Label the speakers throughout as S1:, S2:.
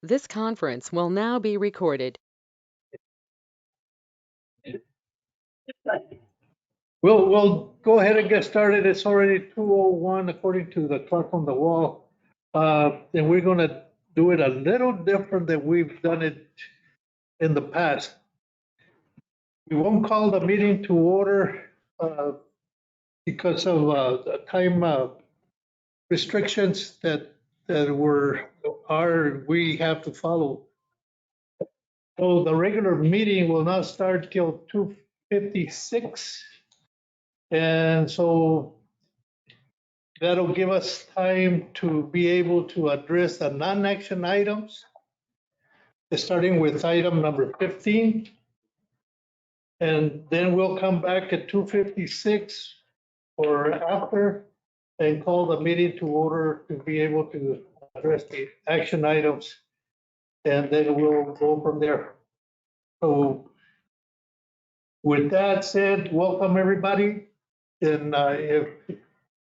S1: This conference will now be recorded.
S2: We'll go ahead and get started. It's already 2:01 according to the clock on the wall. And we're going to do it a little different than we've done it in the past. We won't call the meeting to order because of the time restrictions that we have to follow. So the regular meeting will not start till 2:56. And so that'll give us time to be able to address the non-action items, starting with item number 15. And then we'll come back at 2:56 or after and call the meeting to order to be able to address the action items. And then we'll go from there. So with that said, welcome everybody. And if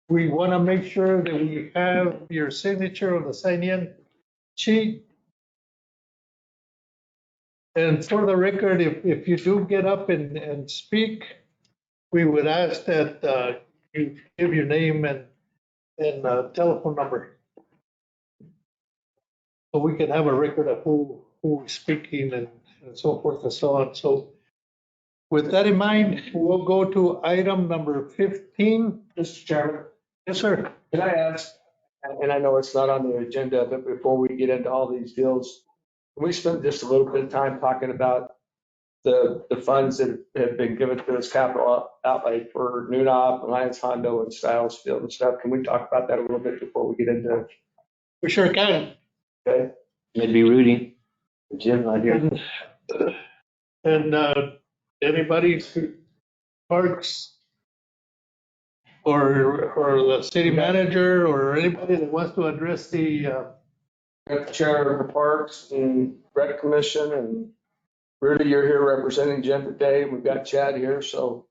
S2: we want to make sure that we have your signature on the sign-in sheet. And for the record, if you do get up and speak, we would ask that you give your name and telephone number, so we can have a record of who is speaking and so forth and so on. So with that in mind, we'll go to item number 15.
S3: Mr. Chairman,
S2: Yes, sir.
S3: can I ask, and I know it's not on the agenda, but before we get into all these deals, can we spend just a little bit of time talking about the funds that have been given to us, capital outlay for Nunop, Alliance Hondo, and Styles Field and stuff? Can we talk about that a little bit before we get into it?
S2: We sure can.
S3: Okay.
S4: Maybe Rudy, Jim not here.
S2: And anybody who parks or the city manager or anybody that wants to address the
S3: Got the chair of the Parks and Rec Commission, and Rudy, you're here representing Jim today. We've got Chad here, so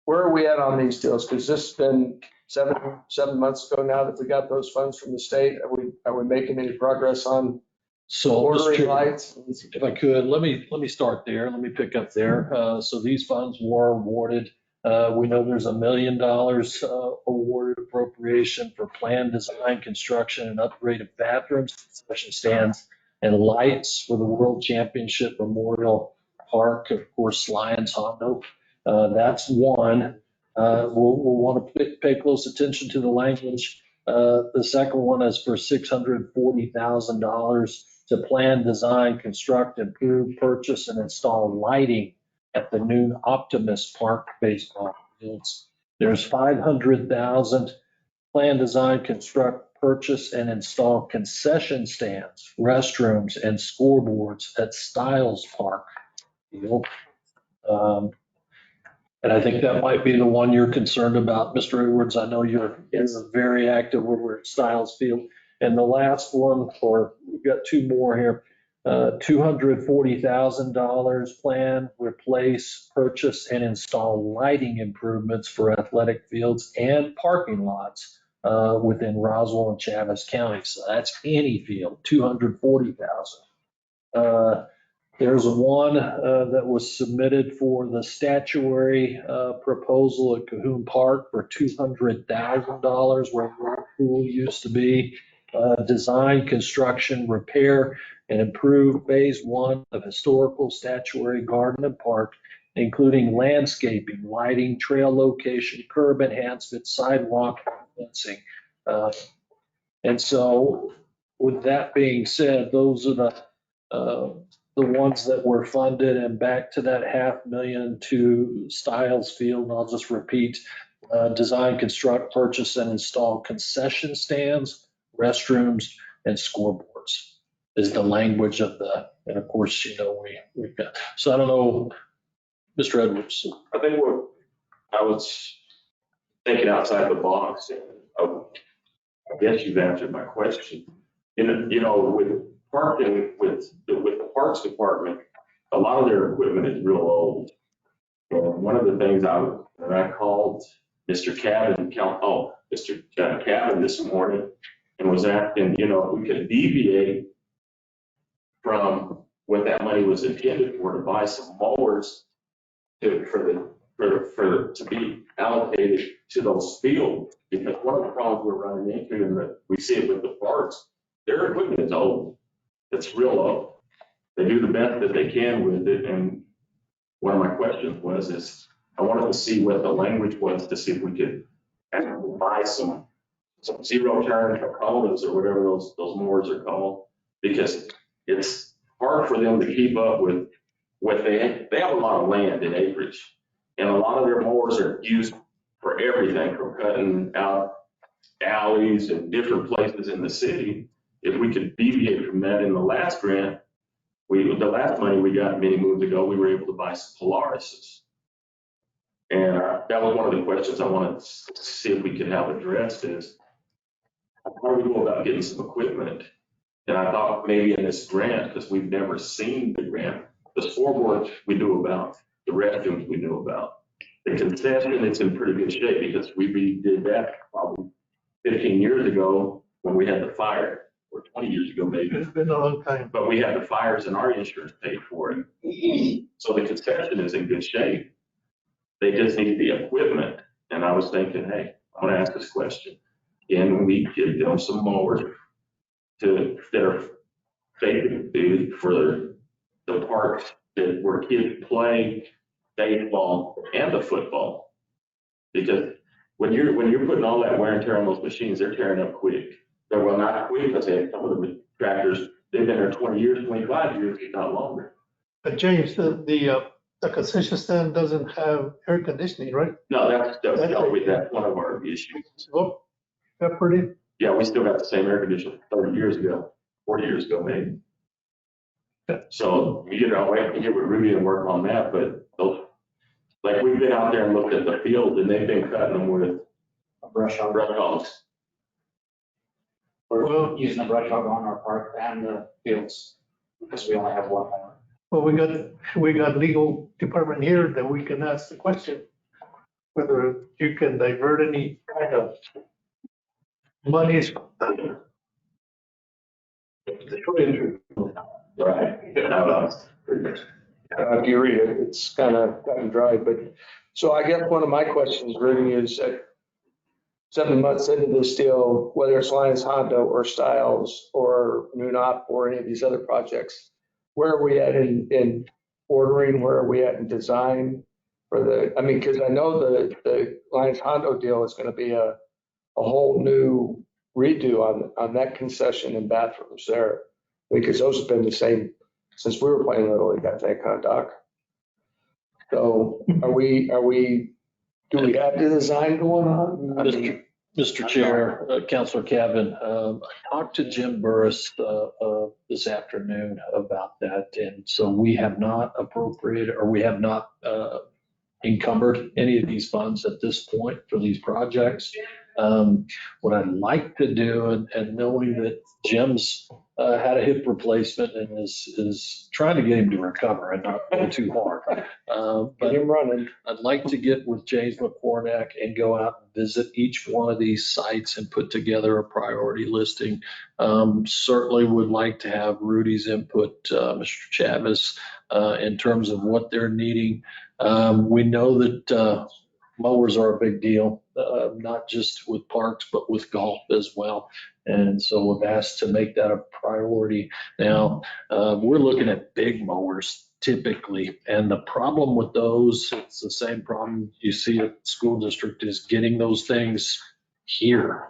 S3: where are we at on these deals? Because this has been seven months ago now that we got those funds from the state. Are we making any progress on
S4: So,
S3: ordering
S4: Mr.
S3: lights?
S4: if I could, let me start there. Let me pick up there. So these funds were awarded. We know there's $1 million awarded appropriation for plan, design, construction, and upgrade of bathrooms, concession stands, and lights for the World Championship Memorial Park, of course, Lions Hondo. That's one. We'll want to pay close attention to the language. The second one is for $640,000 to plan, design, construct, improve, purchase, and install lighting at the new Optimus Park baseball fields. There's 500,000 plan, design, construct, purchase, and install concession stands, restrooms, and scoreboards at Styles Park field. And I think that might be the one you're concerned about, Mr. Edwards. I know you're very active over at Styles Field. And the last one, or we've got two more here, $240,000 plan, replace, purchase, and install lighting improvements for athletic fields and parking lots within Roswell and Chaves County. So that's any field, $240,000. There's one that was submitted for the statuary proposal at Cahoon Park for $200,000, where the pool used to be. Design, construction, repair, and improve phase one of historical statuary garden and park, including landscaping, lighting, trail location, curb enhancement, sidewalk, fencing. And so with that being said, those are the ones that were funded, and back to that $500,000 to Styles Field. And I'll just repeat, design, construct, purchase, and install concession stands, restrooms, and scoreboards is the language of and of course, we've got, so I don't know, Mr. Edwards.
S5: I think what I was thinking outside the box, I guess you've answered my question. With parking, with the Parks Department, a lot of their equipment is real old. And one of the things I called Mr. Cabin this morning and was asking, if we could deviate from what that money was intended for, to buy some mowers to be allocated to those fields. Because one of the problems we're running into, and that we see it with the parks, their equipment is old. It's real old. They do the best that they can with it. And one of my questions is I wanted to see what the language was to see if we could actually buy some zero turn Kokonas or whatever those mowers are called, because it's hard for them to keep up with what they have a lot of land and acreage, and a lot of their mowers are used for everything from cutting out alleys and different places in the city. If we could deviate from that in the last grant, the last money we got many moons ago, we were able to buy some Polarises. And that was one of the questions I wanted to see if we could have addressed is, how do we go about getting some equipment? And I thought maybe in this grant, because we've never seen the grant, the scoreboard we knew about, the restrooms we knew about. The concession, it's in pretty good shape because we redid that probably 15 years ago when we had the fire, or 20 years ago maybe.
S2: It's been a long time.
S5: But we had the fires and our insurance paid for it. So the concession is in good shape. They just need the equipment. And I was thinking, hey, I want to ask this question. Can we give them some mowers that are basically for the parks where kids play baseball and the football? Because when you're putting all that wear and tear on those machines, they're tearing up quick. They're well not quick, but some of the tractors, they've been there 20 years, 25 years, if not longer.
S2: But James, the concession stand doesn't have air conditioning, right?
S5: No, that's one of our issues.
S2: Oh, Pepperdy?
S5: Yeah, we still got the same air conditioner 30 years ago, 40 years ago, maybe. So, I can get with Rudy and work on that, but like we've been out there and looked at the field and they've been cutting them with
S6: brush hog.
S5: hogs.
S6: We're using a brush hog on our park and the fields because we only have one mower.
S2: Well, we got legal department here that we can ask the question whether you can divert any kind of monies.
S5: Right.
S3: If you read it, it's kind of cut and dry, but, so I guess one of my questions really is that 7 months into this deal, whether it's Lions Hondo or Styles or Nunop or any of these other projects, where are we at in ordering? Where are we at in design for because I know the Lions Hondo deal is going to be a whole new redo on that concession and bathrooms there, because those have been the same since we were playing Little League, I think, huh, Doc? So do we have the design going on?
S4: Mr. Chair, Councilor Cavan, I talked to Jim Burris this afternoon about that. And so we have not appropriated, or we have not encumbered any of these funds at this point for these projects. What I'd like to do, and knowing that Jim's had a hip replacement and is trying to get him to recover and not go too hard. But
S3: Get him running.
S4: I'd like to get with James McCornack and go out and visit each one of these sites and put together a priority listing. Certainly would like to have Rudy's input, Mr. Chavez, in terms of what they're needing. We know that mowers are a big deal, not just with parks, but with golf as well. And so we've asked to make that a priority. Now, we're looking at big mowers typically. And the problem with those, it's the same problem you see at the school district, is getting those things here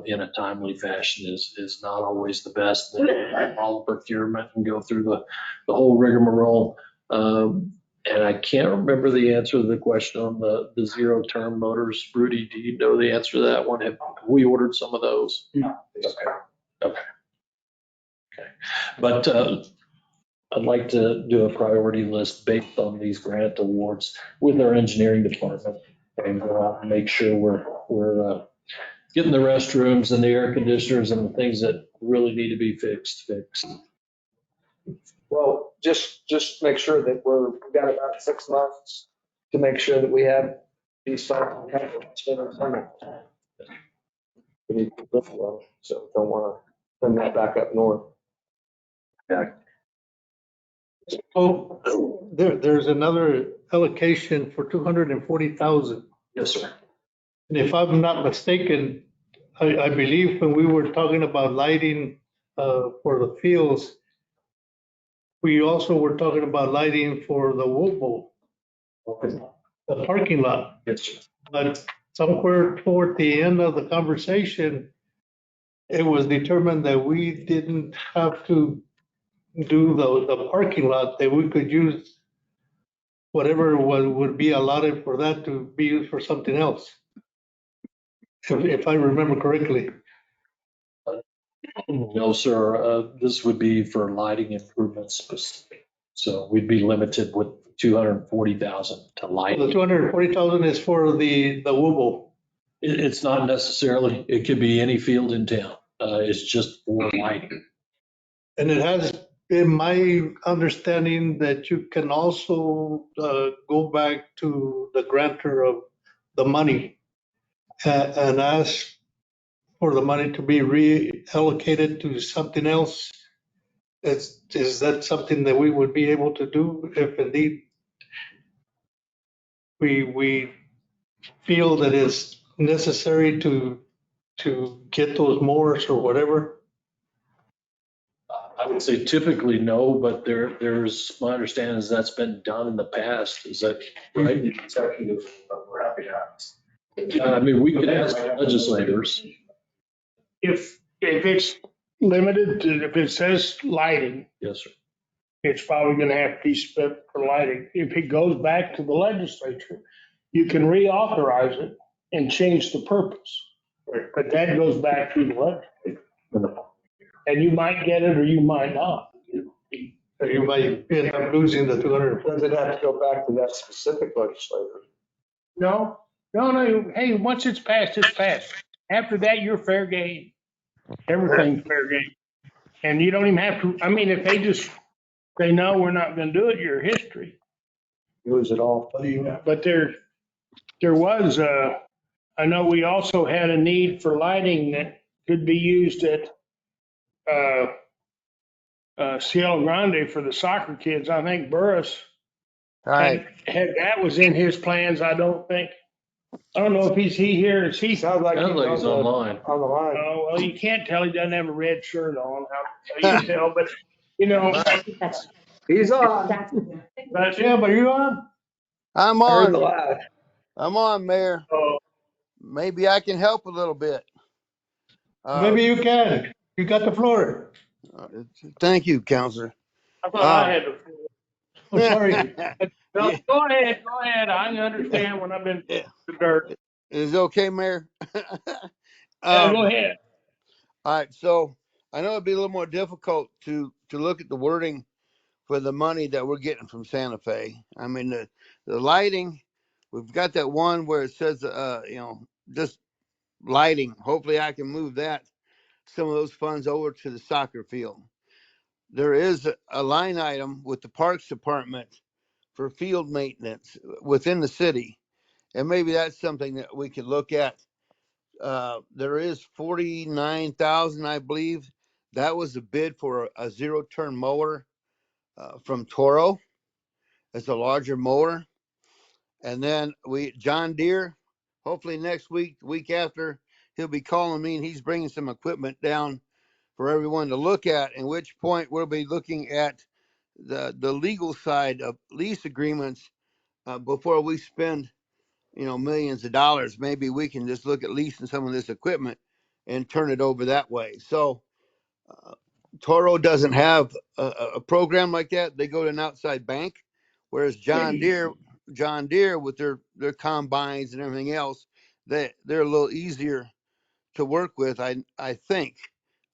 S4: in a timely fashion is not always the best. All procurement and go through the whole rigmarole. And I can't remember the answer to the question on the zero turn motors. Rudy, do you know the answer to that one? Have we ordered some of those?
S6: No.
S4: Okay. But I'd like to do a priority list based on these grant awards with our engineering department and go out and make sure we're getting the restrooms and the air conditioners and the things that really need to be fixed.
S3: Well, just make sure that we've got about 6 months to make sure that we have these funds. We need to look well, so don't want to send that back up north.
S4: Yeah.
S2: Oh, there's another allocation for 240,000.
S4: Yes, sir.
S2: And if I'm not mistaken, I believe when we were talking about lighting for the fields, we also were talking about lighting for the Wobo, the parking lot.
S4: Yes, sir.
S2: But somewhere toward the end of the conversation, it was determined that we didn't have to do the parking lot, that we could use whatever would be allotted for that to be used for something else. If I remember correctly.
S4: No, sir. This would be for lighting improvements specific. So we'd be limited with 240,000 to
S2: The
S4: lighting.
S2: 240,000 is for the Wobo.
S4: It's not necessarily, it could be any field in town. It's just for lighting.
S2: And it has been my understanding that you can also go back to the grantor of the money and ask for the money to be reallocated to something else. Is that something that we would be able to do if indeed we feel that it's necessary to get those mowers or whatever?
S4: I would say typically no, but there's, my understanding is that's been done in the past. Is that right?
S6: Executive, but we're happy to have.
S4: I mean, we could ask legislators.
S7: If it's limited to, if it says lighting,
S4: Yes, sir.
S7: it's probably gonna have to be spent for lighting. If it goes back to the legislature, you can reauthorize it and change the purpose. But that goes back to the legislature. And you might get it or you might not.
S2: Or you might end up losing the 200.
S3: Does it have to go back to that specific legislator?
S7: No, hey, once it's passed, it's passed. After that, you're fair game. Everything's fair game. And you don't even have to, I mean, if they just say, no, we're not gonna do it, your history.
S3: Lose it all.
S7: But there was, I know we also had a need for lighting that could be used at, Cielo Grande for the soccer kids. I think Burris had, that was in his plans, I don't think. I don't know if he's here, is he?
S3: Sounds like
S4: Sounds like he's online.
S3: on the line.
S7: Oh, well, you can't tell, he doesn't have a red shirt on, how you can tell, but, you know,
S3: He's on.
S7: but, yeah, but you on?
S8: I'm
S3: Heard the
S8: on.
S3: laugh.
S8: I'm on, Mayor.
S7: Oh,
S8: Maybe I can help a little bit.
S2: Maybe you can. You got the floor.
S8: Thank you, Counselor.
S7: I thought I had to.
S2: I'm sorry.
S7: No, go ahead, I understand when I've been
S8: Yeah.
S7: the dirt.
S8: Is it okay, Mayor?
S7: Yeah, go ahead.
S8: All right, so I know it'd be a little more difficult to look at the wording for the money that we're getting from Santa Fe. I mean, the lighting, we've got that one where it says, just lighting. Hopefully I can move some of those funds over to the soccer field. There is a line item with the Parks Department for field maintenance within the city. And maybe that's something that we could look at. There is 49,000, I believe. That was a bid for a zero-turn mower from Toro. It's a larger mower. And then John Deere, hopefully next week, the week after, he'll be calling me and he's bringing some equipment down for everyone to look at, at which point we'll be looking at the legal side of lease agreements before we spend millions of dollars. Maybe we can just look at leasing some of this equipment and turn it over that way. So Toro doesn't have a program like that. They go to an outside bank, whereas John Deere with their combines and everything else, they're a little easier to work with, I think,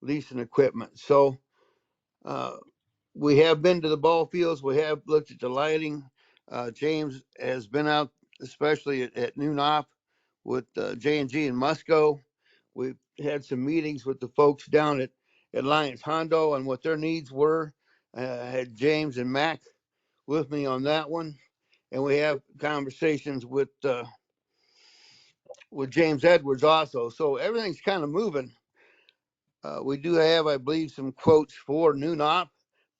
S8: leasing equipment. So we have been to the ball fields. We have looked at the lighting. James has been out, especially at Noon Op with J&G and Musco. We've had some meetings with the folks down at Alliance Hondo on what their needs were. Had James and Mac with me on that one. And we have conversations with James Edwards also. So everything's kind of moving. We do have, I believe, some quotes for Noon Op,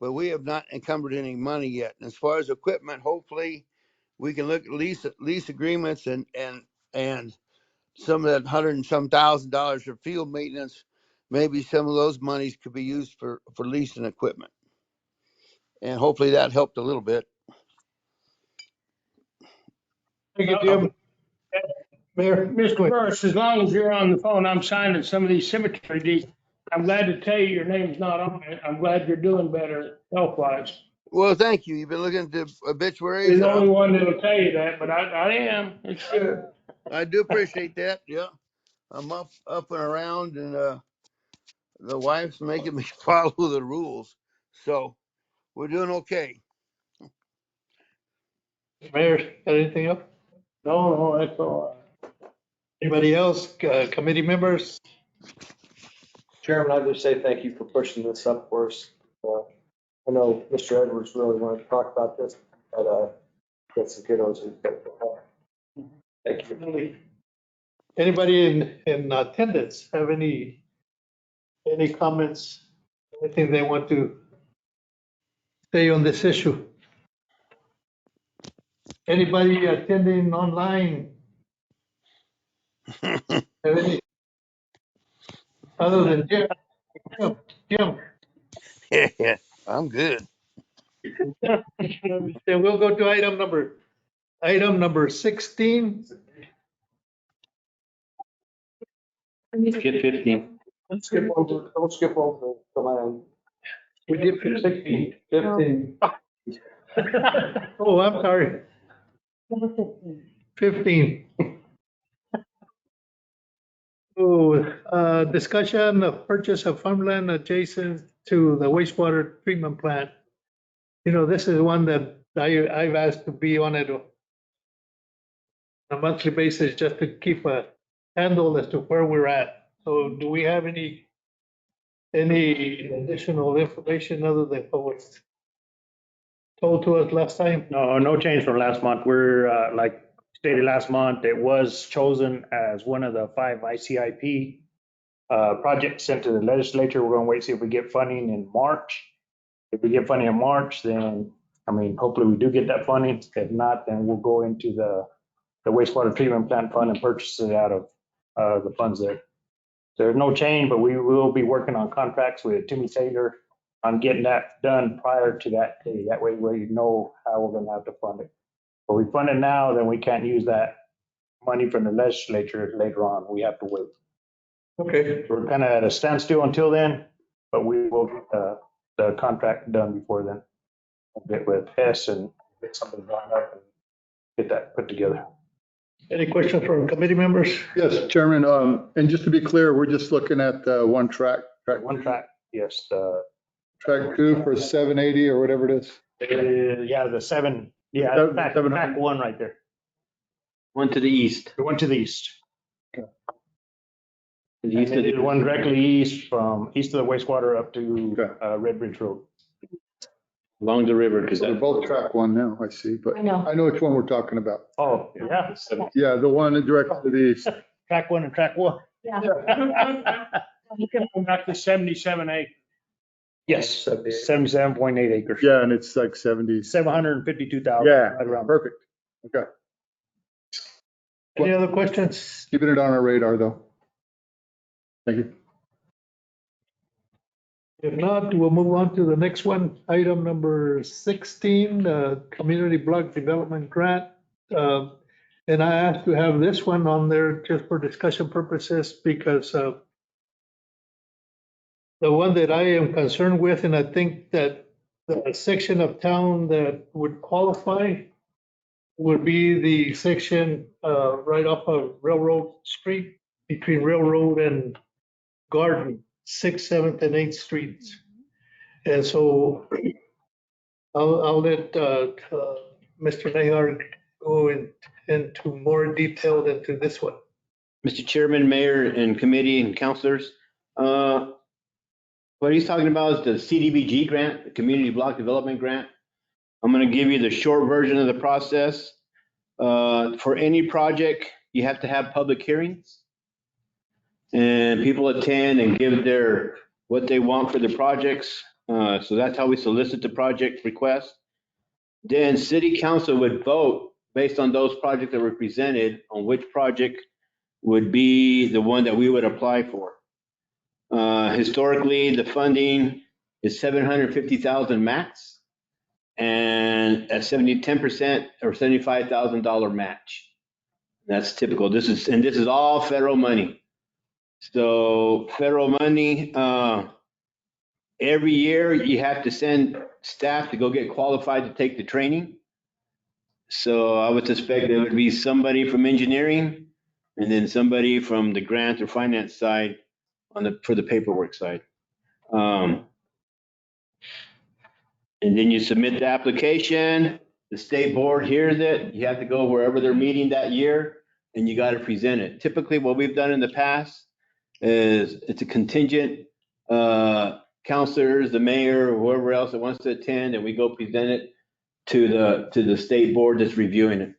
S8: but we have not encumbered any money yet. And as far as equipment, hopefully we can look at lease agreements and some of that $100 and some $1,000 for field maintenance. Maybe some of those monies could be used for leasing equipment. And hopefully that helped a little bit.
S2: Thank you, Jim. Mayor,
S7: Mr. Burris, as long as you're on the phone, I'm signing some of these cemetery deeds. I'm glad to tell you your name's not on it. I'm glad you're doing better health-wise.
S8: Well, thank you. You've been looking at the obituaries.
S7: You're the only one that'll tell you that, but I am. It's good.
S8: I do appreciate that. Yeah. I'm up and around, and the wife's making me follow the rules. So we're doing okay.
S2: Mayor, got anything else?
S7: No, that's all right.
S2: Anybody else? Committee members?
S3: Chairman, I'd just say thank you for pushing this up for us. I know Mr. Edwards really wanted to talk about this, but get some kiddos. Thank you.
S2: Anybody in attendance have any comments, anything they want to say on this issue? Anybody attending online? Have any? Other than Jim?
S8: Yeah, I'm good.
S2: Then we'll go to item number 16.
S6: Skip 15.
S3: Don't skip over the line.
S2: We did 16.
S3: 15.
S2: Oh, I'm sorry. 15. Oh, discussion of purchase of farmland adjacent to the wastewater treatment plant. You know, this is one that I've asked to be on it on a monthly basis just to keep a handle as to where we're at. So do we have any additional information other than what was told to us last time?
S9: No change from last month. We're, like stated last month, it was chosen as one of the 5 ICIP projects sent to the legislature. We're gonna wait, see if we get funding in March. If we get funding in March, then, I mean, hopefully we do get that funding. If not, then we'll go into the wastewater treatment plant fund and purchase it out of the funds there. There's no change, but we will be working on contracts with Timmy Taylor on getting that done prior to that day. That way we know how we're gonna have to fund it. But we fund it now, then we can't use that money from the legislature later on. We have to wait.
S2: Okay.
S9: We're kind of at a standstill until then, but we will get the contract done before then. We'll get with Hess and get something drawn up and get that put together.
S2: Any questions from committee members?
S10: Yes, Chairman, and just to be clear, we're just looking at one track.
S9: One track, yes.
S10: Track 2 for 780 or whatever it is.
S9: Yeah, the 7, yeah, track 1 right there.
S6: One to the east.
S9: The one to the east.
S6: The east of
S9: And
S6: the
S9: the one directly east from east of the wastewater up to Red Bridge Road.
S6: along the river, because
S10: They're both track 1 now, I see, but
S11: I know.
S10: I know which one we're talking about.
S9: Oh, yeah.
S10: Yeah, the one directly to the east.
S9: Track 1 and track 1.
S11: Yeah.
S7: You can go back to 77 acres.
S9: Yes, 77.8 acres.
S10: Yeah, and it's like 70.
S9: 752,000.
S10: Yeah,
S9: Right around.
S10: perfect. Okay.
S2: Any other questions?
S10: Keeping it on our radar, though. Thank you.
S2: If not, we'll move on to the next one, item number 16, Community Block Development Grant. And I asked to have this one on there just for discussion purposes because the one that I am concerned with, and I think that the section of town that would qualify would be the section right off of Railroad Street between Railroad and Garden. 6th, 7th, and 8th Streets. And so I'll let Mr. Nahar go into more detail into this one.
S6: Mr. Chairman, Mayor, and committee and councilors. What he's talking about is the CDBG grant, the Community Block Development Grant. I'm going to give you the short version of the process. For any project, you have to have public hearings. And people attend and give what they want for the projects. So that's how we solicit the project request. Then city council would vote based on those projects that were presented on which project would be the one that we would apply for. Historically, the funding is 750,000 max and a 10% or $75,000 match. That's typical. This is all federal money. So federal money, every year you have to send staff to go get qualified to take the training. So I would suspect there would be somebody from engineering and then somebody from the grant or finance side for the paperwork side. And then you submit the application, the state board hears it, you have to go wherever they're meeting that year and you got to present it. Typically what we've done in the past is it's a contingent, counselors, the mayor, or whoever else that wants to attend, and we go present it to the state board that's reviewing it.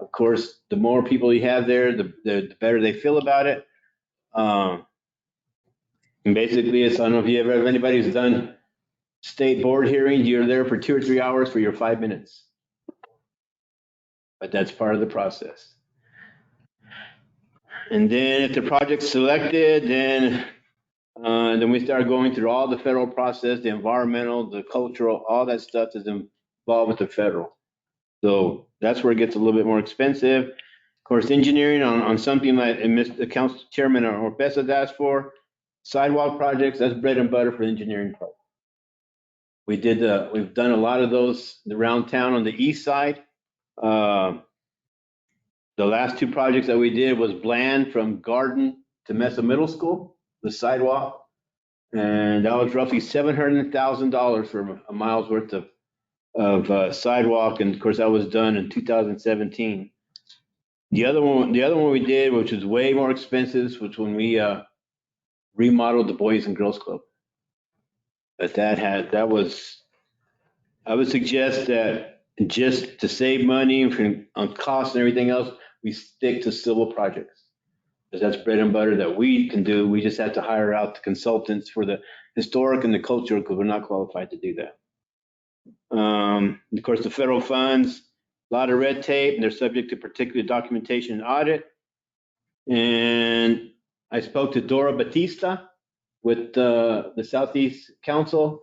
S6: Of course, the more people you have there, the better they feel about it. And basically, I don't know if you ever have anybody who's done state board hearings, you're there for 2 or 3 hours for your 5 minutes. But that's part of the process. And then if the project's selected, then we start going through all the federal process, the environmental, the cultural, all that stuff is involved with the federal. So that's where it gets a little bit more expensive. Of course, engineering on something like the council chairman or Bess has asked for, sidewalk projects, that's bread and butter for the engineering part. We've done a lot of those around town on the east side. The last 2 projects that we did was Bland from Garden to Mesa Middle School, the sidewalk. And that was roughly $700,000 for a mile's worth of sidewalk. And of course, that was done in 2017. The other one we did, which was way more expensive, was when we remodeled the Boys and Girls Club. But I would suggest that just to save money on costs and everything else, we stick to civil projects. Because that's bread and butter that we can do. We just have to hire out the consultants for the historic and the cultural because we're not qualified to do that. Of course, the federal funds, a lot of red tape, and they're subject to particular documentation and audit. And I spoke to Dora Batista with the Southeast Council.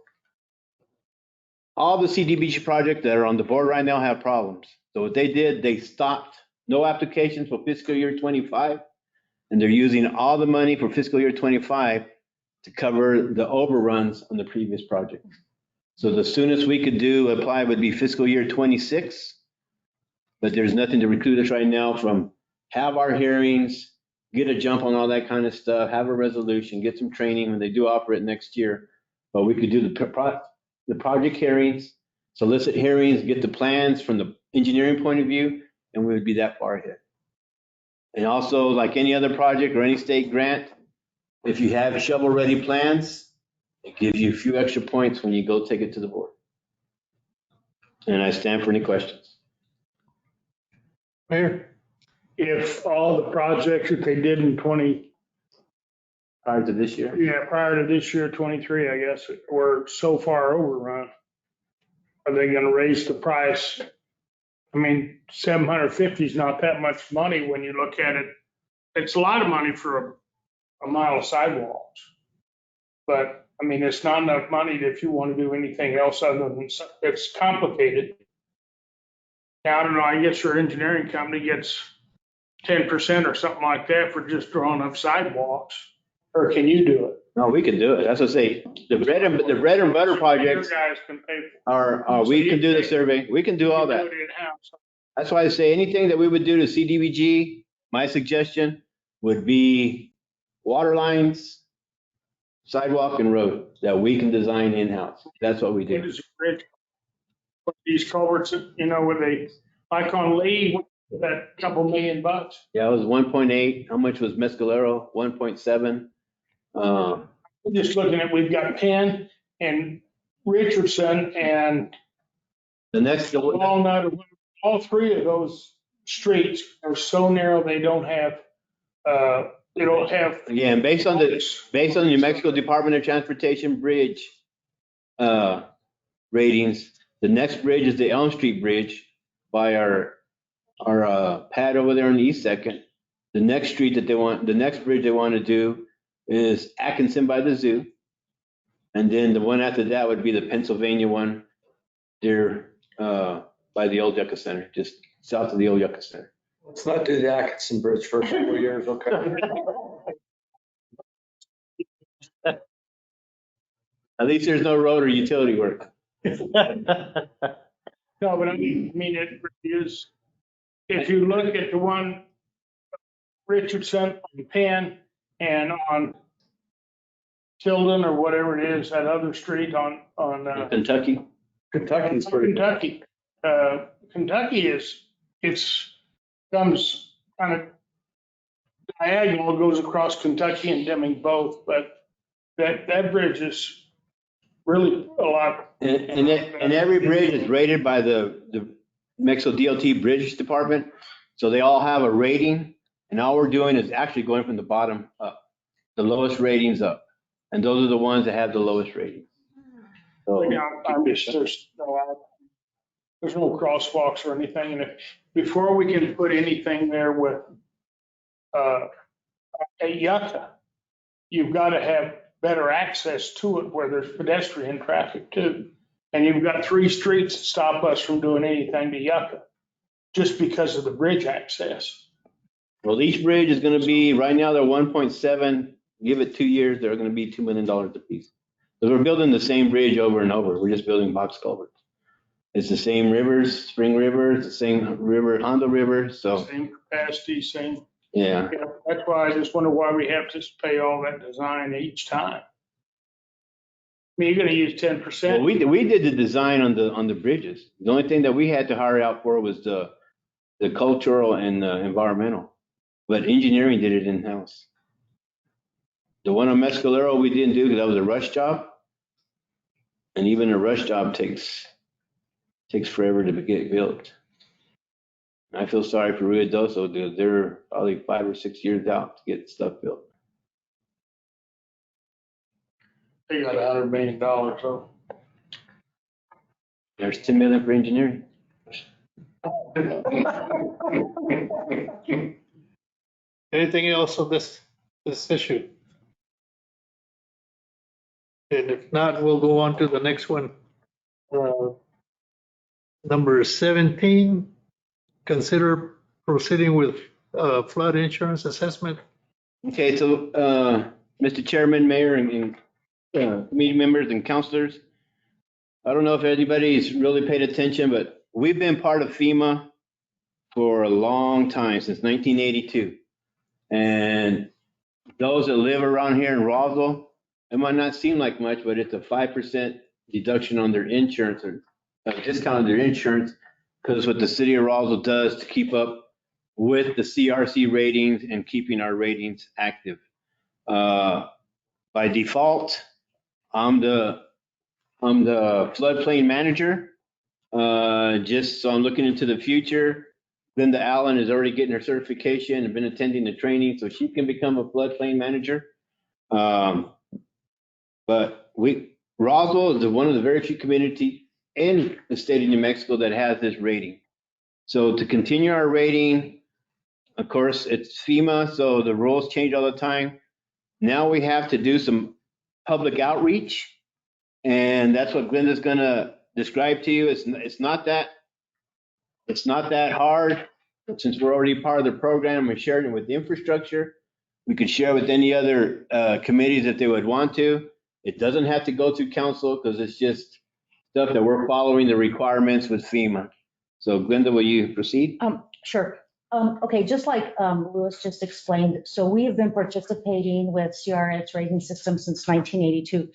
S6: All the CDBG projects that are on the board right now have problems. So what they did, they stopped no applications for fiscal year 25, and they're using all the money for fiscal year 25 to cover the overruns on the previous project. So the soonest we could apply would be fiscal year 26, but there's nothing to recruit us right now from have our hearings, get a jump on all that kind of stuff, have a resolution, get some training when they do offer it next year. But we could do the project hearings, solicit hearings, get the plans from the engineering point of view, and we would be that far ahead. And also, like any other project or any state grant, if you have shovel-ready plans, it gives you a few extra points when you go take it to the board. And I stand for any questions.
S2: Mayor?
S7: If all the projects that they did in
S6: Prior to this year?
S7: prior to this year, 23, I guess, were so far overrun, are they gonna raise the price? I mean, 750 is not that much money when you look at it. It's a lot of money for a mile of sidewalks. But, I mean, it's not enough money if you want to do anything else other than, it's complicated. Now, I don't know, I guess your engineering company gets 10% or something like that for just drawing up sidewalks. Or can you do it?
S6: No, we can do it. That's what I say. The bread and butter projects
S7: Your guys can pay for it.
S6: we can do the survey. We can do all that.
S7: You can do it in-house.
S6: That's why I say anything that we would do to CDBG, my suggestion would be water lines, sidewalk and road that we can design in-house. That's what we
S7: What
S6: do.
S7: is bridge? These culverts, where they, like on Lee, that couple $1 million.
S6: Yeah, it was 1.8. How much was Mescalero? 1.7.
S7: I'm just looking at, we've got Penn and Richardson and
S6: The next,
S7: Walnut. All 3 of those streets are so narrow, they don't have.
S6: yeah, and based on the New Mexico Department of Transportation bridge ratings. The next bridge is the Elm Street Bridge by our pad over there on the East Second. The next bridge they want to do is Atkinson by the zoo. And then the one after that would be the Pennsylvania one there by the old Yucca Center, just south of the old Yucca Center.
S3: Let's not do the Atkinson Bridge for a couple of years, okay?
S6: At least there's no road or utility work.
S7: No, but I mean, it is, if you look at the one Richardson on Penn and on Tilden or whatever it is, that other street on
S6: Kentucky.
S3: Kentucky's pretty.
S7: Kentucky comes kind of diagonal, goes across Kentucky and Deming both, but that bridge is really a lot.
S6: And every bridge is rated by the Mexico DOT Bridge Department. So they all have a rating, and all we're doing is actually going from the bottom up, the lowest ratings up. And those are the ones that have the lowest rating. So,
S7: There's no crosswalks or anything. And before we can put anything there with a Yucca, you've got to have better access to it where there's pedestrian traffic too. And you've got 3 streets that stop us from doing anything to Yucca just because of the bridge access.
S6: well, each bridge is going to be, right now they're 1.7. Give it 2 years, they're going to be $2 million a piece. So we're building the same bridge over and over. We're just building box culverts. It's the same rivers, Spring River, it's the same river, Hondo River, so,
S7: Same capacity, same.
S6: yeah.
S7: That's why I just wonder why we have to pay all that design each time. I mean, you're going to use 10%.
S6: Well, we did the design on the bridges. The only thing that we had to hire out for was the cultural and the environmental. But engineering did it in-house. The one on Mescalero we didn't do because that was a rush job. And even a rush job takes forever to get built. I feel sorry for Ruidoso. They're probably 5 or 6 years out to get stuff built.
S7: They got $100 million, so.
S6: There's 10 million for engineering.
S2: Anything else on this issue? And if not, we'll go on to the next one. Number 17, consider proceeding with flood insurance assessment.
S6: Okay, so, Mr. Chairman, Mayor, and committee members and counselors, I don't know if anybody's really paid attention, but we've been part of FEMA for a long time, since 1982. And those that live around here in Roswell, it might not seem like much, but it's a 5% deduction on their insurance, or a discount on their insurance, because what the city of Roswell does to keep up with the CRC ratings and keeping our ratings active. By default, I'm the floodplain manager. Just so I'm looking into the future. Linda Allen is already getting her certification and been attending the training, so she can become a floodplain manager. But Roswell is one of the very few communities in the state of New Mexico that has this rating. So to continue our rating, of course, it's FEMA, so the rules change all the time. Now we have to do some public outreach, and that's what Glenda's gonna describe to you. It's not that hard. Since we're already part of the program, we're sharing it with the infrastructure. We could share with any other committees if they would want to. It doesn't have to go through council because it's just stuff that we're following the requirements with FEMA. So Glenda, will you proceed?
S11: Sure. Okay, just like Louis just explained, so we have been participating with CRS rating system since 1982.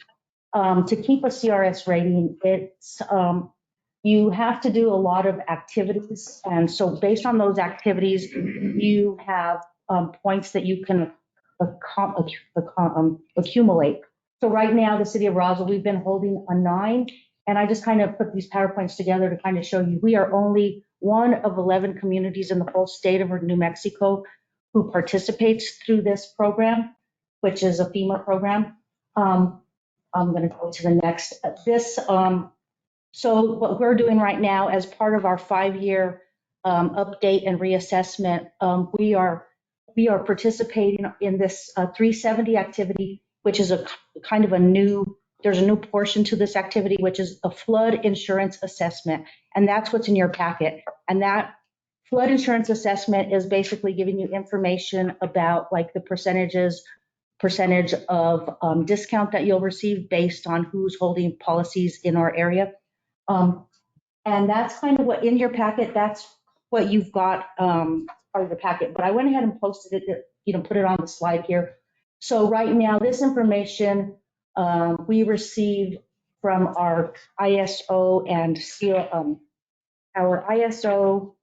S11: To keep a CRS rating, it's you have to do a lot of activities, and so based on those activities, you have points that you can accumulate. So right now, the city of Roswell, we've been holding a 9, and I just kind of put these PowerPoints together to kind of show you we are only one of 11 communities in the whole state of New Mexico who participates through this program, which is a FEMA program. I'm going to go to the next. So what we're doing right now as part of our 5-year update and reassessment, we are participating in this 370 activity, which is a kind of there's a new portion to this activity, which is a flood insurance assessment. And that's what's in your packet. And that flood insurance assessment is basically giving you information about like the percentage of discount that you'll receive based on who's holding policies in our area. And that's kind of what in your packet, that's what you've got part of the packet. But I went ahead and posted it, put it on the slide here. So right now, this information we received from our ISO and our ISO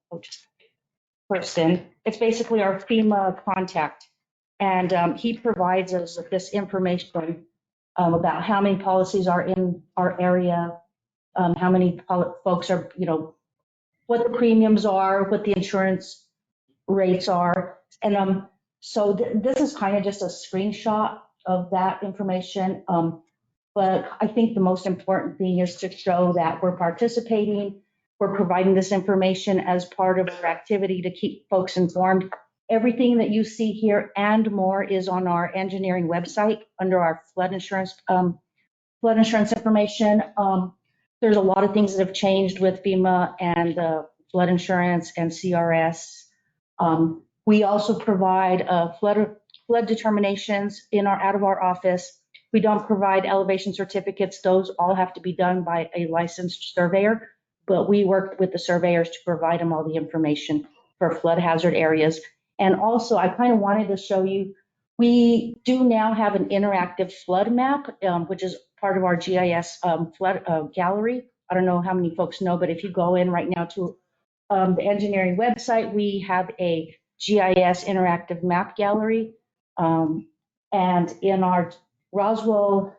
S11: person. It's basically our FEMA contact. And he provides us with this information about how many policies are in our area, how many folks are, what the premiums are, what the insurance rates are. And so this is kind of just a screenshot of that information. But I think the most important thing is to show that we're participating, we're providing this information as part of our activity to keep folks informed. Everything that you see here and more is on our engineering website under our flood insurance information. There's a lot of things that have changed with FEMA and flood insurance and CRS. We also provide flood determinations out of our office. We don't provide elevation certificates. Those all have to be done by a licensed surveyor, but we work with the surveyors to provide them all the information for flood hazard areas. And also, I kind of wanted to show you, we do now have an interactive flood map, which is part of our GIS flood gallery. I don't know how many folks know, but if you go in right now to the engineering website, we have a GIS interactive map gallery. And in our Roswell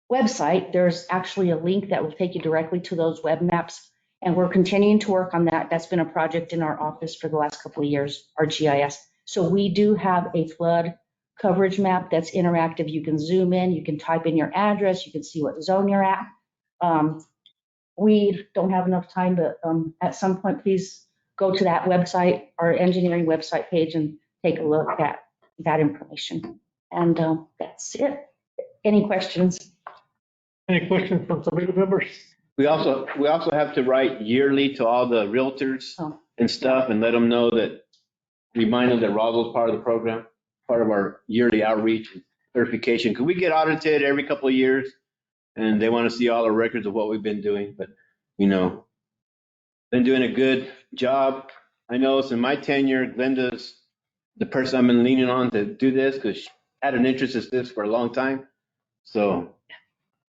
S11: website, there's actually a link that will take you directly to those web maps. And we're continuing to work on that. That's been a project in our office for the last couple of years, our GIS. So we do have a flood coverage map that's interactive. You can zoom in, you can type in your address, you can see what zone you're at. We don't have enough time, but at some point, please go to that website, our engineering website page, and take a look at that information. And that's it. Any questions?
S2: Any questions from committee members?
S6: We also have to write yearly to all the realtors and stuff and let them know that, remind them that Roswell's part of the program, part of our yearly outreach and verification. Because we get audited every couple of years and they want to see all the records of what we've been doing. But, been doing a good job. I know it's in my tenure, Glenda's the person I've been leaning on to do this because she had an interest in this for a long time. So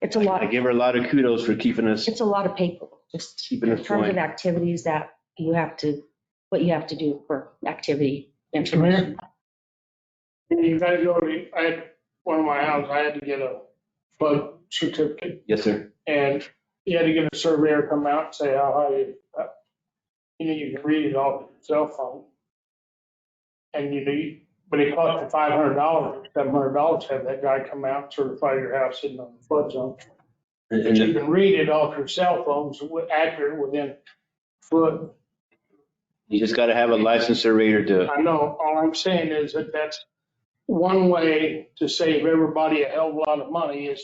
S11: it's a lot.
S6: I give her a lot of kudos for keeping us.
S11: It's a lot of paper, just
S6: keeping us
S11: in terms of activities that what you have to do for activity information.
S7: You gotta go I had one of my houses, I had to get a flood certificate.
S6: Yes, sir.
S7: And you had to get a surveyor come out and say how high you can read it off your cell phone. And but it cost you $500, $700 to have that guy come out and certify your house in the flood zone. But you can read it off your cell phones accurate within foot.
S6: You just got to have a licensed surveyor to.
S7: I know. All I'm saying is that's one way to save everybody a hell of a lot of money is,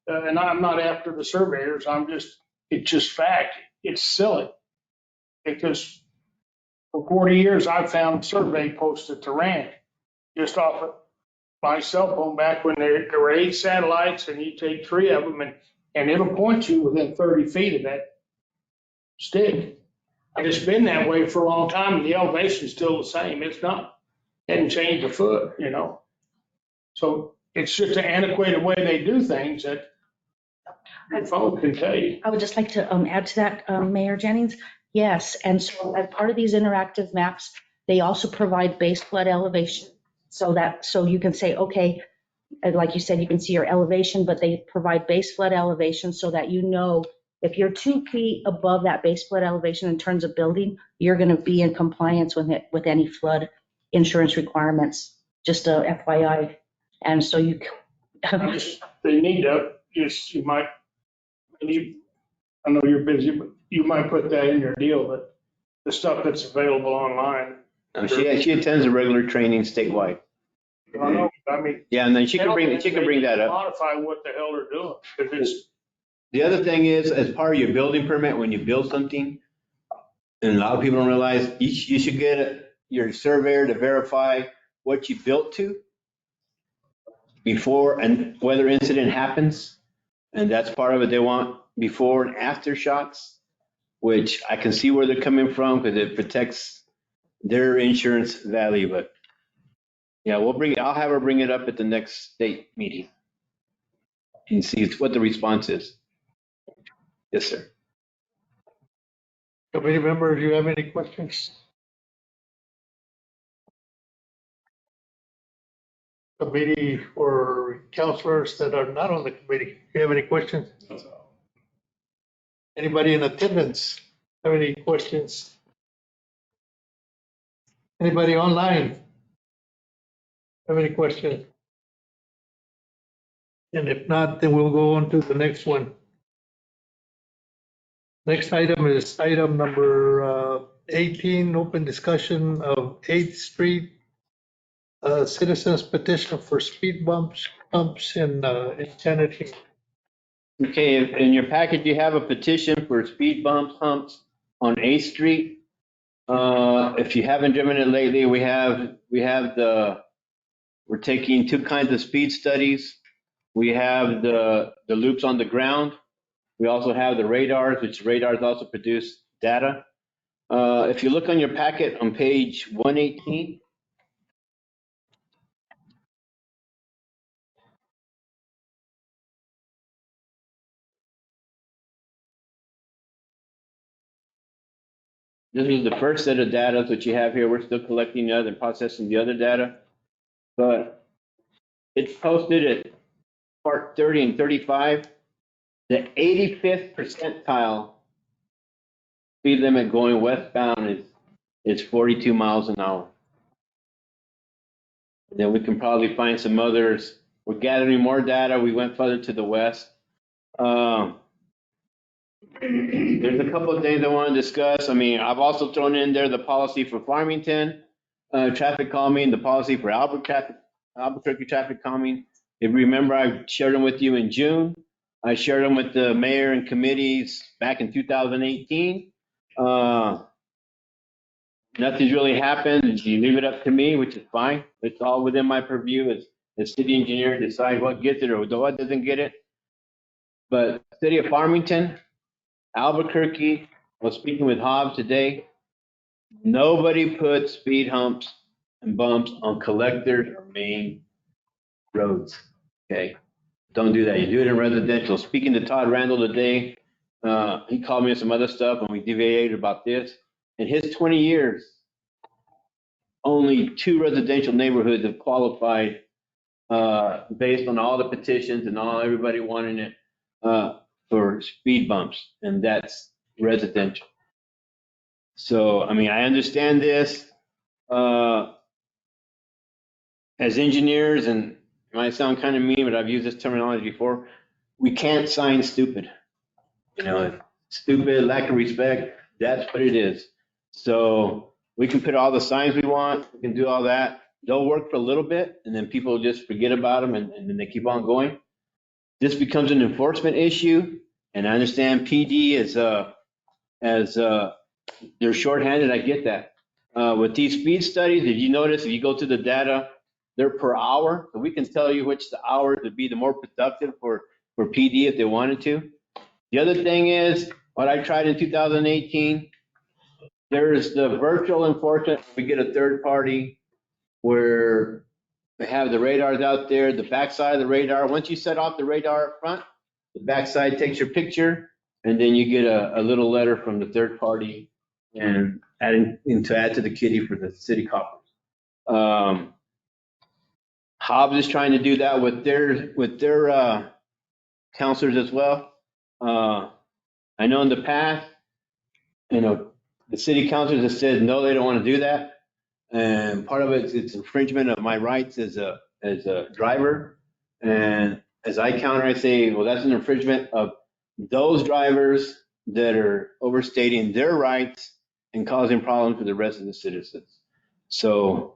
S7: and I'm not after the surveyors. It's just fact. It's silly because for 40 years, I've found survey posts at the ranch just off of my cell phone back when there were 8 satellites and you take 3 of them and it'll point you within 30 feet of that stick. And it's been that way for a long time and the elevation's still the same. It hadn't changed a foot, So it's just an antiquated way they do things that the phone can tell you.
S11: I would just like to add to that, Mayor Jennings. Yes, and so as part of these interactive maps, they also provide base flood elevation. So you can say, okay, like you said, you can see your elevation, but they provide base flood elevation so that if you're 2 feet above that base flood elevation in terms of building, you're going to be in compliance with any flood insurance requirements. Just a FYI. And so
S7: they need to just, you might, I know you're busy, but you might put that in your deal, that the stuff that's available online.
S6: She attends a regular training statewide.
S7: I don't know, I mean.
S6: Yeah, and then she can bring that up.
S7: Modify what the hell they're doing, because it's,
S6: The other thing is, as part of your building permit, when you build something, and a lot of people don't realize, you should get your surveyor to verify what you built to before and weather incident happens. And that's part of it. They want before and after shots, which I can see where they're coming from because it protects their insurance value. But yeah, I'll have her bring it up at the next state meeting and see what the response is. Yes, sir.
S2: Committee members, do you have any questions? Committee or counselors that are not on the committee, do you have any questions? Anybody in attendance have any questions? Anybody online have any questions? And if not, then we'll go on to the next one. Next item is item number 18, open discussion of 8th Street citizens petition for speed bumps in Tennessee.
S6: Okay, in your package, you have a petition for speed bumps, humps on 8th Street. If you haven't driven it lately, we're taking two kinds of speed studies. We have the loops on the ground. We also have the radars, which radars also produce data. If you look on your packet on page 118, this is the first set of data that you have here. We're still collecting the other and processing the other data. But it's posted at part 30 and 35. The 85th percentile speed limit going westbound is 42 miles an hour. And then we can probably find some others. We're gathering more data. We went further to the west. There's a couple of things I want to discuss. I mean, I've also thrown in there the policy for Farmington traffic calming, the policy for Albuquerque traffic calming. If you remember, I shared them with you in June. I shared them with the mayor and committees back in 2018. Nothing's really happened. You leave it up to me, which is fine. It's all within my purview as the city engineer to decide what gets it or what doesn't get it. But city of Farmington, Albuquerque, I was speaking with Hobbs today. Nobody puts speed humps and bumps on collectors or main roads. Okay, don't do that. You do it in residential. Speaking to Todd Randall today, he called me with some other stuff and we deviated about this. In his 20 years, only 2 residential neighborhoods have qualified based on all the petitions and everybody wanting it for speed bumps, and that's residential. So, I mean, I understand this. As engineers, and it might sound kind of mean, but I've used this terminology before, we can't sign stupid. You know, stupid, lack of respect, that's what it is. So we can put all the signs we want, we can do all that. They'll work for a little bit, and then people just forget about them, and then they keep on going. This becomes an enforcement issue, and I understand PD is they're shorthanded. I get that. With these speed studies, if you notice, if you go to the data, they're per hour, so we can tell you which the hours would be the more productive for PD if they wanted to. The other thing is what I tried in 2018. There's the virtual enforcement. We get a third party where they have the radars out there, the backside of the radar. Once you set off the radar up front, the backside takes your picture, and then you get a little letter from the third party and add to the kitty for the city coffers. Hobbs is trying to do that with their counselors as well. I know in the past, the city councilors have said no, they don't want to do that. And part of it's infringement of my rights as a driver. And as I counter, I say, well, that's an infringement of those drivers that are overstating their rights and causing problems for the rest of the citizens. So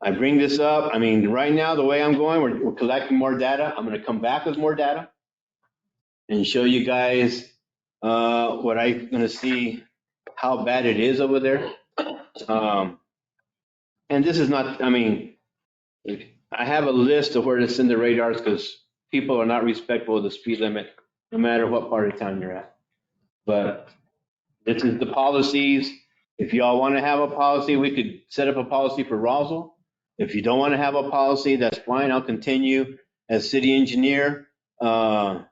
S6: I bring this up. I mean, right now, the way I'm going, we're collecting more data. I'm going to come back with more data and show you guys what I'm going to see, how bad it is over there. And this is not, I mean, I have a list of where to send the radars because people are not respectful of the speed limit, no matter what part of town you're at. But this is the policies. If y'all want to have a policy, we could set up a policy for Roswell. If you don't want to have a policy, that's fine. I'll continue as city engineer and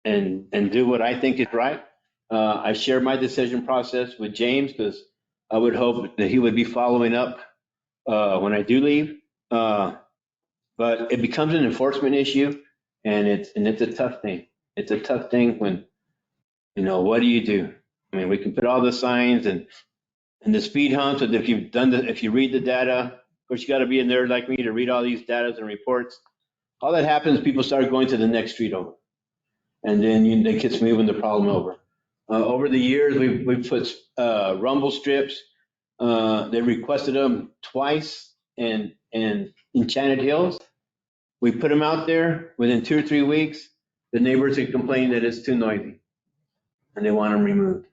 S6: do what I think is right. I share my decision process with James because I would hope that he would be following up when I do leave. But it becomes an enforcement issue, and it's a tough thing. It's a tough thing when, what do you do? I mean, we can put all the signs and the speed humps, and if you read the data, of course, you got to be in there like me to read all these data and reports. All that happens, people start going to the next street over, and then it gets moving the problem over. Over the years, we've put rumble strips. They requested them twice in Enchanted Hills. We put them out there. Within 2 or 3 weeks, the neighbors had complained that it's too noisy, and they want them removed.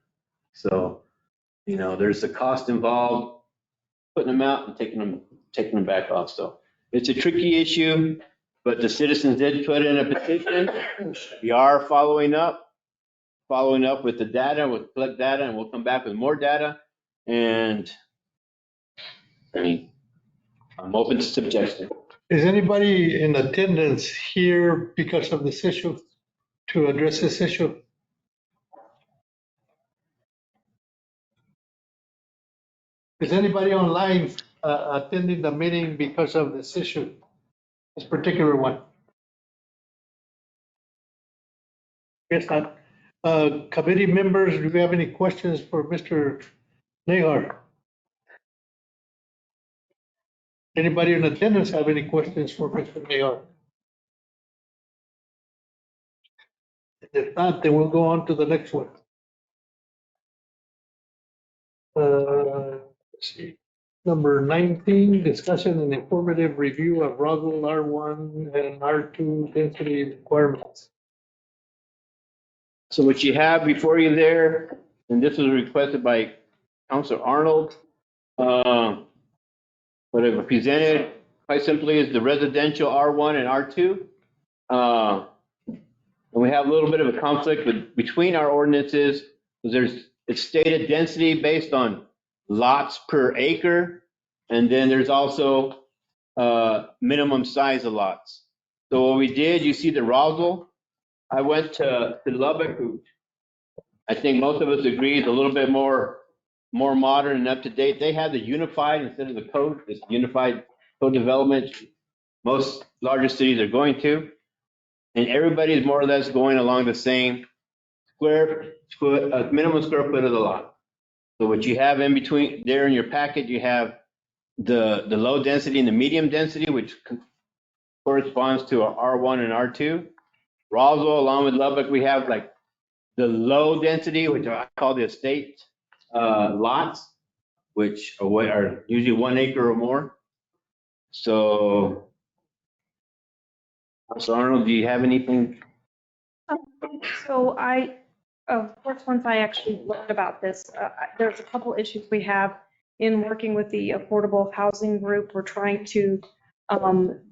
S6: So, there's a cost involved putting them out and taking them back off. So it's a tricky issue, but the citizens did put in a petition. We are following up with the data. We'll collect data, and we'll come back with more data. And I mean, I'm open to suggestions.
S2: Is anybody in attendance here because of this issue, to address this issue? Is anybody online attending the meeting because of this issue, this particular one? Yes, not. Committee members, do we have any questions for Mr. Nahar? Anybody in attendance have any questions for Mr. Nahar? If not, then we'll go on to the next one. Let's see. Number 19, discussion and informative review of Roswell R1 and R2 density requirements.
S6: So what you have before you there, and this was requested by Councilor Arnold, what I've presented quite simply is the residential R1 and R2. And we have a little bit of a conflict between our ordinances, because it's stated density based on lots per acre, and then there's also minimum size of lots. So what we did, you see the Roswell, I went to Lubbock, who I think most of us agree is a little bit more modern and up to date. They have the unified instead of the code, this unified code development. Most larger cities are going to, and everybody is more or less going along the same minimum square foot of the lot. So what you have in between there in your packet, you have the low density and the medium density, which corresponds to our R1 and R2. Roswell, along with Lubbock, we have like the low density, which I call the estate lots, which are usually 1 acre or more. So, Arnold, do you have anything?
S12: So of course, once I actually learned about this, there's a couple issues we have in working with the Affordable Housing Group. We're trying to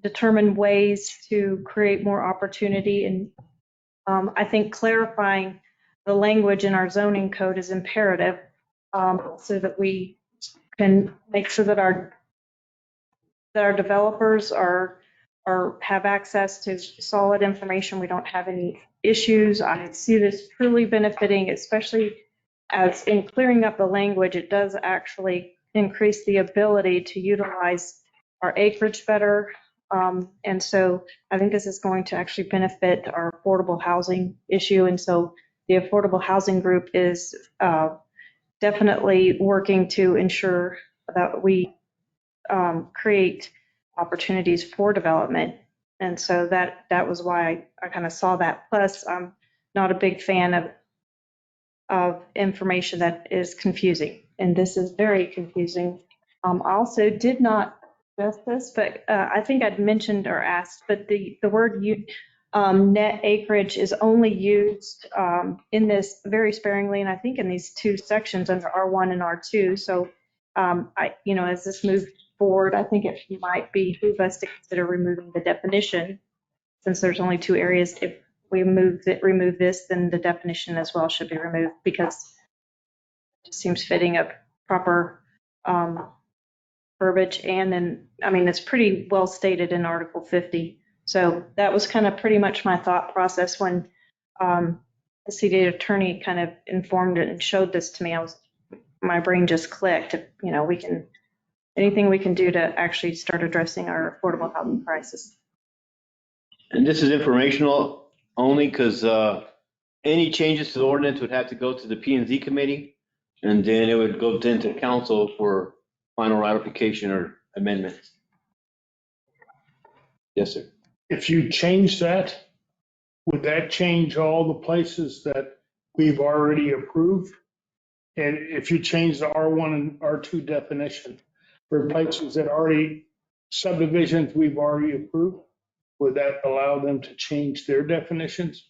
S12: determine ways to create more opportunity. And I think clarifying the language in our zoning code is imperative so that we can make sure that our developers have access to solid information. We don't have any issues. I see this truly benefiting, especially as in clearing up the language, it does actually increase the ability to utilize our acreage better. And so I think this is going to actually benefit our affordable housing issue. And so the Affordable Housing Group is definitely working to ensure that we create opportunities for development. And so that was why I kind of saw that. Plus, I'm not a big fan of information that is confusing. And this is very confusing. I also did not address this, but I think I'd mentioned or asked, but the word net acreage is only used in this very sparingly, and I think in these two sections under R1 and R2. So as this moves forward, I think it might behoove us to consider removing the definition, since there's only two areas. If we remove this, then the definition as well should be removed, because it just seems fitting of proper verbiage. And then, it's pretty well stated in Article 50. So that was kind of pretty much my thought process when the city attorney kind of informed it and showed this to me. My brain just clicked. Anything we can do to actually start addressing our affordable housing crisis.
S6: And this is informational only because any changes to the ordinance would have to go to the P&Z committee, and then it would go into council for final ratification or amendments. Yes, sir.
S7: If you change that, would that change all the places that we've already approved? And if you change the R1 and R2 definition for places that subdivisions we've already approved, would that allow them to change their definitions?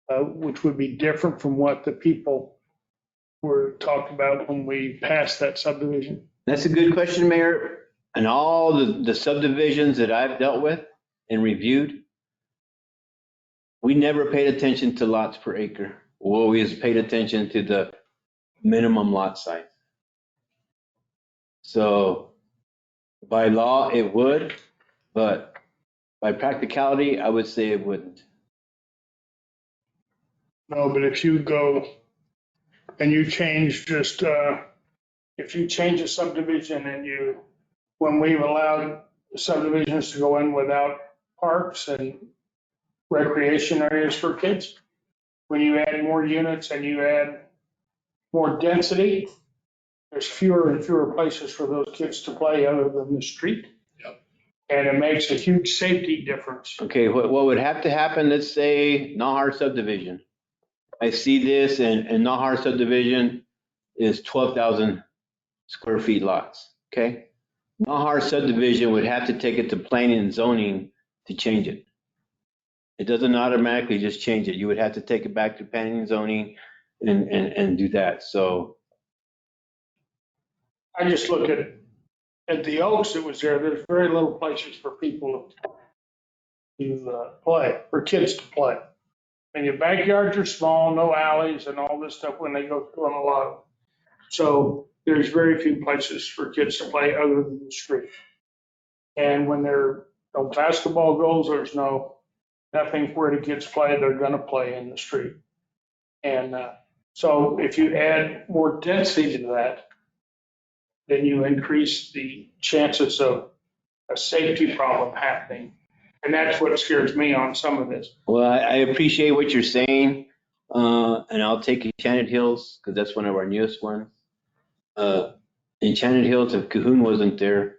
S7: Which would be different from what the people were talked about when we passed that subdivision?
S6: That's a good question, Mayor. And all the subdivisions that I've dealt with and reviewed, we never paid attention to lots per acre. We always paid attention to the minimum lot size. So by law, it would, but by practicality, I would say it wouldn't.
S7: No, but if you go and you change if you change a subdivision and when we've allowed subdivisions to go in without parks and recreation areas for kids, when you add more units and you add more density, there's fewer and fewer places for those kids to play other than the street.
S10: Yep.
S7: And it makes a huge safety difference.
S6: Okay, what would have to happen, let's say Nahar subdivision. I see this and Nahar subdivision is 12,000 square feet lots, okay? Nahar subdivision would have to take it to planning and zoning to change it. It doesn't automatically just change it. You would have to take it back to planning and zoning and do that, so.
S7: I just look at the Oaks that was there, there's very little places for people to play, for kids to play. And your backyards are small, no alleys and all this stuff when they go on a lot. So there's very few places for kids to play other than the street. And when there are no basketball goals, there's nothing where the kids play, they're gonna play in the street. And so if you add more density to that, then you increase the chances of a safety problem happening. And that's what scares me on some of this.
S6: Well, I appreciate what you're saying, and I'll take Enchanted Hills, because that's one of our newest ones. Enchanted Hills, if Cahoon wasn't there,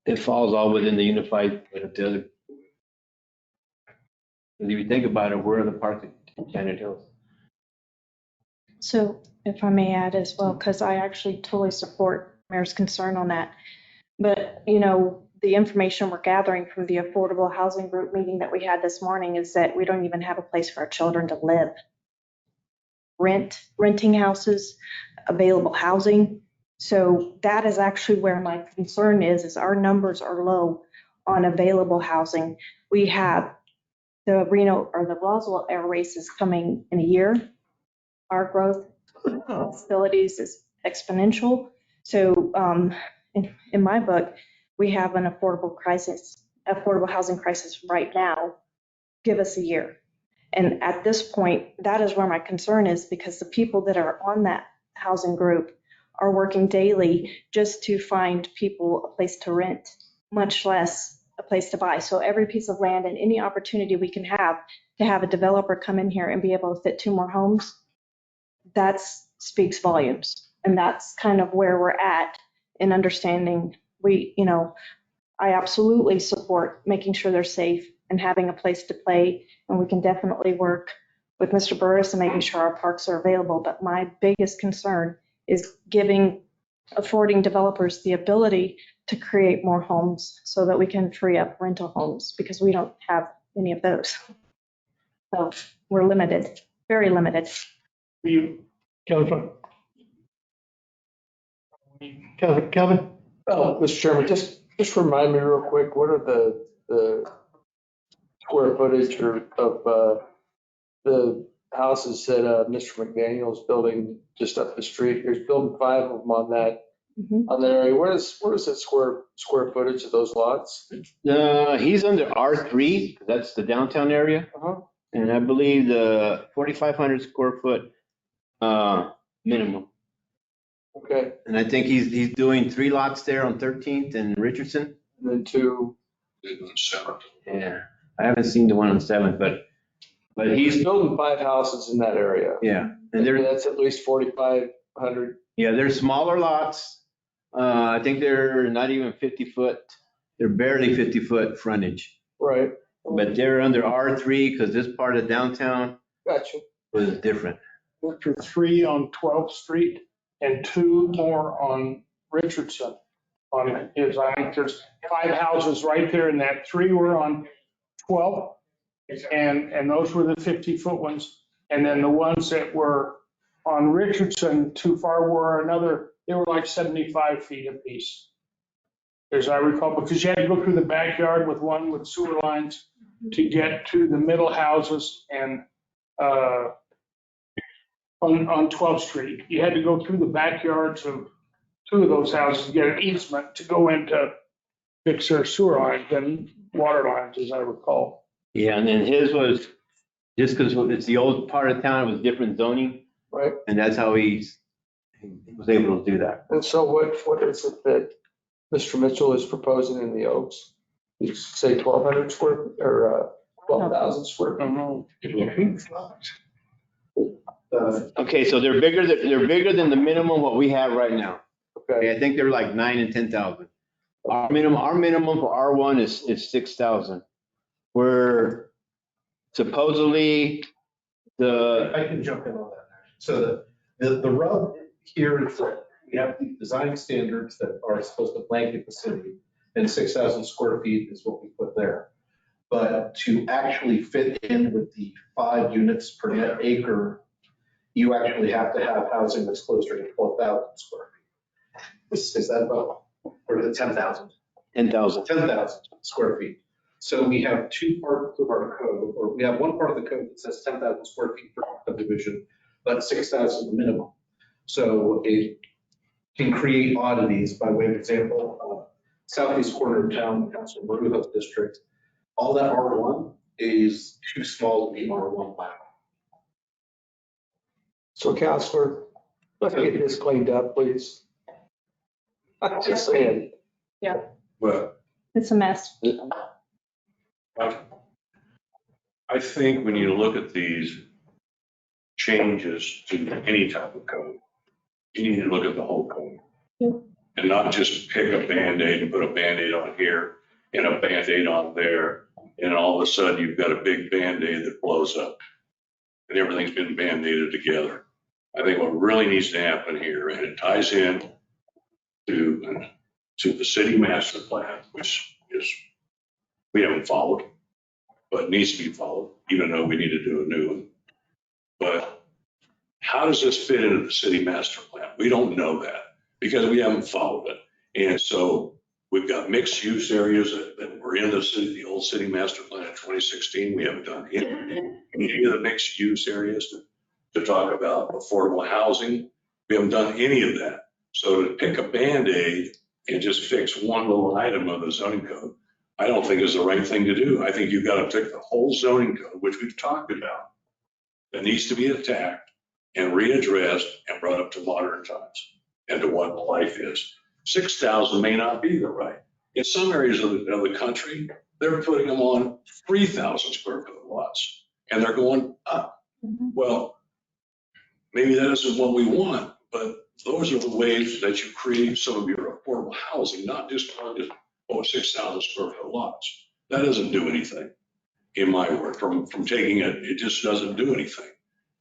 S6: it falls all within the unified, but the other. If you think about it, where are the parks in Enchanted Hills?
S12: So if I may add as well, because I actually totally support Mayor's concern on that. But, the information we're gathering from the affordable housing group meeting that we had this morning is that we don't even have a place for our children to live. Renting houses, available housing. So that is actually where my concern is our numbers are low on available housing. We have the Reno or the Roswell Air Race is coming in a year. Our growth facilities is exponential. So in my book, we have an affordable housing crisis right now. Give us a year. And at this point, that is where my concern is, because the people that are on that housing group are working daily just to find people a place to rent, much less a place to buy. So every piece of land and any opportunity we can have to have a developer come in here and be able to fit 2 more homes, that speaks volumes. And that's kind of where we're at in understanding I absolutely support making sure they're safe and having a place to play. And we can definitely work with Mr. Burris and making sure our parks are available. But my biggest concern is affording developers the ability to create more homes so that we can free up rental homes, because we don't have any of those. So we're limited, very limited.
S2: Kevin?
S3: Oh, Mr. Chairman, just remind me real quick, what are the square footage of the houses that Mr. McDaniel's building just up the street? He's building 5 of them on that area. What is the square footage of those lots?
S6: He's under R3, that's the downtown area. And I believe the 4,500 square foot minimum.
S3: Okay.
S6: And I think he's doing 3 lots there on 13th and Richardson.
S3: And then 2.
S6: Yeah, I haven't seen the one on 7th, but
S3: He's building 5 houses in that area.
S6: yeah. And
S3: That's at least 4,500.
S6: yeah, they're smaller lots. I think they're not even 50 foot. They're barely 50 foot frontage.
S3: Right.
S6: But they're under R3 because this part of downtown
S3: Gotcha.
S6: was different.
S7: For 3 on 12th Street and 2 more on Richardson. I think there's 5 houses right there, and that 3 were on 12th, and those were the 50-foot ones. And then the ones that were on Richardson too far were they were like 75 feet apiece, as I recall, because you had to go through the backyard with one with sewer lines to get to the middle houses. And on 12th Street, you had to go through the backyards of 2 of those houses to get an easement to go into fix their sewer lines and water lines, as I recall.
S6: Yeah, and then his was just because it's the old part of town, it was different zoning.
S3: Right.
S6: And that's how he was able to do that.
S3: And so what is it that Mr. Mitchell is proposing in the Oaks? You say 1,200 square or 12,000 square feet?
S6: Okay, so they're bigger than the minimum what we have right now.
S3: Okay.
S6: I think they're like 9,000 and 10,000. Our minimum for R1 is 6,000. We're supposedly
S13: I can jump in on that. So the rub here is that we have the design standards that are supposed to blanket the city, and 6,000 square feet is what we put there. But to actually fit in with the 5 units per net acre, you actually have to have housing that's closer to 12,000 square feet. Is that about, or is it 10,000?
S6: 10,000.
S13: 10,000 square feet. So we have 2 parts of our code, or we have one part of the code that says 10,000 square feet per subdivision, but 6,000 the minimum. So it can create oddities. By way of example, southeast corner of town, Council Marujo's district, all that R1 is too small to be R1 land.
S3: So Counselor, let's get this cleaned up, please. I'm just saying.
S12: Yeah,
S5: Well,
S12: it's a mess.
S5: I think when you look at these changes to any type of code, you need to look at the whole code.
S12: Yeah.
S5: And not just pick a Band-Aid and put a Band-Aid on here and a Band-Aid on there, and all of a sudden you've got a big Band-Aid that blows up. And everything's been Band-Aided together. I think what really needs to happen here, and it ties in to the city master plan, which is, we haven't followed, but needs to be followed, even though we need to do a new one. But how does this fit into the city master plan? We don't know that because we haven't followed it. And so we've got mixed use areas that were in the old city master plan in 2016. We haven't done any of the mixed use areas to talk about affordable housing. We haven't done any of that. So to pick a Band-Aid and just fix one little item of the zoning code, I don't think is the right thing to do. I think you've got to take the whole zoning code, which we've talked about, that needs to be attacked and readdressed and brought up to modern times and to what life is. 6,000 may not be the right. In some areas of the country, they're putting them on 3,000 square foot lots and they're going up. Well, maybe that isn't what we want, but those are the ways that you create some of your affordable housing, not just on just
S14: 6,000 square foot lots. That doesn't do anything, in my word, from taking it, it just doesn't do anything.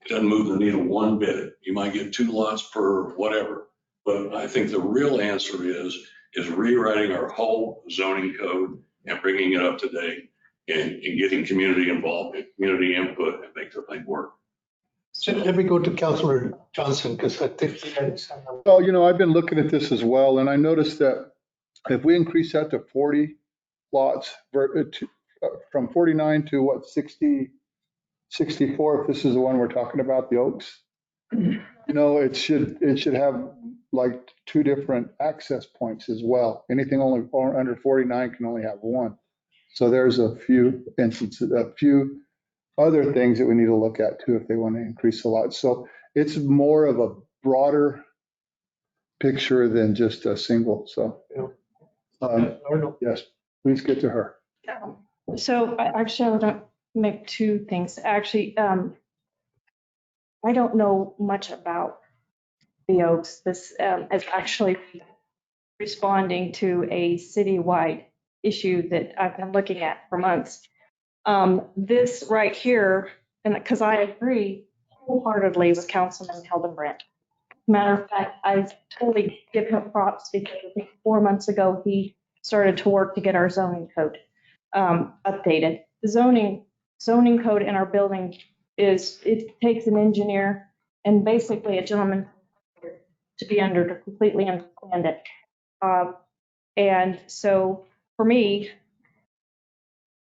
S14: It doesn't move the needle one bit. You might get 2 lots per whatever. But I think the real answer is rewriting our whole zoning code and bringing it up to date and getting community involved, community input, and make the thing work.
S2: So let me go to Councilor Johnson, because I think he had some.
S10: Well, I've been looking at this as well, and I noticed that if we increase that to 40 lots, from 49 to what, 60, 64, if this is the one we're talking about, the Oaks, it should have like 2 different access points as well. Anything only under 49 can only have 1. So there's a few instances, a few other things that we need to look at too if they want to increase the lot. So it's more of a broader picture than just a single. So yes, please get to her.
S12: So actually, I would make 2 things. Actually, I don't know much about the Oaks. This is actually responding to a citywide issue that I've been looking at for months. This right here, and because I agree wholeheartedly with Councilman Hildenbrandt. Matter of fact, I totally give him props because I think 4 months ago he started to work to get our zoning code updated. The zoning code in our building it takes an engineer and basically a gentleman to be under to completely understand it. And so for me,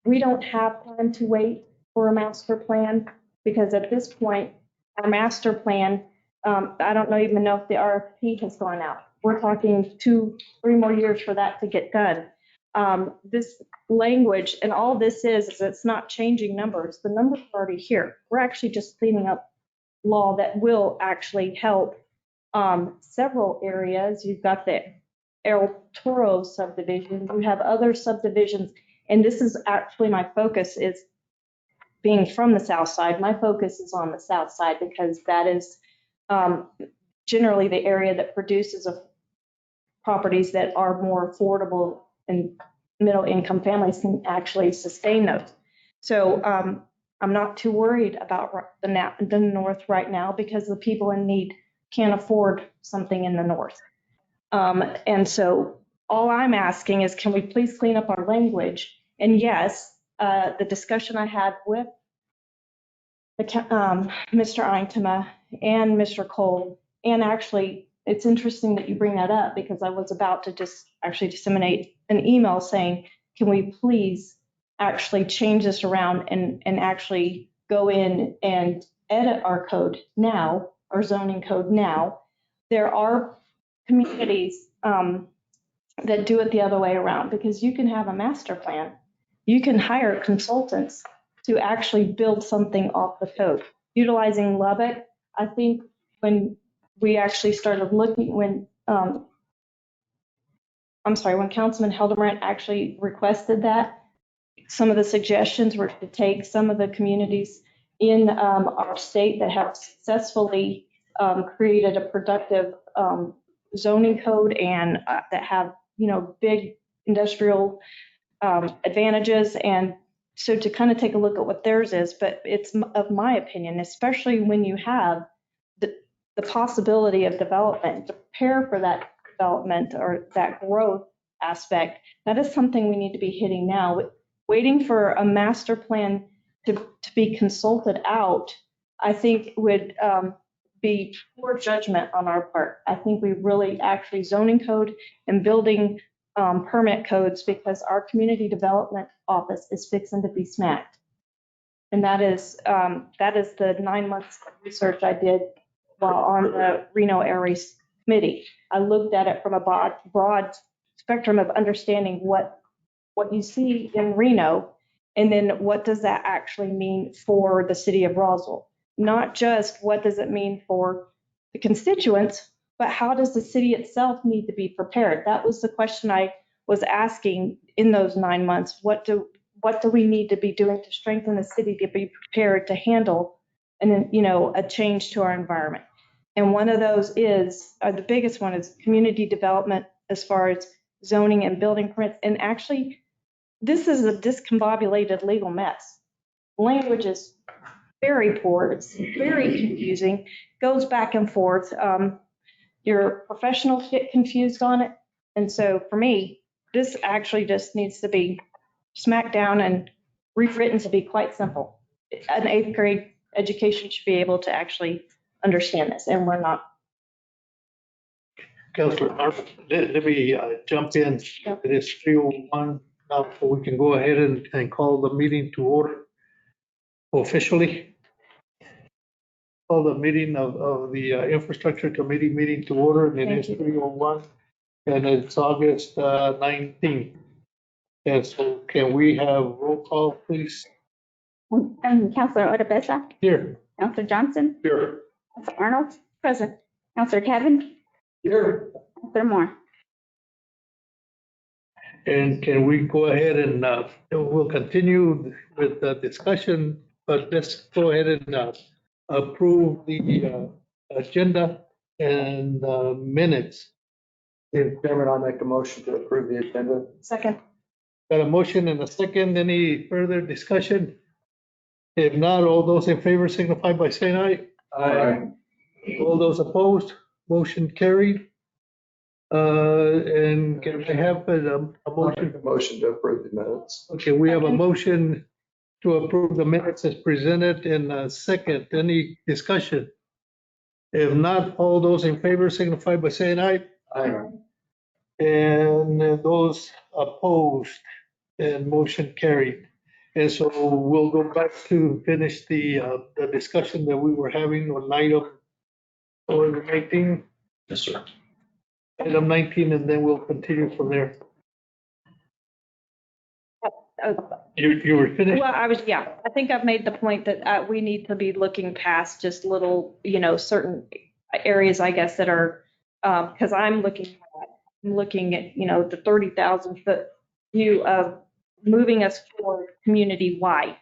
S12: we don't have time to wait for a master plan because at this point, our master plan, I don't even know if the RFP has gone out. We're talking 2-3 more years for that to get done. This language and all this is it's not changing numbers. The numbers are already here. We're actually just cleaning up law that will actually help several areas. You've got the El Toro subdivision. You have other subdivisions. And this is actually my focus is being from the south side. My focus is on the south side because that is generally the area that produces properties that are more affordable and middle income families can actually sustain those. So I'm not too worried about the north right now because the people in need can't afford something in the north. And so all I'm asking is, can we please clean up our language? And yes, the discussion I had with Mr. Eintema and Mr. Cole, and actually, it's interesting that you bring that up because I was about to just actually disseminate an email saying, can we please actually change this around and actually go in and edit our code now, our zoning code now. There are communities that do it the other way around because you can have a master plan. You can hire consultants to actually build something off the code. Utilizing Lubbock, I think when we actually started looking, when Councilman Hildenbrandt actually requested that, some of the suggestions were to take some of the communities in our state that have successfully created a productive zoning code and that have, big industrial advantages. And so to kind of take a look at what theirs is, but it's of my opinion, especially when you have the possibility of development, to prepare for that development or that growth aspect, that is something we need to be hitting now. Waiting for a master plan to be consulted out, I think would be poor judgment on our part. I think we really actually zoning code and building permit codes because our community development office is fixing to be smacked. And that is the 9 months of research I did while on the Reno Areas Committee. I looked at it from a broad spectrum of understanding what you see in Reno, and then what does that actually mean for the city of Roswell? Not just what does it mean for the constituents, but how does the city itself need to be prepared? That was the question I was asking in those 9 months. What do we need to be doing to strengthen the city to be prepared to handle a change to our environment? And one of those is, the biggest one is community development as far as zoning and building permits. And actually, this is a discombobulated legal mess. Language is very poor. It's very confusing, goes back and forth. Your professionals get confused on it. And so for me, this actually just needs to be smacked down and rewritten to be quite simple. An 8th grade education should be able to actually understand this, and we're not.
S2: Councilor Arnold, let me jump in. It is 3:01 now, so we can go ahead and call the meeting to order officially. Call the meeting of the Infrastructure Committee meeting to order, and it is 3:01, and it's August 19th. And so can we have roll call, please?
S15: Councilor Otabesa.
S2: Here.
S15: Councilor Johnson.
S2: Here.
S15: Councilor Arnold. Present. Councilor Kevin.
S3: Here.
S15: Councilor Moore.
S2: And can we go ahead and we'll continue with the discussion, but let's go ahead and approve the agenda and minutes.
S3: Mr. Chairman, I'll make a motion to approve the agenda.
S12: Second.
S2: Got a motion and a second. Any further discussion? If not, all those in favor signify by saying aye.
S3: Aye.
S2: All those opposed, motion carried. And can I have a motion?
S3: Motion to approve the minutes.
S2: Okay, we have a motion to approve the minutes as presented in a second. Any discussion? If not, all those in favor signify by saying aye.
S3: Aye.
S2: And those opposed, and motion carried. And so we'll go back to finish the discussion that we were having on item 19.
S4: Yes, sir.
S2: Item 19, and then we'll continue from there. You were finished?
S12: Well, I think I've made the point that we need to be looking past just little, certain areas, I guess, that are, because I'm looking at, the 30,000 foot view of moving us forward community-wide.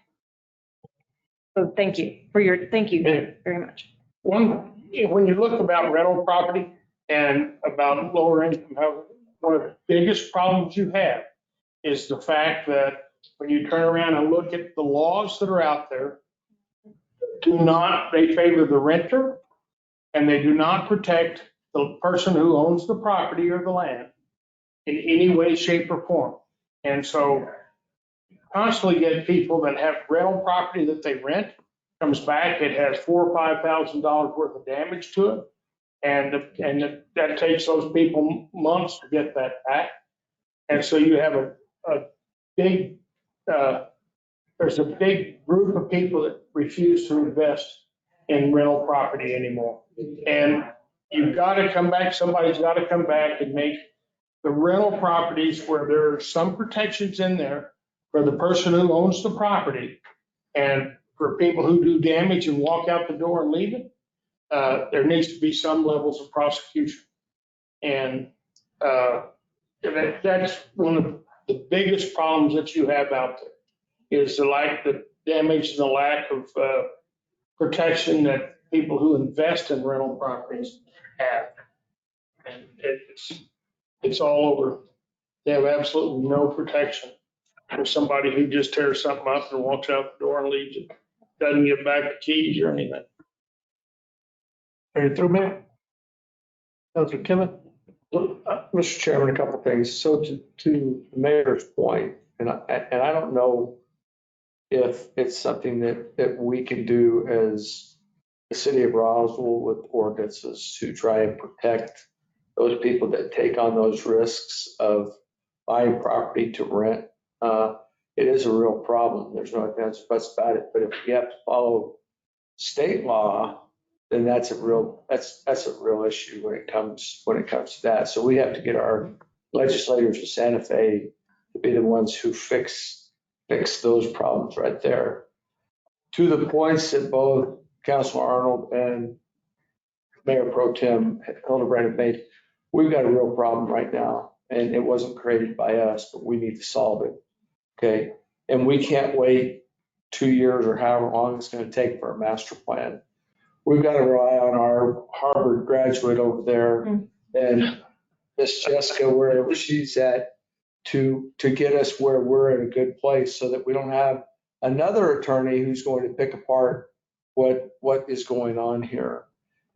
S12: So thank you very much.
S7: When you look about rental property and about lower income housing, one of the biggest problems you have is the fact that when you turn around and look at the laws that are out there, they favor the renter, and they do not protect the person who owns the property or the land in any way, shape, or form. And so constantly get people that have rental property that they rent, comes back, it has $4,000 or $5,000 worth of damage to it. And that takes those people months to get that back. And so you have a big, there's a big group of people that refuse to invest in rental property anymore. And you've got to come back, somebody's got to come back and make the rental properties where there are some protections in there for the person who owns the property, and for people who do damage and walk out the door and leave it, there needs to be some levels of prosecution. And that's one of the biggest problems that you have out there, is the damage and the lack of protection that people who invest in rental properties have. And it's all over. They have absolutely no protection for somebody who just tears something up and walks out the door and leaves it. Doesn't give back the keys or anything.
S2: Are you through, Mayor? Councilor Kevin?
S3: Mr. Chairman, a couple of things. So to the mayor's point, and I don't know if it's something that we can do as the city of Roswell with ordinances to try and protect those people that take on those risks of buying property to rent. It is a real problem. There's no ifs, buts about it. But if you have to follow state law, then that's a real issue when it comes to that. So we have to get our legislators in Santa Fe to be the ones who fix those problems right there. To the points that both Councilor Arnold and Mayor Pro Tem Hildebrand have made, we've got a real problem right now, and it wasn't created by us, but we need to solve it. Okay, and we can't wait 2 years or however long it's going to take for a master plan. We've got to rely on our Harvard graduate over there and Miss Jessica wherever she's at to get us where we're in a good place so that we don't have another attorney who's going to pick apart what is going on here.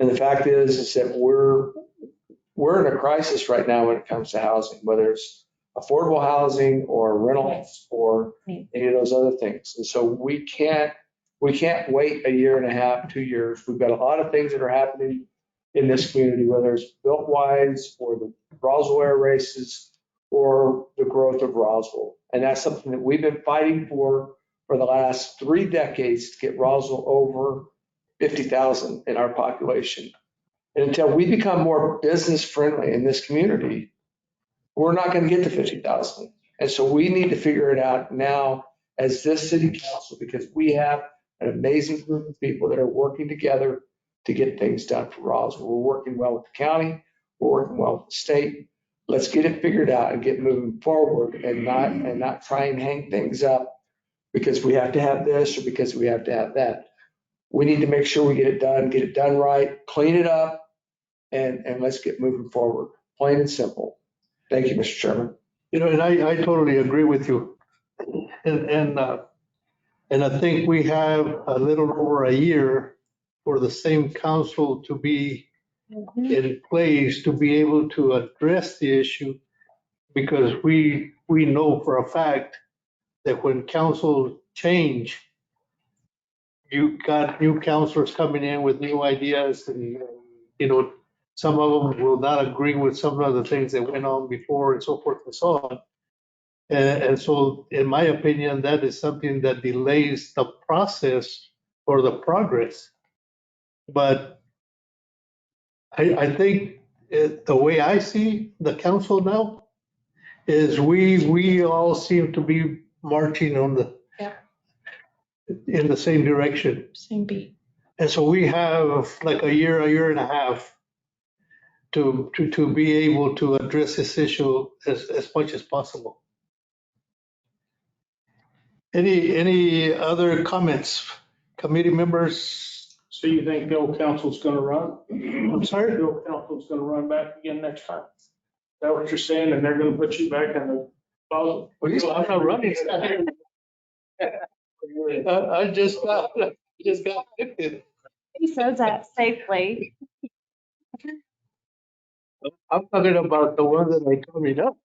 S3: And the fact is that we're in a crisis right now when it comes to housing, whether it's affordable housing or rentals or any of those other things. And so we can't wait a year and a half, 2 years. We've got a lot of things that are happening in this community, whether it's Built Wise or the Roswell Air Races or the growth of Roswell. And that's something that we've been fighting for the last 3 decades to get Roswell over 50,000 in our population. And until we become more business friendly in this community, we're not going to get to 50,000. And so we need to figure it out now as this city council, because we have an amazing group of people that are working together to get things done for Roswell. We're working well with the county. We're working well with the state. Let's get it figured out and get moving forward and not try and hang things up because we have to have this or because we have to have that. We need to make sure we get it done right, clean it up, and let's get moving forward. Plain and simple. Thank you, Mr. Chairman.
S2: And I totally agree with you. And I think we have a little over a year for the same council to be in place to be able to address the issue, because we know for a fact that when council change, you got new councilors coming in with new ideas and, some of them will not agree with some of the things that went on before and so forth and so on. And so, in my opinion, that is something that delays the process or the progress. But I think the way I see the council now is we all seem to be marching in the same direction.
S12: Same beat.
S2: And so we have like a year and a half to be able to address this issue as much as possible. Any other comments, committee members?
S7: So you think Bill Council's gonna run?
S2: I'm sorry?
S7: Bill Council's gonna run back again next time? Is that what you're saying? And they're gonna put you back in the closet?
S2: Well, I'm not running. I just got elected.
S15: He says that safely.
S2: I'm talking about the one that I coming up.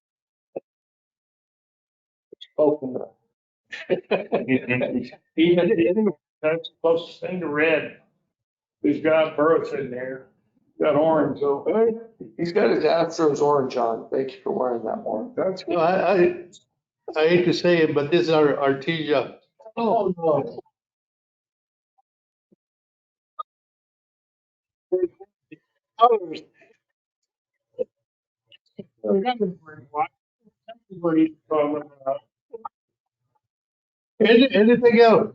S7: That's the closest thing to red. He's got birds in there. Got orange, so.
S3: He's got his Astros orange on. Thank you for wearing that one.
S7: That's
S2: No, I hate to say it, but this is our Artesia.
S7: Oh, no. Colors. What are you talking about?
S2: Anything else?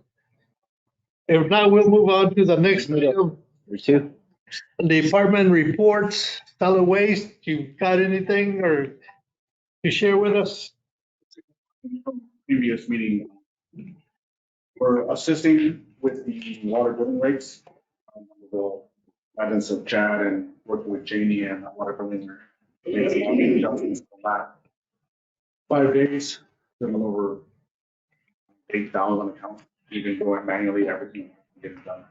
S2: If not, we'll move on to the next item.
S6: There's two.
S2: Department reports, solid waste. You got anything or to share with us?
S16: Previous meeting, we're assisting with the water billing rates. The guidance of Chad and working with Janie and water billing. Making all the adjustments for that. 5 days, been over 8,000 accounts. You can go in manually, everything get it done.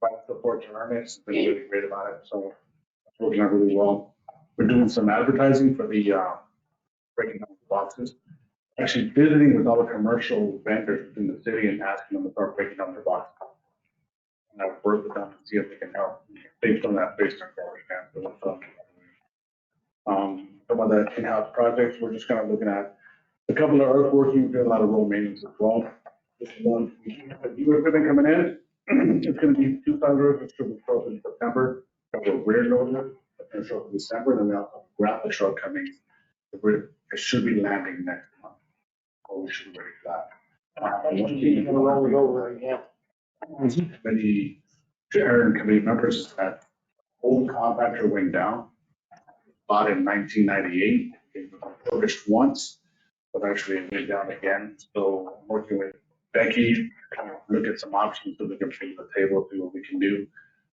S16: But support to Ernest has been really great about it, so it's working out really well. We're doing some advertising for the breaking down the boxes. Actually visiting with all the commercial vendors in the city and asking them to start breaking down their boxes. And I've worked with them to see if they can help based on that, based on garbage cans. Some of the in-house projects, we're just kind of looking at a couple of earthworks, we've done a lot of road maintenance as well. This one, new equipment coming in, it's gonna be 2 thunders, which should be show up in September. Got a rear loader, that's gonna show up in December, then we also have a grapple truck coming. It should be landing next month. Or we should be ready for that. Many chair and committee members that old compactor went down. Bought in 1998, it was refurbished once, but actually it went down again. So I'm working with Becky, kind of look at some options that we can bring to the table, see what we can do.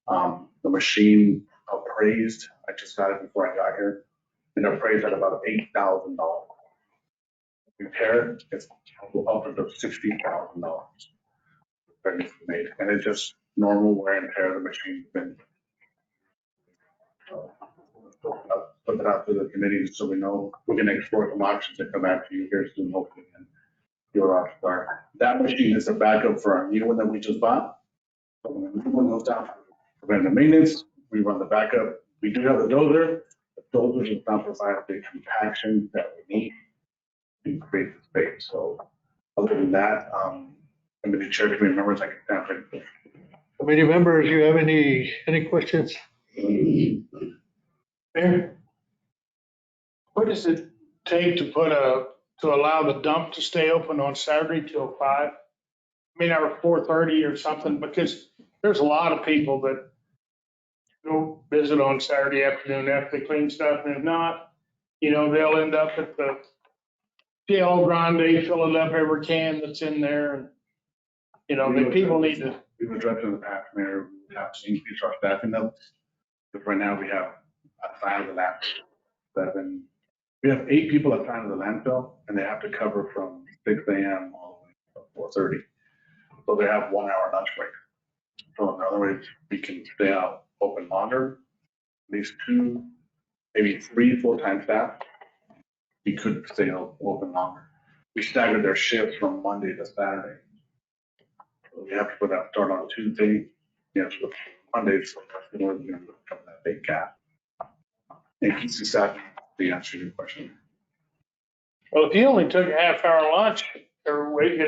S16: The machine appraised, I just got it before I got here. and they're priced at about $8,000. Repair, it's upwards of $60,000. Made, and it's just normal wear and tear of the machine's been. Put it out to the committee so we know we're gonna explore some options and come back to you here soon, hopefully. And your options are, that machine is a backup for our new one that we just bought. So when the new one goes down, preventive maintenance, we run the backup. We do have the dozer. The dozer does not provide the compaction that we need to create the space. So other than that, committee chair, committee members, I can answer.
S2: Committee members, you have any questions?
S7: Mayor, what does it take to allow the dump to stay open on Saturday till 5? I mean, or 4:30 or something, because there's a lot of people that go visit on Saturday afternoon after they clean stuff, and if not, they'll end up at the Cielo Grande, filling up every can that's in there, and the people need to.
S16: We were directed in the past, Mayor, we have to increase our staffing levels. But right now we have assigned the landfill. We have 8 people assigned to the landfill, and they have to cover from 6 a.m. all the way to 4:30. So they have 1 hour lunch break. So in other words, we can stay out open longer. At least 2, maybe 3 full-time staff. We could stay open longer. We staggered their shifts from Monday to Saturday. So we have to put that start on Tuesday. Yes, with Mondays, so that's the order we're going to cover that big gap. And keep the staff to answer your question.
S7: Well, if you only took a half-hour lunch every week,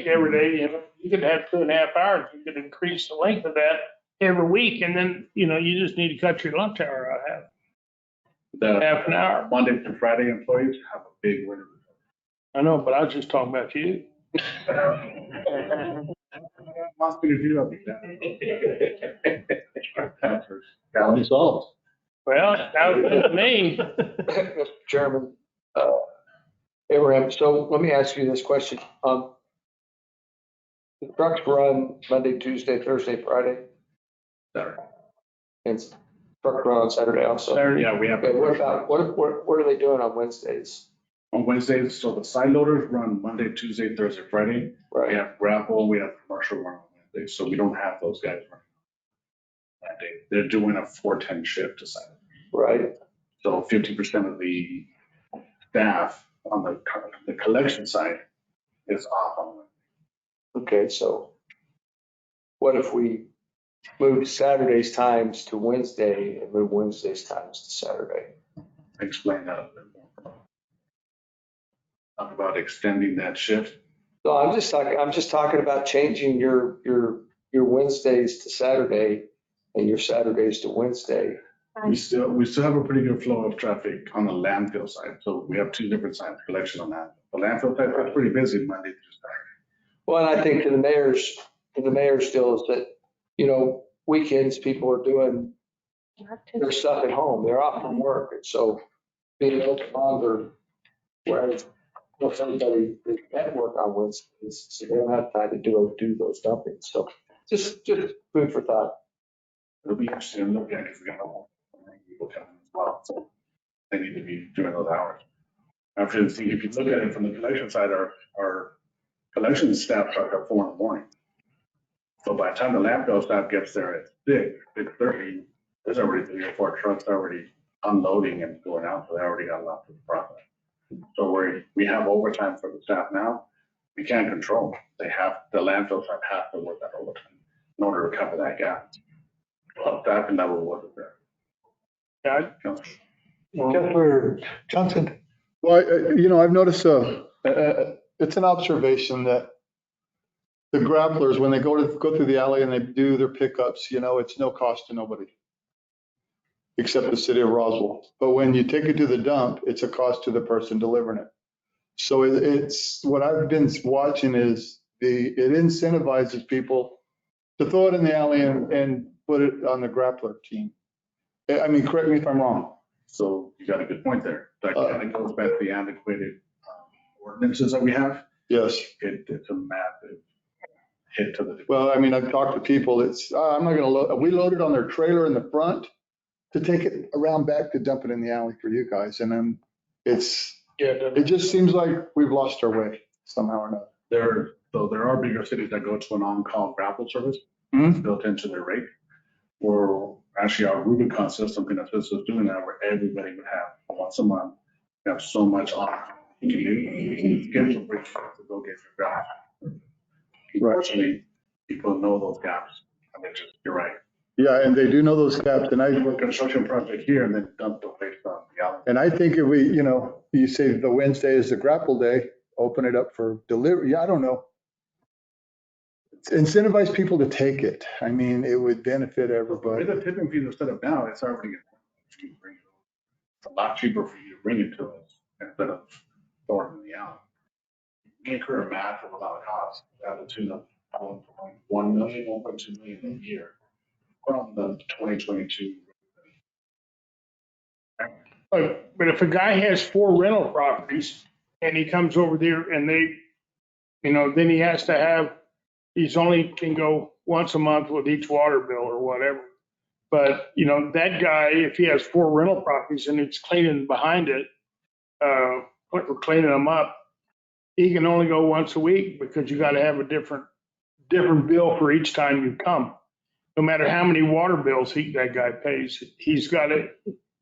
S7: every day, you could have 2.5 hours. You could increase the length of that every week, and then, you just need to cut your lunch hour out half an hour.
S16: Monday to Friday employees have a big winter.
S7: I know, but I was just talking about you.
S16: Must be to do that.
S4: Problem solved.
S7: Well, that was me.
S3: Mr. Chairman, Abraham, so let me ask you this question. The trucks run Monday, Tuesday, Thursday, Friday?
S16: Saturday.
S3: And truck run on Saturday also?
S7: Saturday.
S16: Yeah, we have.
S3: Okay, what are they doing on Wednesdays?
S16: On Wednesdays, so the side loaders run Monday, Tuesday, Thursday, Friday.
S3: Right.
S16: We have grapple, we have commercial run on Wednesday, so we don't have those guys running that day. They're doing a 4-10 shift to Saturday.
S3: Right.
S16: So 50% of the staff on the collection side is off on Wednesday.
S3: Okay, so what if we move Saturday's times to Wednesday and move Wednesday's times to Saturday?
S16: Explain that a bit more. Talk about extending that shift.
S3: No, I'm just talking about changing your Wednesdays to Saturday and your Saturdays to Wednesday.
S16: We still have a pretty good flow of traffic on the landfill side. So we have 2 different sides, collection on that. The landfill side is pretty busy Monday through Saturday.
S3: Well, and I think to the mayor's deal is that, weekends, people are doing their stuff at home. They're off from work. And so being open longer, whereas everybody is at work on Wednesdays, so they don't have time to do those dumpings. So just food for thought.
S16: It'll be interesting to look at if we got people coming as well. So they need to be doing those hours. After if you look at it from the collection side, our collection staff start at 4 in the morning. So by the time the landfill staff gets there at 6:30, there's already 3 or 4 trucks already unloading and going out. So they already got a lot of profit. So we have overtime for the staff now. We can't control. The landfill staff have to work that overtime in order to cover that gap. Well, staffing level wasn't there.
S7: Yeah.
S2: Councilor Johnson.
S10: Well, I've noticed it's an observation that the grapplers, when they go through the alley and they do their pickups, it's no cost to nobody except the city of Roswell. But when you take it to the dump, it's a cost to the person delivering it. So it's what I've been watching is it incentivizes people to throw it in the alley and put it on the grappler team. I mean, correct me if I'm wrong.
S16: So you got a good point there. That kind of goes back to the antiquated ordinances that we have.
S10: Yes.
S16: It's a massive hit to the.
S10: Well, I mean, I've talked to people. I'm not going to load. We load it on their trailer in the front to take it around back to dump it in the alley for you guys. And then
S7: Yeah,
S10: it just seems like we've lost our way somehow or another.
S16: There are bigger cities that go to an on-call grapple service
S10: Mhm.
S16: built into their rate. Or actually our Rubicon system can assist us doing that where everybody would have once a month, you have so much on you can do. You can schedule breaks to go get your grapple. Unfortunately, people know those gaps. I mean, you're right.
S10: Yeah, and they do know those gaps, and
S16: Do a construction project here and then dump the waste on the alley.
S10: And I think if we, you say the Wednesday is the grapple day, open it up for delivery. Yeah, I don't know. Incentivize people to take it. I mean, it would benefit everybody.
S16: The tipping fees are set up now, it's already, it's a lot cheaper for you to bring it to us instead of throwing it in the alley. You incur a math of about cost out of tune of 1 million, 1.2 million a year from the 2022.
S7: But if a guy has 4 rental properties and he comes over there and then he has to have, he's only can go once a month with each water bill or whatever. But, that guy, if he has 4 rental properties and it's cleaning behind it, we're cleaning them up, he can only go once a week because you got to have a different bill for each time you come. No matter how many water bills that guy pays, he's got to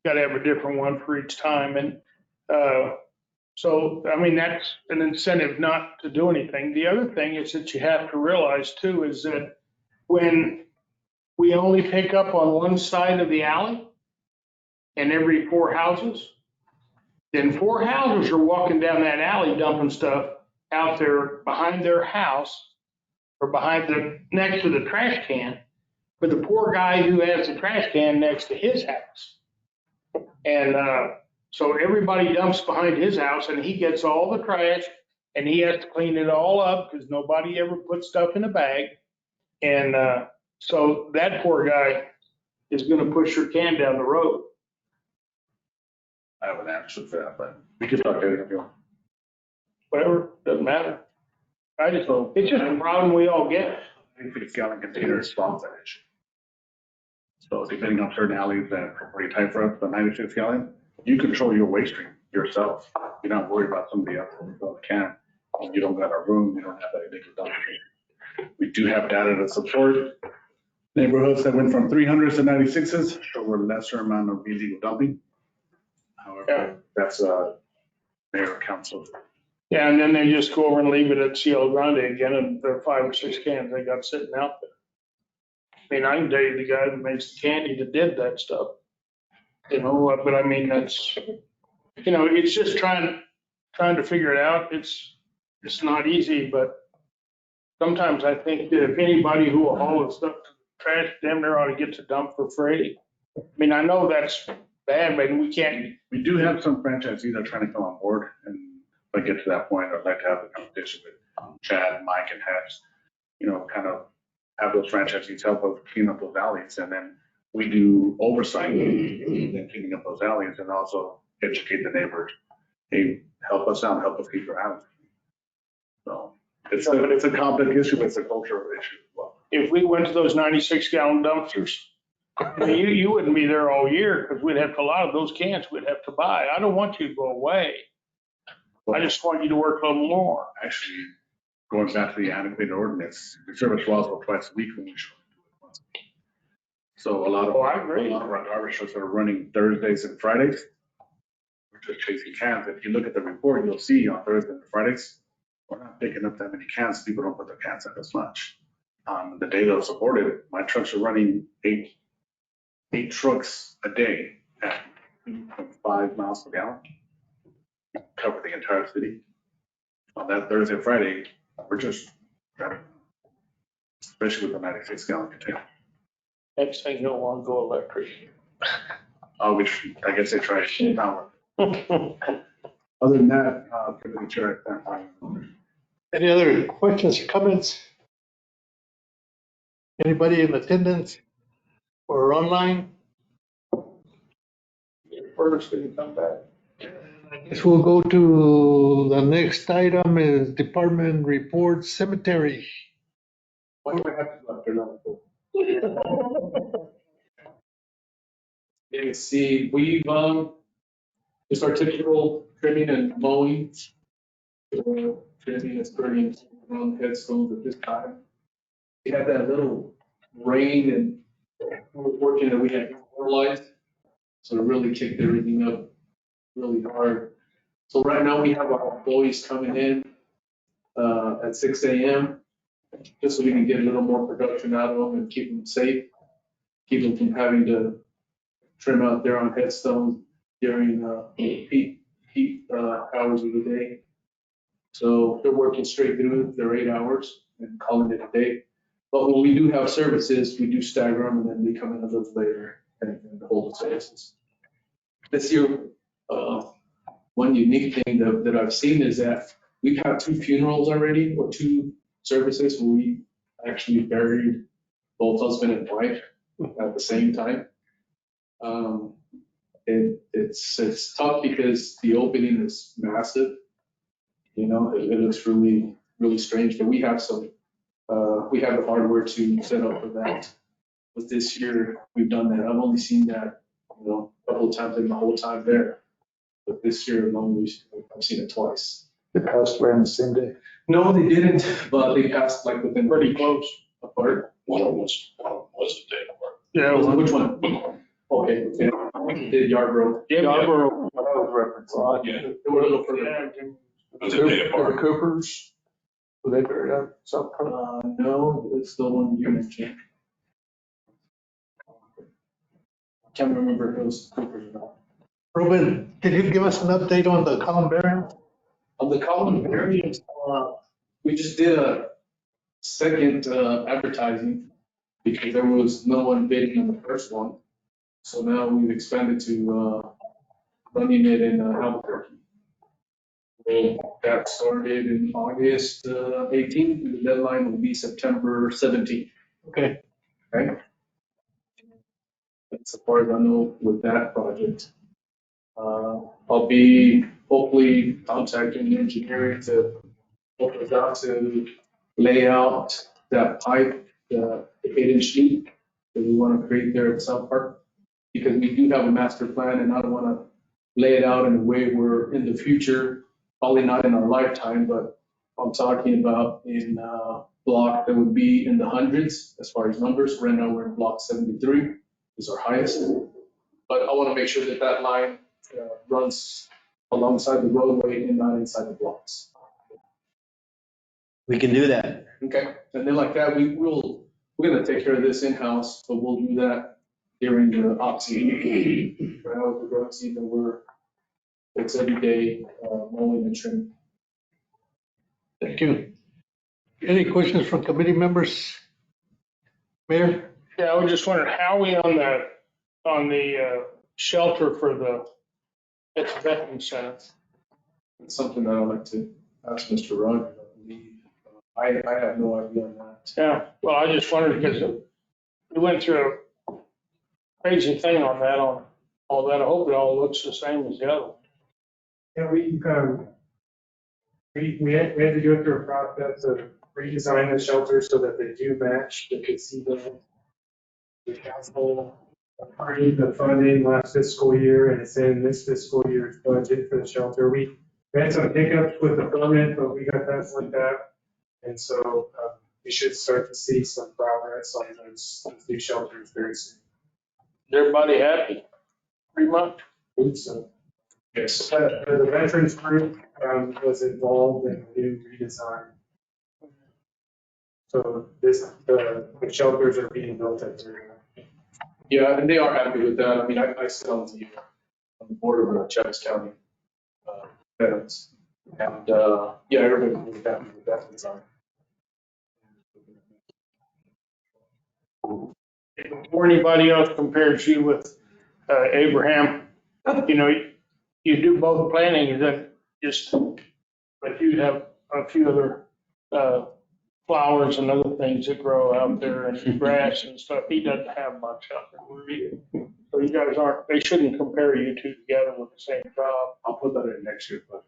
S7: have a different one for each time. And so, I mean, that's an incentive not to do anything. The other thing is that you have to realize too, is that when we only pick up on one side of the alley and every 4 houses, then 4 houses are walking down that alley dumping stuff out there behind their house or next to the trash can, but the poor guy who has the trash can next to his house. And so everybody dumps behind his house and he gets all the trash and he has to clean it all up because nobody ever puts stuff in a bag. And so that poor guy is going to push your can down the road.
S16: I have an answer for that, but we can talk later if you want.
S7: Whatever, doesn't matter. It's just a problem we all get.
S16: 96-gallon container solves that issue. So depending on certain alleys that are pretty tight for us, the 96 gallon, you control your waste stream yourself. You're not worried about somebody else who can. You don't got a room, you don't have that illegal dumping. We do have data to support neighborhoods that went from 300s to 96s, show a lesser amount of illegal dumping. However, that's mayor council.
S7: Yeah, and then they just go over and leave it at Cielo Grande again, and there are 5 or 6 cans they got sitting out there. I mean, I can tell you the guy that makes the candy that did that stuff, but I mean, that's, it's just trying to figure it out. It's not easy, but sometimes I think that if anybody who will haul the stuff to the trash, damn near ought to get to dump for free. I mean, I know that's bad, but we can't.
S16: We do have some franchisees that are trying to come on board, and if I get to that point, I'd like to have a conversation with Chad, Mike, and Hatch, kind of have those franchisees help us clean up those alleys, and then we do oversight in cleaning up those alleys and also educate the neighbors. Hey, help us out, help us keep our alleys. So it's a complex issue, but it's a cultural issue as well.
S7: If we went to those 96-gallon dumpsters, you wouldn't be there all year because we'd have a lot of those cans we'd have to buy. I don't want you to go away. I just want you to work a little more.
S16: Actually, going back to the antiquated ordinance, we service Roswell twice a week when we show it once a week. So a lot of our garbage trucks are running Thursdays and Fridays. We're just chasing cans. If you look at the report, you'll see on Thursdays and Fridays, we're not picking up that many cans. People don't put their cans out as much. The day that I supported, my trucks are running eight trucks a day at 5 miles per gallon. Cover the entire city. On that Thursday and Friday, we're just driving, especially with the 96-gallon container.
S7: Next thing you'll want to go electric.
S16: Which I guess they try to power. Other than that, give it a chair at that time.
S2: Any other questions or comments? Anybody in attendance or online?
S7: First, when you come back.
S2: I guess we'll go to the next item is department report cemetery.
S16: Why do I have to turn on the phone?
S17: You can see, we've, just our typical trimming and mowing. Trimming is burning around headstones at this time. We had that little rain and we're fortunate that we had fertilized. So it really kicked everything up really hard. So right now we have our employees coming in, at 6 a.m. just so we can get a little more production out of them and keep them safe. Keep them from having to trim out there on headstones during, peak hours of the day. So they're working straight through their 8 hours and calling it a day. But when we do have services, we do stagger them and then they come in a little later and hold the services. This year, one unique thing that I've seen is that we've had 2 funerals already, or 2 services where we actually buried both husband and wife at the same time. It's tough because the opening is massive. You know, it looks really, really strange, but we have we have the hardware to set up for that. But this year, we've done that. I've only seen that, you know, a couple of times in my whole time there. But this year alone, I've seen it twice.
S4: They passed away on the same day.
S17: No, they didn't, but they passed like within
S7: Pretty close.
S17: apart.
S14: One was the day apart.
S7: Yeah.
S17: Which one? Okay, yeah. Did Yarborough.
S7: Yarborough.
S14: Yeah.
S17: They were a little further.
S14: Was the day apart.
S3: Coopers, were they buried out South Park?
S17: No, it's the one you mentioned. Can't remember if it was Cooper's or not.
S2: Ruben, can you give us an update on the columbarium?
S17: On the columbarium, we just did a second advertising because there was no one bidding on the first one. So now we've expanded to running it in Albuquerque. So that started in August 18th, and the deadline will be September 17th.
S2: Okay.
S17: Okay. That's as far as I know with that project. I'll be hopefully contacting engineering to help us out to lay out that pipe, the 8-inch deep that we want to create there at South Park. Because we do have a master plan and I don't want to lay it out in a way where in the future, probably not in our lifetime, but I'm talking about in a block that would be in the hundreds as far as numbers. Right now we're in block 73 is our highest. But I want to make sure that that line runs alongside the roadway and not inside the blocks.
S6: We can do that.
S17: Okay, and then like that, we're gonna take care of this in-house, but we'll do that during the off-season. Right now with the growing season, it's every day mowing and trimming.
S2: Thank you. Any questions from committee members? Mayor?
S7: Yeah, I was just wondering, how are we on the shelter for the Veterans Center?
S17: It's something that I'd like to ask Mr. Rogers, I believe. I have no idea on that.
S7: Yeah, well, I just wondered because we went through a crazy thing on that, on all that. I hope it all looks the same as the other one.
S18: Yeah, we had to go through a process of redesign the shelters so that they do match the casino. The council approved the funding last fiscal year, and it's in this fiscal year's budget for the shelter. We had some hiccups with the permit, but we got that worked out. And so we should start to see some progress on those new shelters very soon.
S7: Is everybody happy? Pretty much?
S18: So,
S17: yes.
S18: The veterans group was involved in the new redesign. So the shelters are being built at their.
S17: Yeah, and they are happy with that. I mean, I sit on the board of Chaves County veterans. And yeah, everybody was happy with that design.
S7: Before anybody else compares you with Abraham, you know, you do both planning, then but you have a few other flowers and other things that grow out there and grass and stuff. He doesn't have much out there. So you guys they shouldn't compare you two together with the same job.
S13: I'll put that in next year, but.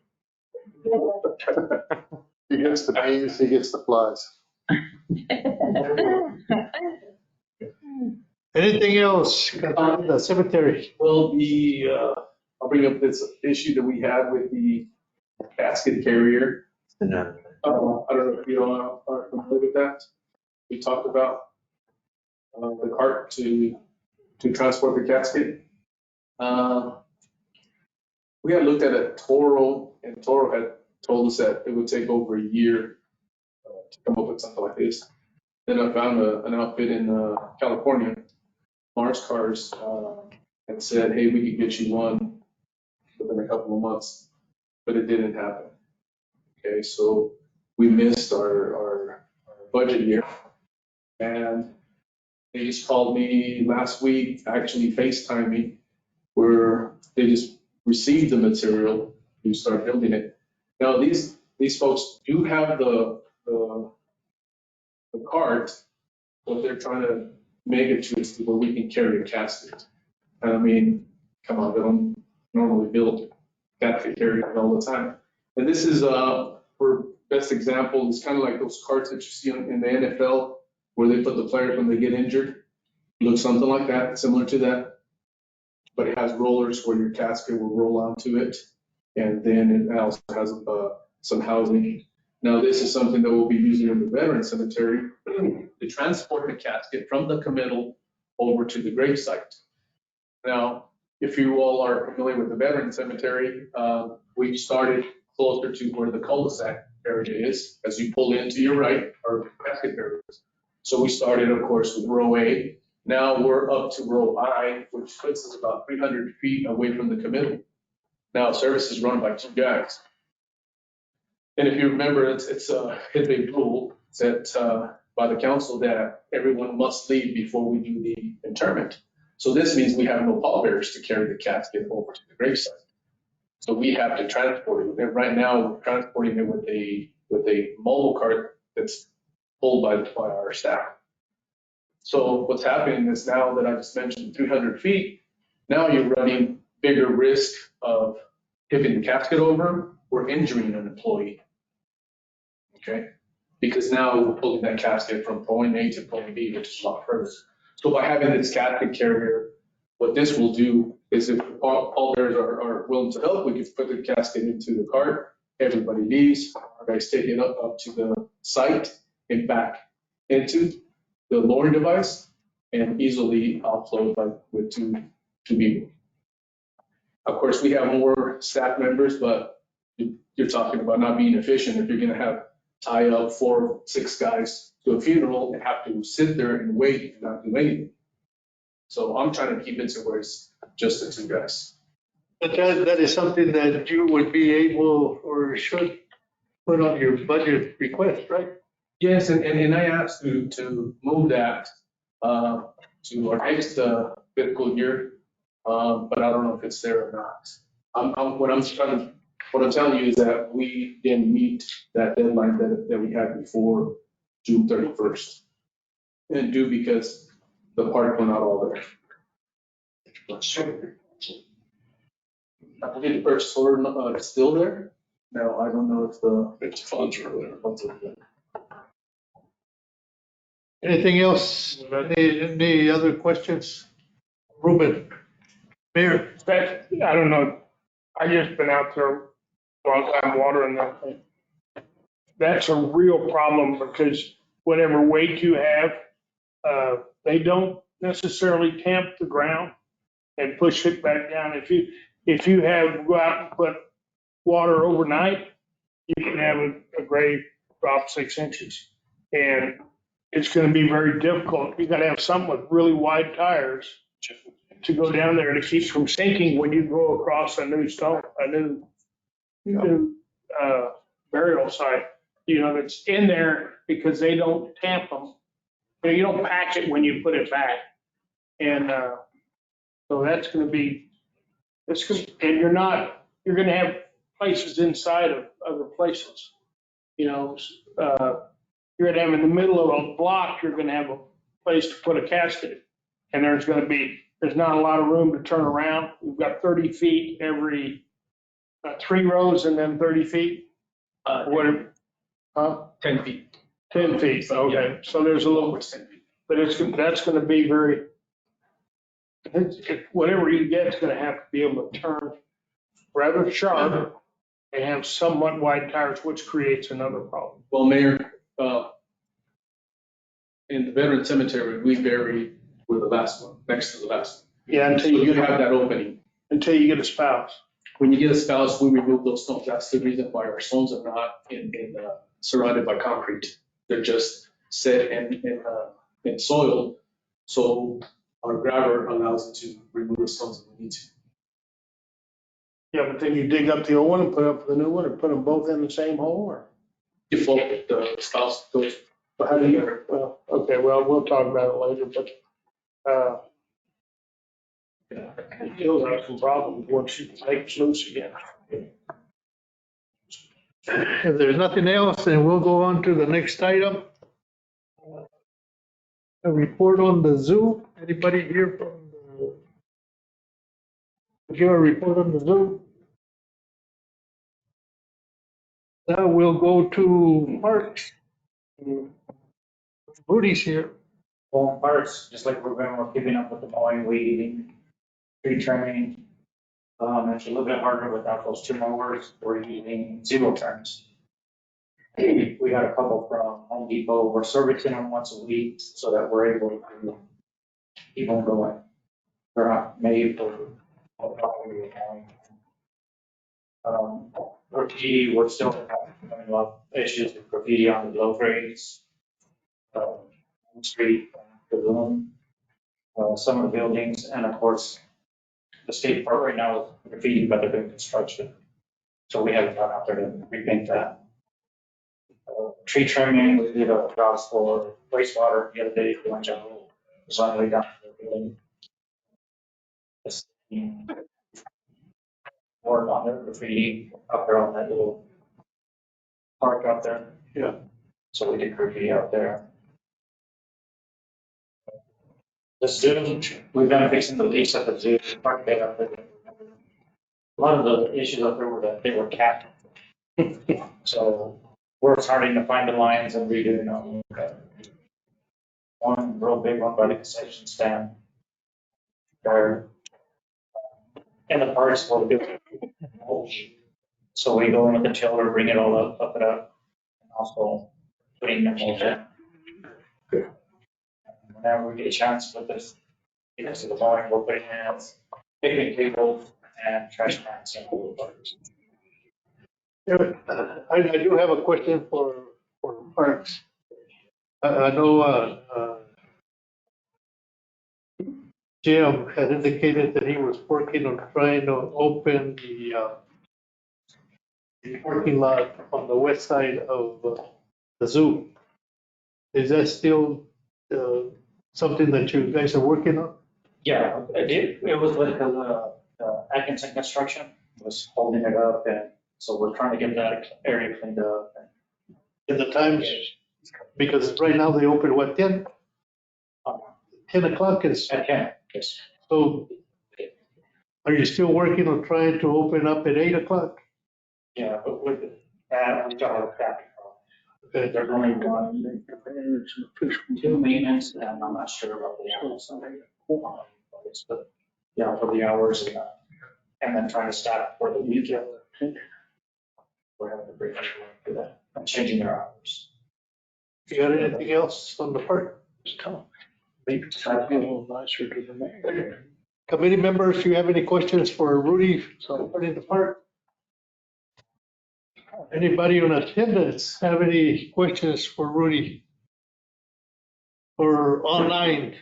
S13: He gets the bees, he gets the flies.
S2: Anything else concerning the cemetery?
S17: Well, I'll bring up this issue that we had with the casket carrier. I don't know if you all are familiar with that. We talked about the cart to transport the casket. We had looked at a Toro, and Toro had told us that it would take over a year to come up with something like this. Then I found an outfit in California, Mars Cars, and said, hey, we could get you one within a couple of months, but it didn't happen. Okay, so we missed our budget year, and they just called me last week, actually FaceTime me, where they just received the material to start building it. Now, these folks do have the cart, what they're trying to make it to is to where we can carry a casket. And I mean, come on, they don't normally build casket carriers all the time. And this is, for best example, it's kind of like those carts that you see in the NFL where they put the players when they get injured. It looks something like that, similar to that. But it has rollers where your casket will roll onto it. And then it also has some housing. Now, this is something that we'll be using in the veteran cemetery to transport the casket from the committal over to the gravesite. Now, if you all are familiar with the veteran cemetery, we started closer to where the cul-de-sac area is. As you pull into your right, are casket areas. So we started, of course, with row A. Now we're up to row I, which puts us about 300 feet away from the committal. Now, service is run by 2 guys. And if you remember, it's a rule set by the council that everyone must leave before we do the interment. So this means we have no pallbearers to carry the casket over to the gravesite. So we have to transport it. And right now, we're transporting it with a mobile cart that's pulled by our staff. So what's happening is now that I just mentioned 300 feet, now you're running bigger risk of tipping the casket over or injuring an employee. Okay? Because now we're pulling that casket from point A to point B, which is a lot further. So by having this casket carrier, what this will do is if pallbearers are willing to help, we can put the casket into the cart, everybody leaves, our guys take it up to the site and back into the lowering device and easily offload with two people. Of course, we have more staff members, but you're talking about not being efficient if you're going to have tie up 4 or 6 guys to a funeral and have to sit there and wait and not do anything. So I'm trying to keep it to where it's just the 2 guys.
S2: But that is something that you would be able or should put on your budget request, right?
S17: Yes, and I asked to move that to our next fiscal year, but I don't know if it's there or not. What I'm telling you is that we didn't meet that deadline that we had before June 31st. And due because the park went out all there. I believe the purchase order is still there. Now, I don't know if the funds are there.
S2: Anything else? Any other questions? Ruben, Mayor.
S7: I don't know. I just been out there a long time watering that thing. That's a real problem because whatever weight you have, they don't necessarily tamp the ground and push it back down. If you go out and put water overnight, you can have a grave drop 6 inches. And it's going to be very difficult. You got to have something with really wide tires to go down there to keep from sinking when you go across a new burial site. You know, that's in there because they don't tamp them. You don't patch it when you put it back. And so that's going to be, and you're going to have places inside of other places. You know, you're going to have in the middle of a block, you're going to have a place to put a casket. And there's not a lot of room to turn around. We've got 30 feet every 3 rows and then 30 feet.
S17: 10 feet.
S7: 10 feet, okay. So there's a little, but that's going to be very, Whatever you get is gonna have to be able to turn rather sharp and have somewhat wide tires, which creates another problem.
S17: Well, Mayor, in the veteran cemetery, we bury with the last one, next to the last one.
S7: Yeah,
S17: So you have that opening.
S7: Until you get a spouse.
S17: When you get a spouse, we remove those stones. That's the reason why our stones are not surrounded by concrete. They're just set in soil. So our grabber allows us to remove the stones if we need to.
S7: Yeah, but then you dig up the old one and put up the new one, or put them both in the same hole, or?
S17: Default, the spouse goes.
S7: But how do you, well, okay, well, we'll talk about it later, but, you'll have some problems once you take loose again.
S2: If there's nothing else, then we'll go on to the next item. A report on the zoo. Anybody here from give a report on the zoo? Now we'll go to parks. Rudy's here.
S9: Well, parts, just like we're keeping up with the mowing, weeding, tree trimming. It's a little bit harder without those two mowers. We're using zero turns. We got a couple from Home Depot. We're servicing them once a week so that we're able to keep them going. They're not made for graffiti. We're still having a lot of issues with graffiti on the low grades. Street, the room, some of the buildings, and of course, the state park right now is graffiti, but they're doing construction. So we haven't gone out there to repaint that. Tree trimming, we did a job for wastewater the other day, we went down, was on the way down to the building. Work on their graffiti up there on that little park out there.
S2: Yeah.
S9: So we did graffiti out there. The zoo, we've been fixing the leaks at the zoo, park bay up there. A lot of the issues up there were that they were capped. So we're starting to find the lines and redoing them. One real big one by the concession stand. There. And the parts will do. So we go in with the tiller, bring it all up it up, and also putting them all in. Whenever we get a chance with this, because of the mowing, we're putting in picnic tables and trash cans and all the parks.
S2: I do have a question for parks. I know Jim had indicated that he was working on trying to open the parking lot on the west side of the zoo. Is that still something that you guys are working on?
S9: Yeah, it was with Atkinson Construction was holding it up, and so we're trying to get that area cleaned up.
S2: In the times, because right now they open what, 10? 10 o'clock is.
S9: At 10, yes.
S2: So are you still working on trying to open up at 8 o'clock?
S9: Yeah, but with that, we still have a traffic problem. Okay. There's only one, two maintenance, and I'm not sure about the hours. But yeah, for the hours and then trying to staff for the weekend. We're having to bring everyone to that, and changing their hours.
S2: You got anything else on the part?
S7: Maybe it's a little nicer to the mayor.
S2: Committee members, do you have any questions for Rudy? So put in the part. Anybody on attendance have any questions for Rudy? Or online?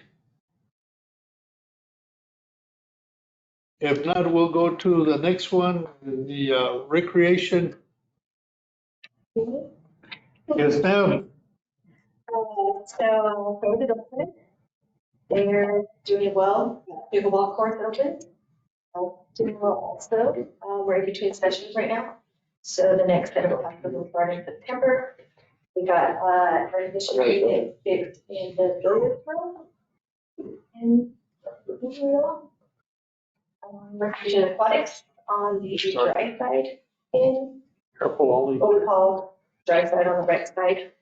S2: If not, we'll go to the next one, the recreation. Yes, ma'am.
S15: So for the open, they're doing well. Pickleball courts open. Doing well also. We're in between sessions right now. So the next set of classes will start in September. We got our admission rate in the billiards room. And moving along. Recreation aquatics on the dry side in
S7: Careful,
S15: what we call dry side on the right side.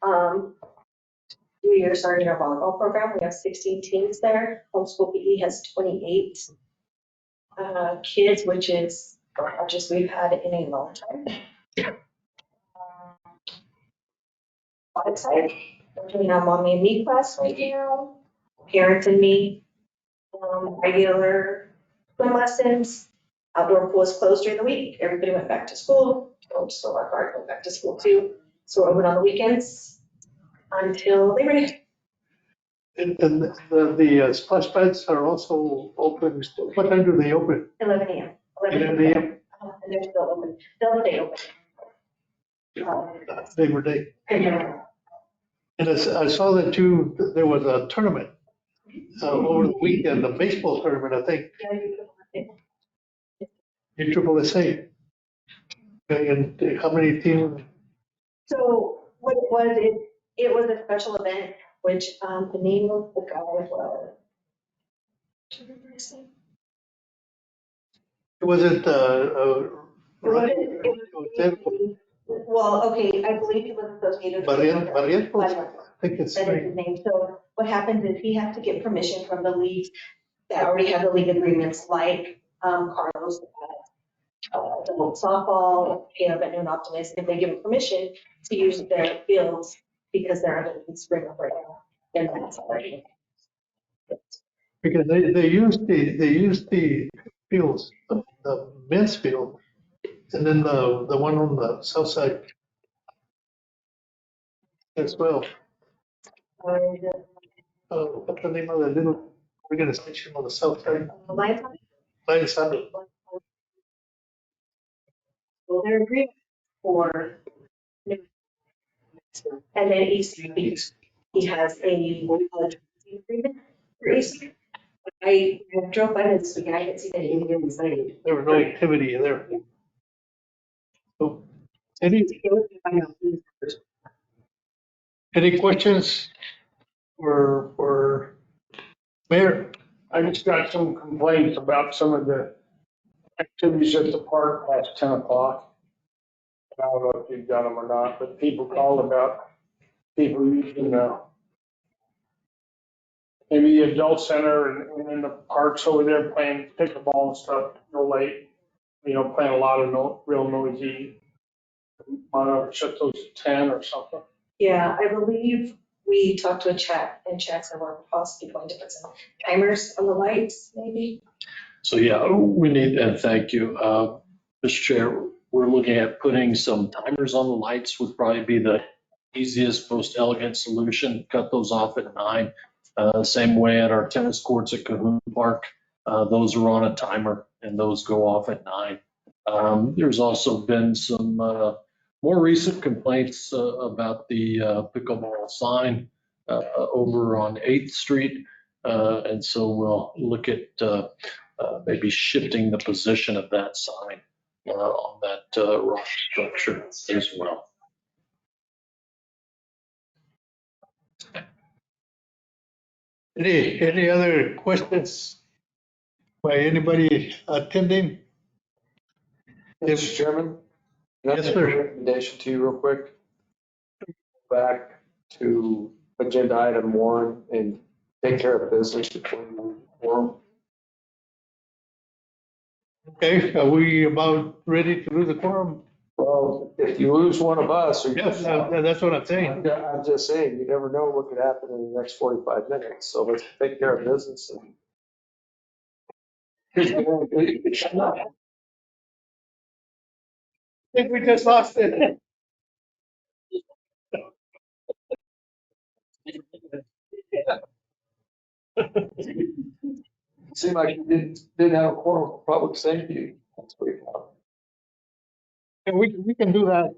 S15: we are starting our volleyball program. We have 16 teams there. Homeschool PE has 28 kids, which is the largest we've had in a long time. I'm excited. We're doing our mommy and me class right now, parents and me, regular swim lessons. Outdoor pool is closed during the week. Everybody went back to school. So our guard went back to school too. So we're open on the weekends until Labor Day.
S2: And the splash pads are also open. What time do they open?
S15: 11 a.m.
S2: 11 a.m.
S15: And they're still open. They'll stay open.
S2: Labor Day. And I saw that there was a tournament over the weekend, a baseball tournament, I think. In Triple SA. Okay, and how many teams?
S15: So what it was, it was a special event, which the name of the guy was.
S2: Was it,
S15: Well, okay, I believe he was associated with.
S2: Barrientos? I think it's.
S15: That is his name. So what happens is he has to get permission from the leagues that already have the league agreements, like Carlos, the softball, at Noon Optimist, if they give him permission to use their fields because they're in spring up right now. And that's already.
S2: Because they used the fields, the men's field, and then the one on the south side as well. What's the name of the little organization on the south side? Lions Thunder.
S15: Well, they're agreed for. And then East, he has a agreement for East. I drove by this weekend, I didn't see that he didn't say.
S2: There was no activity there. So, any questions for Mayor?
S7: I just got some complaints about some of the activities at the park past 10 o'clock. I don't know if you've got them or not, but people called about people using maybe the adult center and in the parks over there playing pickleball and stuff real late. Playing a lot of real noisy. Might have shut those at 10 or something.
S15: Yeah, I believe we talked to a chat and chat said we're possibly going to put some timers on the lights, maybe.
S4: So yeah, we need, and thank you, Mr. Chair, we're looking at putting some timers on the lights would probably be the easiest, most elegant solution. Cut those off at 9. Same way at our tennis courts at Cahoon Park. Those are on a timer and those go off at 9. There's also been some more recent complaints about the pickleball sign over on 8th Street. And so we'll look at maybe shifting the position of that sign on that rock structure as well.
S2: Any other questions by anybody attending?
S3: Mr. Chairman?
S2: Yes, sir.
S3: Recommendation to you real quick. Back to agenda item 1 and take care of business before we form.
S2: Okay, are we about ready to lose the quorum?
S3: Well, if you lose one of us, or
S2: yes, that's what I'm saying.
S3: I'm just saying, you never know what could happen in the next 45 minutes. So let's take care of business.
S2: I think we just lost it.
S3: Seemed like you didn't have a quorum for public safety. That's pretty fun.
S2: And we can do that.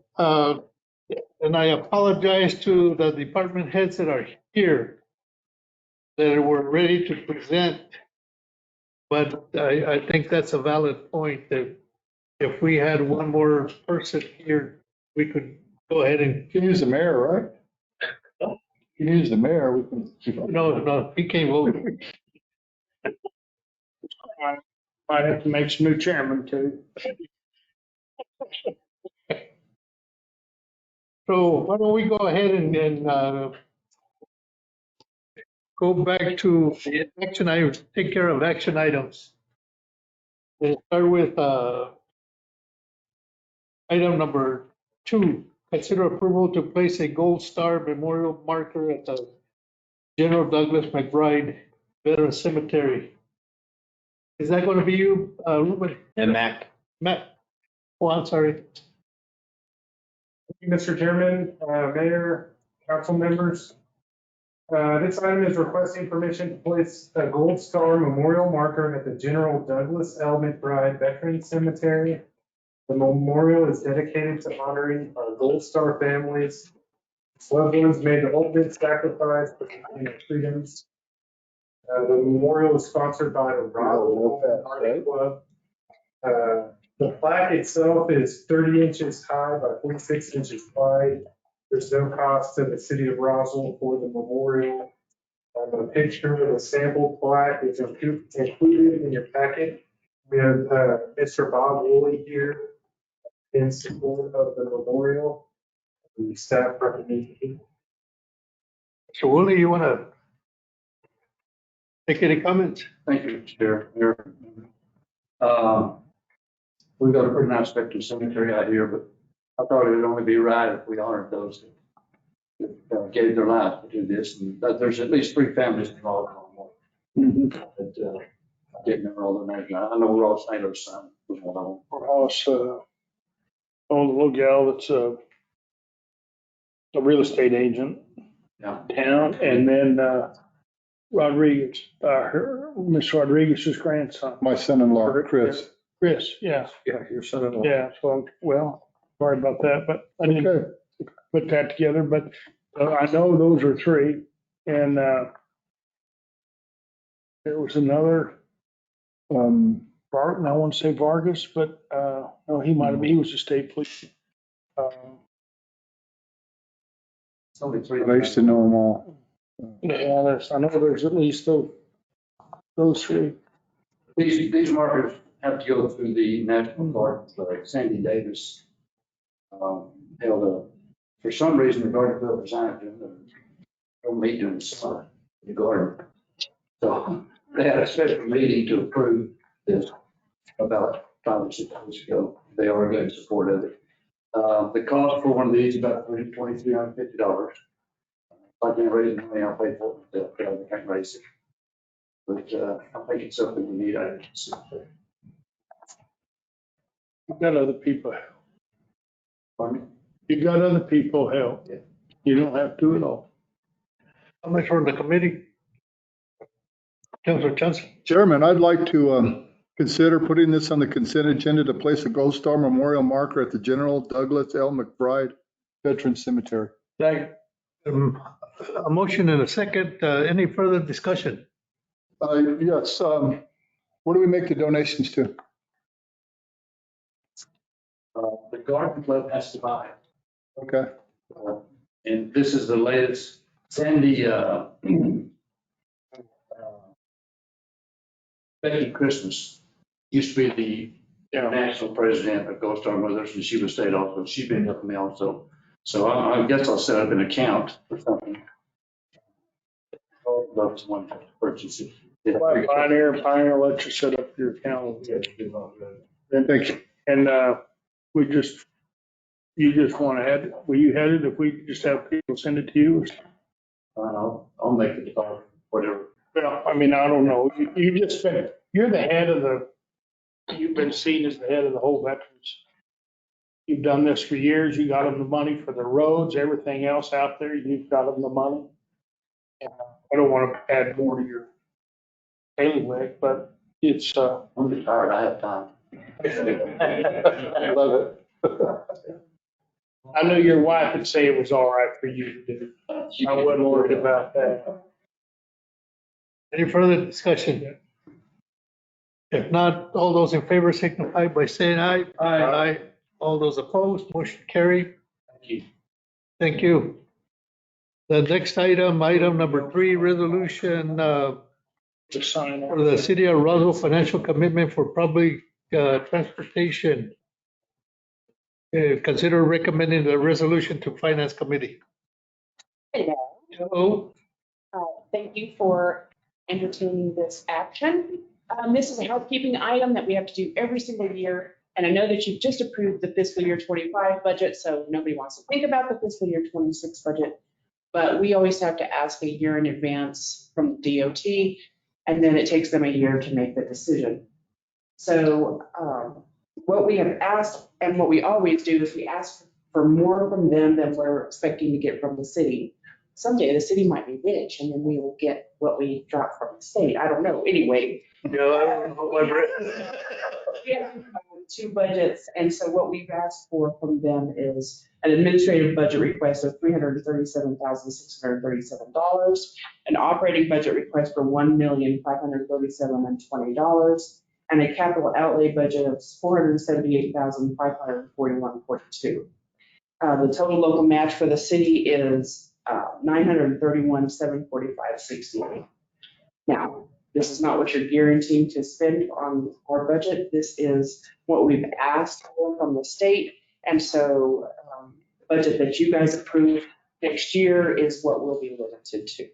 S2: And I apologize to the department heads that are here that were ready to present. But I think that's a valid point that if we had one more person here, we could go ahead and.
S10: You can use the mayor, right? You can use the mayor. We can.
S2: No, he can't vote.
S7: Might have to make some new chairman too.
S2: So why don't we go ahead and go back to the action items, take care of action items. We'll start with item number 2. Consider approval to place a Gold Star memorial marker at the General Douglas McBride Veteran Cemetery. Is that going to be you, Ruben?
S6: And Mac.
S2: Matt? Oh, I'm sorry.
S18: Thank you, Mr. Chairman, Mayor, council members. This item is requesting permission to place a Gold Star memorial marker at the General Douglas L. McBride Veteran Cemetery. The memorial is dedicated to honoring our Gold Star families. Loved ones made the ultimate sacrifice for the freedoms. The memorial is sponsored by the Roswell Army Club. The plaque itself is 30 inches high by 46 inches wide. There's no cost to the city of Roswell for the memorial. A picture of a sample plaque is included in your packet. We have Mr. Bob Woolley here in support of the memorial. The staff recommendation.
S2: So Willie, you want to make any comments?
S19: Thank you, Chair. We've got a pretty nice veteran cemetery out here, but I thought it would only be right if we honored those that gave their lives to do this. And there's at least 3 families involved. That I didn't know all the names. I know Ross Naylor's son was one of them.
S7: Ross, the little gal that's a real estate agent in town, and then Rodriguez, Miss Rodriguez's grandson.
S10: My son-in-law, Chris.
S7: Chris, yeah.
S19: Yeah, your son-in-law.
S7: Yeah, so, well, sorry about that, but I didn't put that together, but I know those are 3. And there was another, I want to say Vargas, but no, he might have been, he was a state police.
S19: Only 3.
S10: I used to know them all.
S7: Yeah, I know there's at least those 3.
S19: These markers have to go through the National Guard. Sandy Davis held for some reason, the Guard built resigned from me doing the summer, the Guard. So they had a special meeting to approve this about 5 or 6 weeks ago. They are going to support of it. The cost for one of these is about $2,350. If I can't raise the money, I'll pay for it. I can't raise it. But I think it's something we need.
S7: You've got other people.
S19: Pardon me?
S7: You've got other people help.
S19: Yeah.
S7: You don't have to at all.
S2: How much from the committee? Councilor Johnson.
S10: Chairman, I'd like to consider putting this on the consent agenda to place a Gold Star memorial marker at the General Douglas L. McBride Veteran Cemetery.
S2: A motion and a second. Any further discussion?
S10: Yes. Where do we make the donations to?
S19: The Garden Club has to buy it.
S10: Okay.
S19: And this is the latest. Sandy, Becky Christmas used to be the national president of Gold Star Mothers, and she was state also. She's been helping me also. So I guess I'll set up an account or something. I'd love someone to purchase it.
S7: Pioneer let you set up your account.
S10: Thank you.
S7: And you just want to head, will you head it if we just have people send it to you?
S19: I'll make the deposit, whatever.
S7: Well, I mean, I don't know. You're the head of you've been seen as the head of the whole veterans. You've done this for years. You got them the money for the roads, everything else out there. You've got them the money. And I don't want to add more to your bailiwick, but it's.
S19: I'm retired. I have time.
S7: I love it. I knew your wife would say it was all right for you to do. I wasn't worried about that.
S2: Any further discussion? If not, all those in favor signify by saying aye. Aye. All those opposed, motion carried.
S19: Thank you.
S2: Thank you. The next item number 3, resolution for the City of Roswell financial commitment for public transportation. Consider recommending the resolution to Finance Committee.
S11: Hello.
S2: Hello.
S20: thank you for entertaining this action. This is a housekeeping item that we have to do every single year. And I know that you've just approved the fiscal year 25 budget, so nobody wants to think about the fiscal year 26 budget. But we always have to ask a year in advance from the DOT, and then it takes them a year to make the decision. So what we have asked, and what we always do, is we ask for more from them than we're expecting to get from the city. Someday the city might be rich, and then we will get what we drop from the state. I don't know. Anyway.
S3: No, I don't know.
S20: We have 2 budgets, and so what we've asked for from them is an administrative budget request of $337,637, an operating budget request for $1,537,020, and a capital outlay budget of $478,541.42. The total local match for the city is $931,745.68. Now, this is not what you're guaranteed to spend on our budget. This is what we've asked for from the state. And so the budget that you guys approve next year is what we'll be limited to.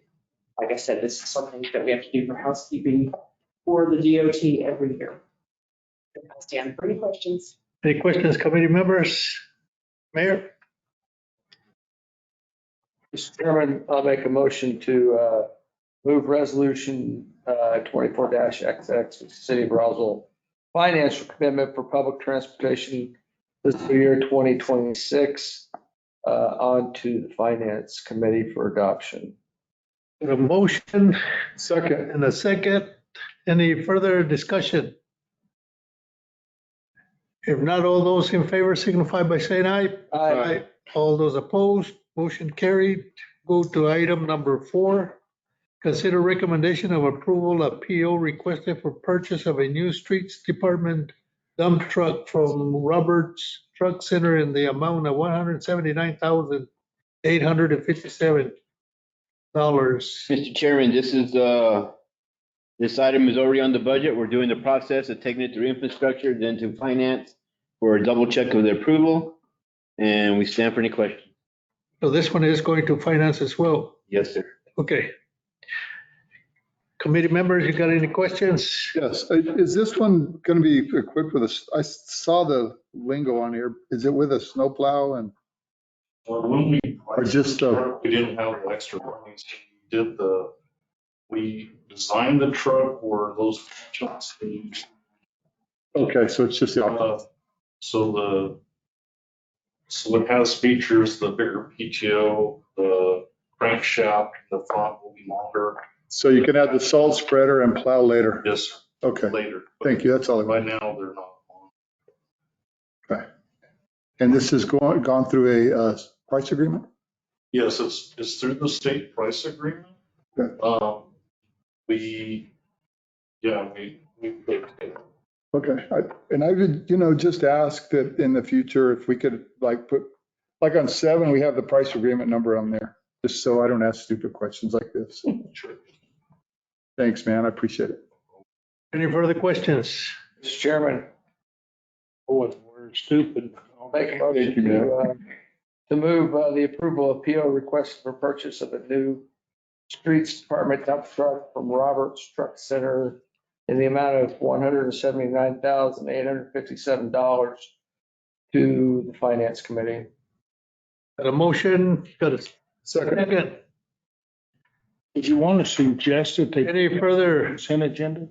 S20: Like I said, this is something that we have to do for housekeeping for the DOT every year. I'll stand for any questions.
S2: Any questions, committee members? Mayor?
S3: Mr. Chairman, I'll make a motion to move resolution 24-XX with the City of Roswell financial commitment for public transportation fiscal year 2026 on to the Finance Committee for adoption.
S2: A motion. Second. And a second. Any further discussion? If not, all those in favor signify by saying aye.
S3: Aye.
S2: All those opposed, motion carried. Go to item number 4. Consider recommendation of approval of PO requested for purchase of a new streets department dump truck from Roberts Truck Center in the amount of $179,857.
S6: Mr. Chairman, this item is already on the budget. We're doing the process of taking it through infrastructure, then to finance for a double check of the approval. And we stand for any questions.
S2: So this one is going to finance as well.
S6: Yes, sir.
S2: Okay. Committee members, you got any questions?
S10: Yes. Is this one going to be equipped with I saw the lingo on here. Is it with a snowplow and?
S14: When we.
S10: Or just
S14: we didn't have extra money, so we designed the truck where those chunks.
S10: Okay, so it's just the.
S14: So it has features, the bigger PTO, the crankshaft, the front will be longer.
S10: So you can add the salt spreader and plow later?
S14: Yes, sir.
S10: Okay.
S14: Later.
S10: Thank you. That's all.
S14: Right now, they're not on.
S10: Okay. And this has gone through a price agreement?
S14: Yes, it's through the state price agreement.
S10: Okay.
S14: We.
S10: Okay. And I would, just ask that in the future, if we could put, on 7, we have the price agreement number on there, just so I don't ask stupid questions like this.
S14: Sure.
S10: Thanks, man. I appreciate it.
S2: Any further questions?
S3: Mr. Chairman.
S7: We're stupid.
S3: I'll make a motion to move the approval of PO request for purchase of a new streets department dump truck from Roberts Truck Center in the amount of $179,857 to the Finance Committee.
S2: Got a motion, got a second.
S7: Did you want to suggest that they?
S2: Any further?
S7: Consent agenda?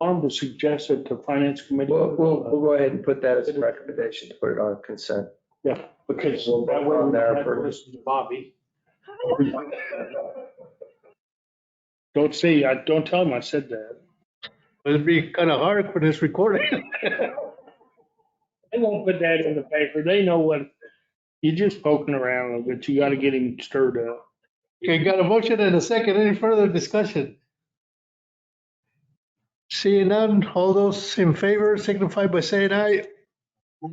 S7: Want to suggest it to Finance Committee?
S3: We'll go ahead and put that as a recommendation to put it on consent.
S7: Yeah, because that way we don't have to listen to Bobby. Don't tell him I said that.
S2: It'd be kind of hard when it's recorded.
S7: They won't put that in the paper. They know what, you're just poking around a little bit. You got to get him stirred up.
S2: Okay, got a motion and a second. Any further discussion? Seeing none, all those in favor signify by saying aye.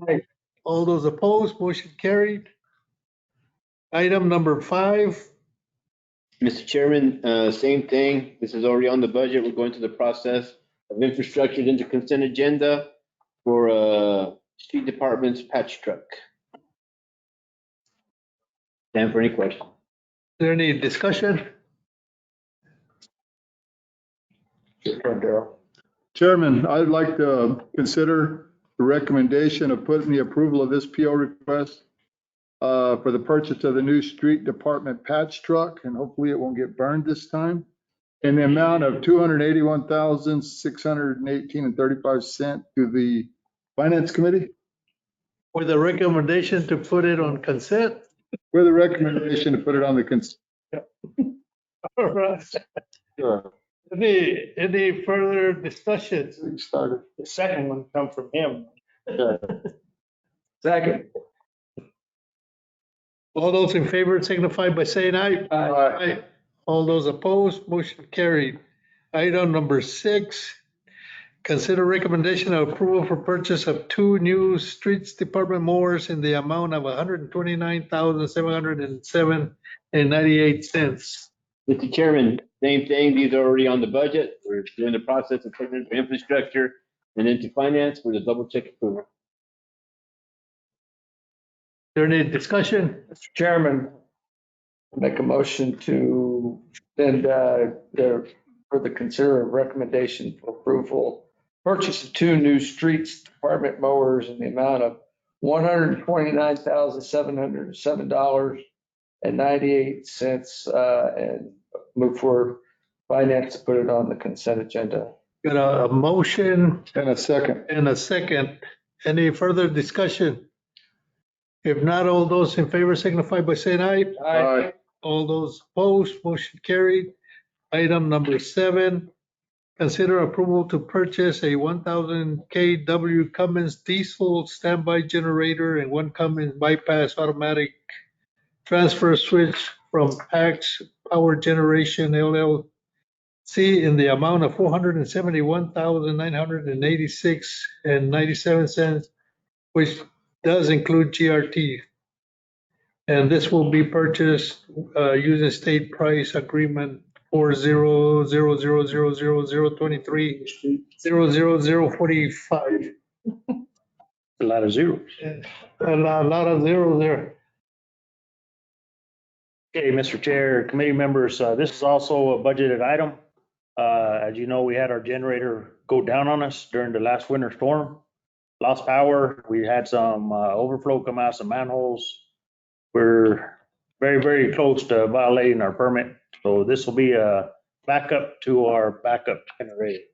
S2: Aye. All those opposed, motion carried. Item number 5.
S6: Mr. Chairman, same thing. This is already on the budget. We're going through the process of infrastructure into consent agenda for street department's patch truck. Stand for any questions.
S2: Is there any discussion?
S10: Chairman, I'd like to consider the recommendation of putting the approval of this PO request for the purchase of the new street department patch truck, and hopefully it won't get burned this time, in the amount of $281,618.35 to the Finance Committee.
S2: With a recommendation to put it on consent.
S10: With a recommendation to put it on the consent.
S2: All right.
S10: Sure.
S2: Any further discussions?
S10: We started.
S7: The second one come from him.
S3: Second.
S2: All those in favor signify by saying aye.
S3: Aye.
S2: All those opposed, motion carried. Item number 6, consider recommendation of approval for purchase of 2 new streets department mowers in the amount of $129,707.98.
S6: Mr. Chairman, same thing. These are already on the budget. We're doing the process of putting it for infrastructure and into finance for the double check approval.
S2: Is there any discussion?
S3: Mr. Chairman, make a motion to send for the consider recommendation for approval, purchase of 2 new streets department mowers in the amount of $129,707.98 and move for finance to put it on the consent agenda.
S2: Got a motion
S10: And a second.
S2: and a second. Any further discussion? If not, all those in favor signify by saying aye.
S3: Aye.
S2: All those opposed, motion carried. Item number 7, consider approval to purchase a 1,000 kW Cummins diesel standby generator and 1 Cummins bypass automatic transfer switch from PAX Power Generation LLC in the amount of $471,986.97, which does include GRT. And this will be purchased using state price agreement 400000023
S9: A lot of zeros.
S2: A lot of zeros there.
S9: Okay, Mr. Chair, committee members, this is also a budgeted item. As you know, we had our generator go down on us during the last winter storm. Lost power. We had some overflow come out, some manholes. We're very, very close to violating our permit. So this will be a backup to our backup generator.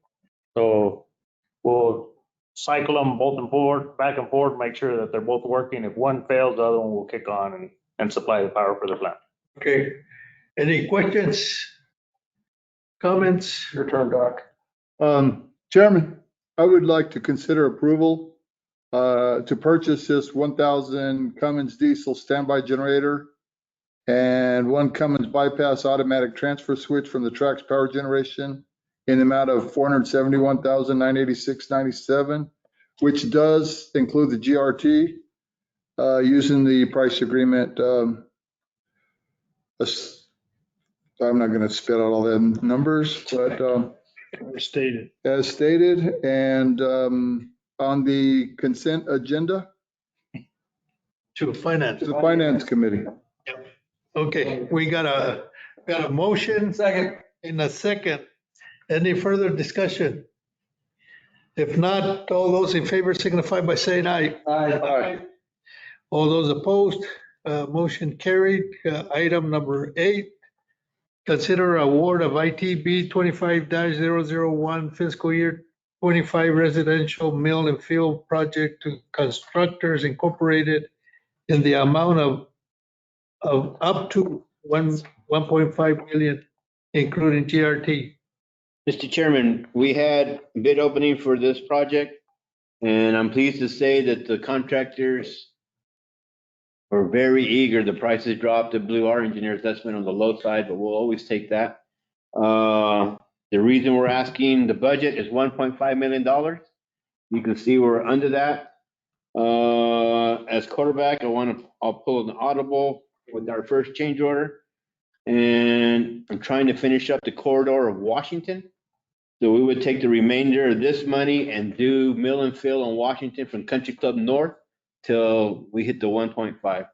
S9: So we'll cycle them both and forward, back and forth, make sure that they're both working. If one fails, the other one will kick on and supply the power for the plant.
S2: Okay. Any questions? Comments?
S3: Your turn, Doc.
S10: Chairman, I would like to consider approval to purchase this 1,000 Cummins diesel standby generator and 1 Cummins bypass automatic transfer switch from the Trax Power Generation in the amount of $471,986.97, which does include the GRT using the price agreement. I'm not going to spit out all the numbers, but as stated, and on the consent agenda
S2: To finance.
S10: to the Finance Committee.
S2: Okay, we got a motion.
S3: Second.
S2: In a second. Any further discussion? If not, all those in favor signify by saying aye.
S3: Aye.
S2: All those opposed, motion carried. Item number 8, consider award of ITB 25-001 fiscal year 25 residential mill and field project to Constructors Incorporated in the amount of up to 1.5 million, including GRT.
S6: Mr. Chairman, we had bid opening for this project, and I'm pleased to say that the contractors were very eager. The prices dropped. It blew our engineer's estimate on the low side, but we'll always take that. The reason we're asking the budget is $1.5 million. You can see we're under that. As quarterback, I'll pull an audible with our first change order. And I'm trying to finish up the corridor of Washington. So we would take the remainder of this money and do mill and fill on Washington from Country Club North till we hit the 1.5.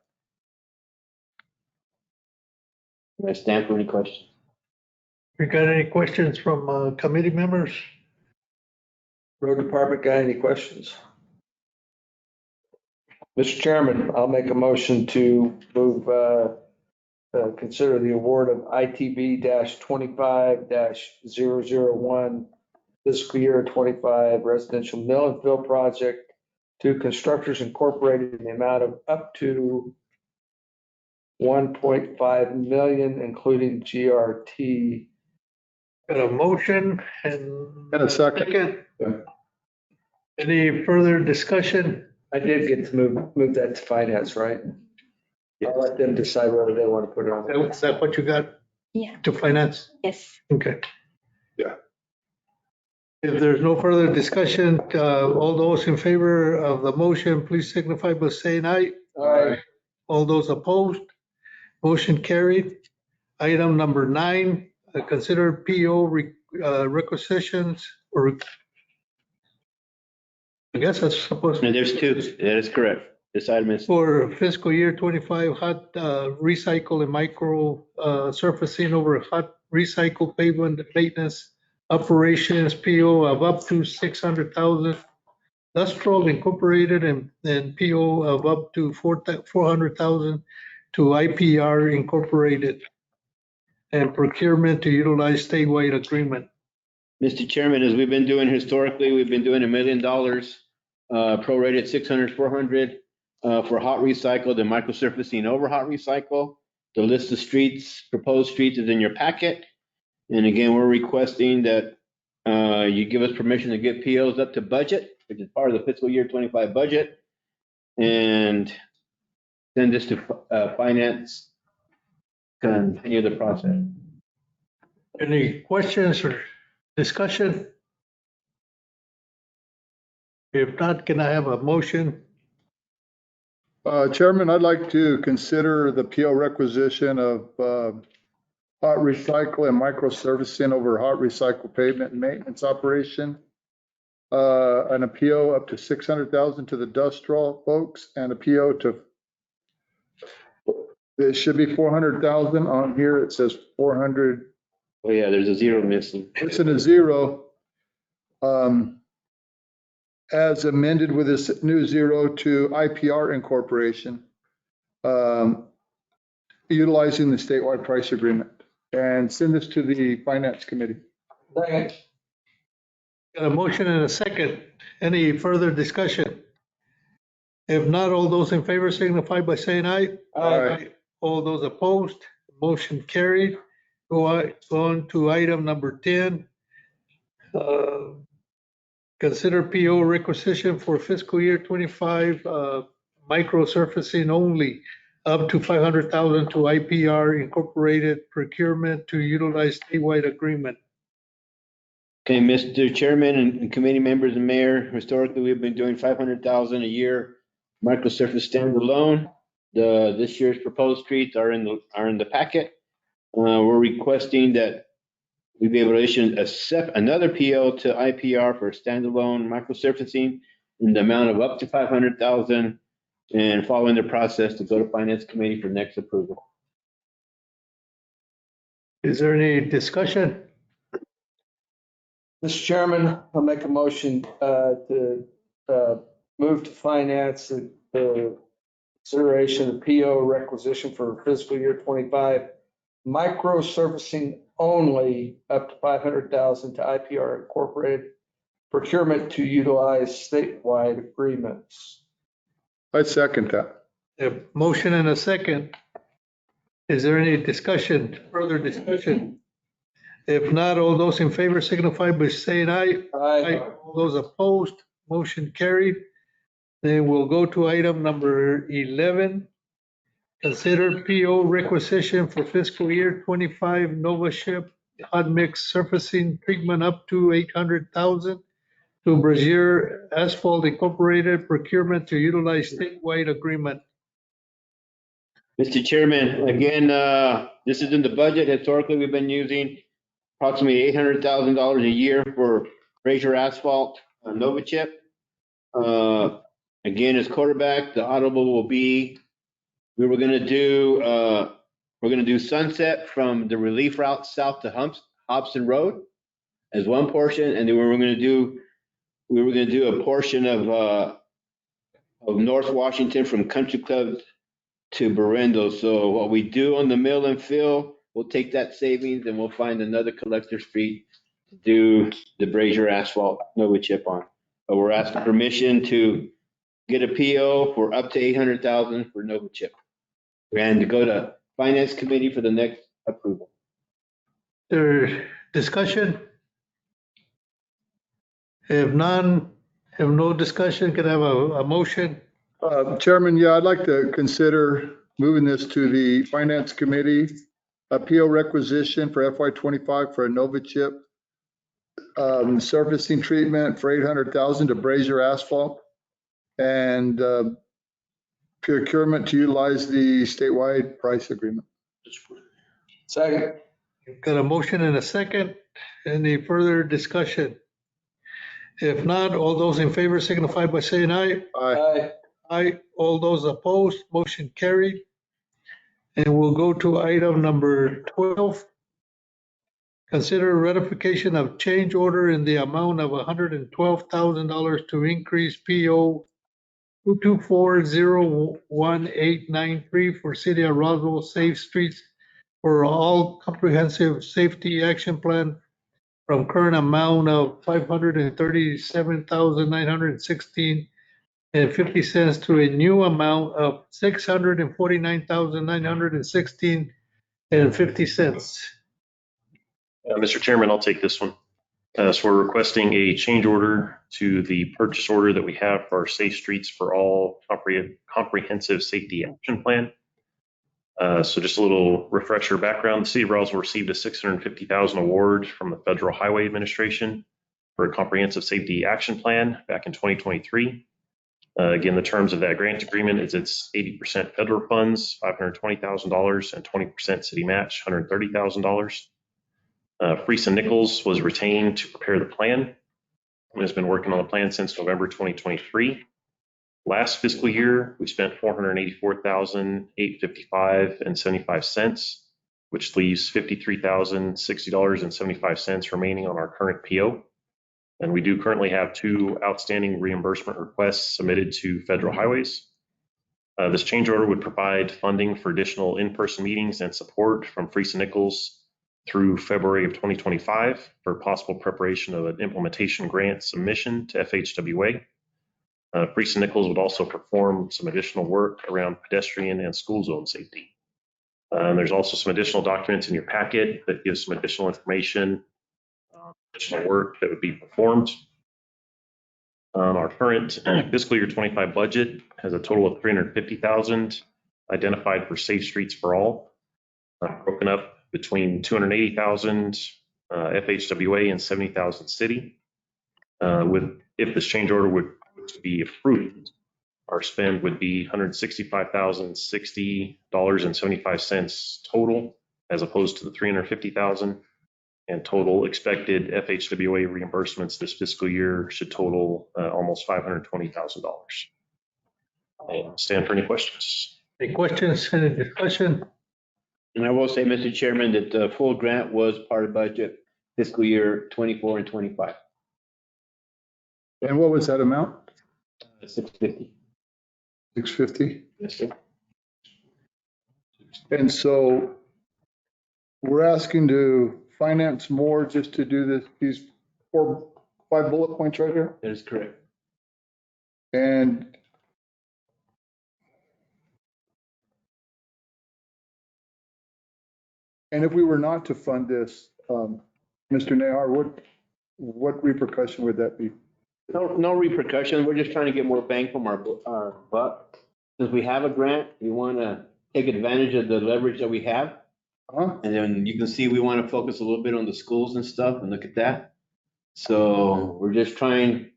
S6: I stand for any questions.
S2: We got any questions from committee members?
S3: Road Department got any questions? Mr. Chairman, I'll make a motion to move, consider the award of ITB 25-001 fiscal year 25 residential mill and fill project to Constructors Incorporated in the amount of up to 1.5 million, including GRT.
S2: Got a motion and
S10: And a second.
S2: Any further discussion?
S3: I did get to move that to finance, right? I'll let them decide whether they want to put it on.
S2: Is that what you got?
S15: Yeah.
S2: To finance?
S15: Yes.
S2: Okay.
S10: Yeah.
S2: If there's no further discussion, all those in favor of the motion, please signify by saying aye.
S3: Aye.
S2: All those opposed, motion carried. Item number 9, consider PO requisitions or I guess that's supposed
S6: No,
S2: to
S6: there's two. That is correct. This item is
S2: for fiscal year 25 hot recycle and micro surfacing over hot recycle pavement maintenance operations PO of up to 600,000. Industrial Incorporated and PO of up to 400,000 to IPR Incorporated and procurement to utilize statewide agreement.
S6: Mr. Chairman, as we've been doing historically, we've been doing $1 million, prorated 600, 400 for hot recycle, and microsurfacing over hot recycle. The list of streets, proposed streets is in your packet. And again, we're requesting that you give us permission to get POs up to budget, which is part of the fiscal year 25 budget, and send this to finance, continue the process.
S2: Any questions or discussion? If not, can I have a motion?
S10: Chairman, I'd like to consider the PO requisition of hot recycle and micro servicing over hot recycle pavement and maintenance operation. An PO up to 600,000 to the Industrial folks and a PO to, it should be 400,000 on here. It says 400.
S6: Oh yeah, there's a zero missing.
S10: It's in a zero. As amended with this new zero to IPR Incorporation, utilizing the statewide price agreement, and send this to the Finance Committee.
S2: Got a motion and a second. Any further discussion? If not, all those in favor signify by saying aye.
S3: Aye.
S2: All those opposed, motion carried. Go on to item number 10. Consider PO requisition for fiscal year 25 micro surfacing only up to 500,000 to IPR Incorporated procurement to utilize statewide agreement.
S6: Okay, Mr. Chairman and committee members and mayor, historically, we've been doing 500,000 a year microsurface standalone. This year's proposed streets are in the packet. We're requesting that we be able to issue another PO to IPR for standalone microsurfacing in the amount of up to 500,000 and following the process to go to Finance Committee for next approval.
S2: Is there any discussion?
S3: Mr. Chairman, I'll make a motion to move to finance the consideration of PO requisition for fiscal year 25 micro surfacing only up to 500,000 to IPR Incorporated procurement to utilize statewide agreements.
S10: I second that.
S2: A motion and a second. Is there any discussion, further discussion? If not, all those in favor signify by saying aye.
S3: Aye.
S2: All those opposed, motion carried. Then we'll go to item number 11. Consider PO requisition for fiscal year 25 Nova Ship hot mix surfacing treatment up to 800,000 to Brazier Asphalt Incorporated procurement to utilize statewide agreement.
S6: Mr. Chairman, again, this is in the budget. Historically, we've been using approximately $800,000 a year for Brazier Asphalt Nova Chip. Again, as quarterback, the audible will be, we're gonna do Sunset from the relief route south to Hobson Road as one portion, and then we were gonna do a portion of North Washington from Country Club to Berendo. So what we do on the mill and fill, we'll take that savings and we'll find another collector street to do the Brazier asphalt Nova chip on. But we're asking permission to get a PO for up to 800,000 for Nova chip. And to go to Finance Committee for the next approval.
S2: There discussion? If none, if no discussion, can I have a motion?
S10: Chairman, yeah, I'd like to consider moving this to the Finance Committee. A PO requisition for FY25 for a Nova chip surfacing treatment for 800,000 to Brazier Asphalt, and procurement to utilize the statewide price agreement.
S3: Second.
S2: Got a motion and a second. Any further discussion? If not, all those in favor signify by saying aye.
S3: Aye.
S2: Aye. All those opposed, motion carried. And we'll go to item number 12. Consider ratification of change order in the amount of $112,000 to increase PO 224-01893 for City of Roswell Safe Streets for all comprehensive safety action plan from current amount of $537,916.50 to a new amount of $649,916.50.
S21: Mr. Chairman, I'll take this one. So we're requesting a change order to the purchase order that we have for our Safe Streets for All Comprehensive Safety Action Plan. So just a little refresher background. The City of Roswell received a $650,000 award from the Federal Highway Administration for a Comprehensive Safety Action Plan back in 2023. Again, the terms of that grant agreement is it's 80% federal funds, $520,000, and 20% city match, $130,000. Friesen Nichols was retained to prepare the plan and has been working on the plan since November 2023. Last fiscal year, we spent $484,855.75, which leaves $53,060.75 remaining on our current PO. And we do currently have 2 outstanding reimbursement requests submitted to Federal Highways. This change order would provide funding for additional in-person meetings and support from Friesen Nichols through February of 2025 for possible preparation of an implementation grant submission to FHWA. Friesen Nichols would also perform some additional work around pedestrian and school zone safety. There's also some additional documents in your packet that gives some additional information, additional work that would be performed. Our current fiscal year 25 budget has a total of $350,000 identified for Safe Streets for All, broken up between $280,000 FHWA and $70,000 city. If this change order would be approved, our spend would be $165,060.75 total, as opposed to the $350,000. And total expected FHWA reimbursements this fiscal year should total almost $520,000. And stand for any questions.
S2: Any questions, any discussion?
S6: And I will say, Mr. Chairman, that the full grant was part of budget fiscal year 24 and 25.
S10: And what was that amount?
S6: 650.
S10: 650?
S6: Yes, sir.
S10: And so we're asking to finance more just to do this, these 4, 5 bullet points right here?
S6: That is correct.
S10: And if we were not to fund this, Mr. Nahar, what repercussion would that be?
S6: No repercussion. We're just trying to get more bang from our buck. Since we have a grant, we want to take advantage of the leverage that we have. And then you can see we want to focus a little bit on the schools and stuff and look at that. So we're just trying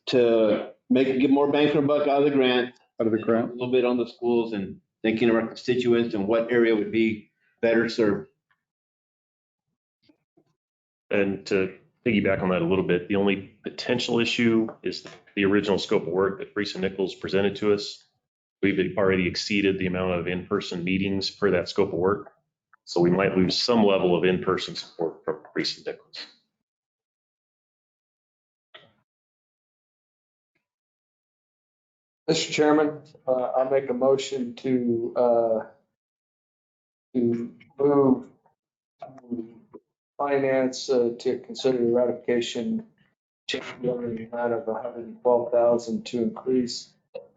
S6: to get more bang for a buck out of the grant.
S10: A
S6: little bit on the schools and thinking of our constituents and what area would be better served.
S21: And to piggyback on that a little bit, the only potential issue is the original scope of work that Friesen Nichols presented to us. We've already exceeded the amount of in-person meetings for that scope of work. So we might lose some level of in-person support from Precinct Nichols.
S3: Mr. Chairman, I make a motion to move finance to consider the ratification change order in the amount of $112,000 to increase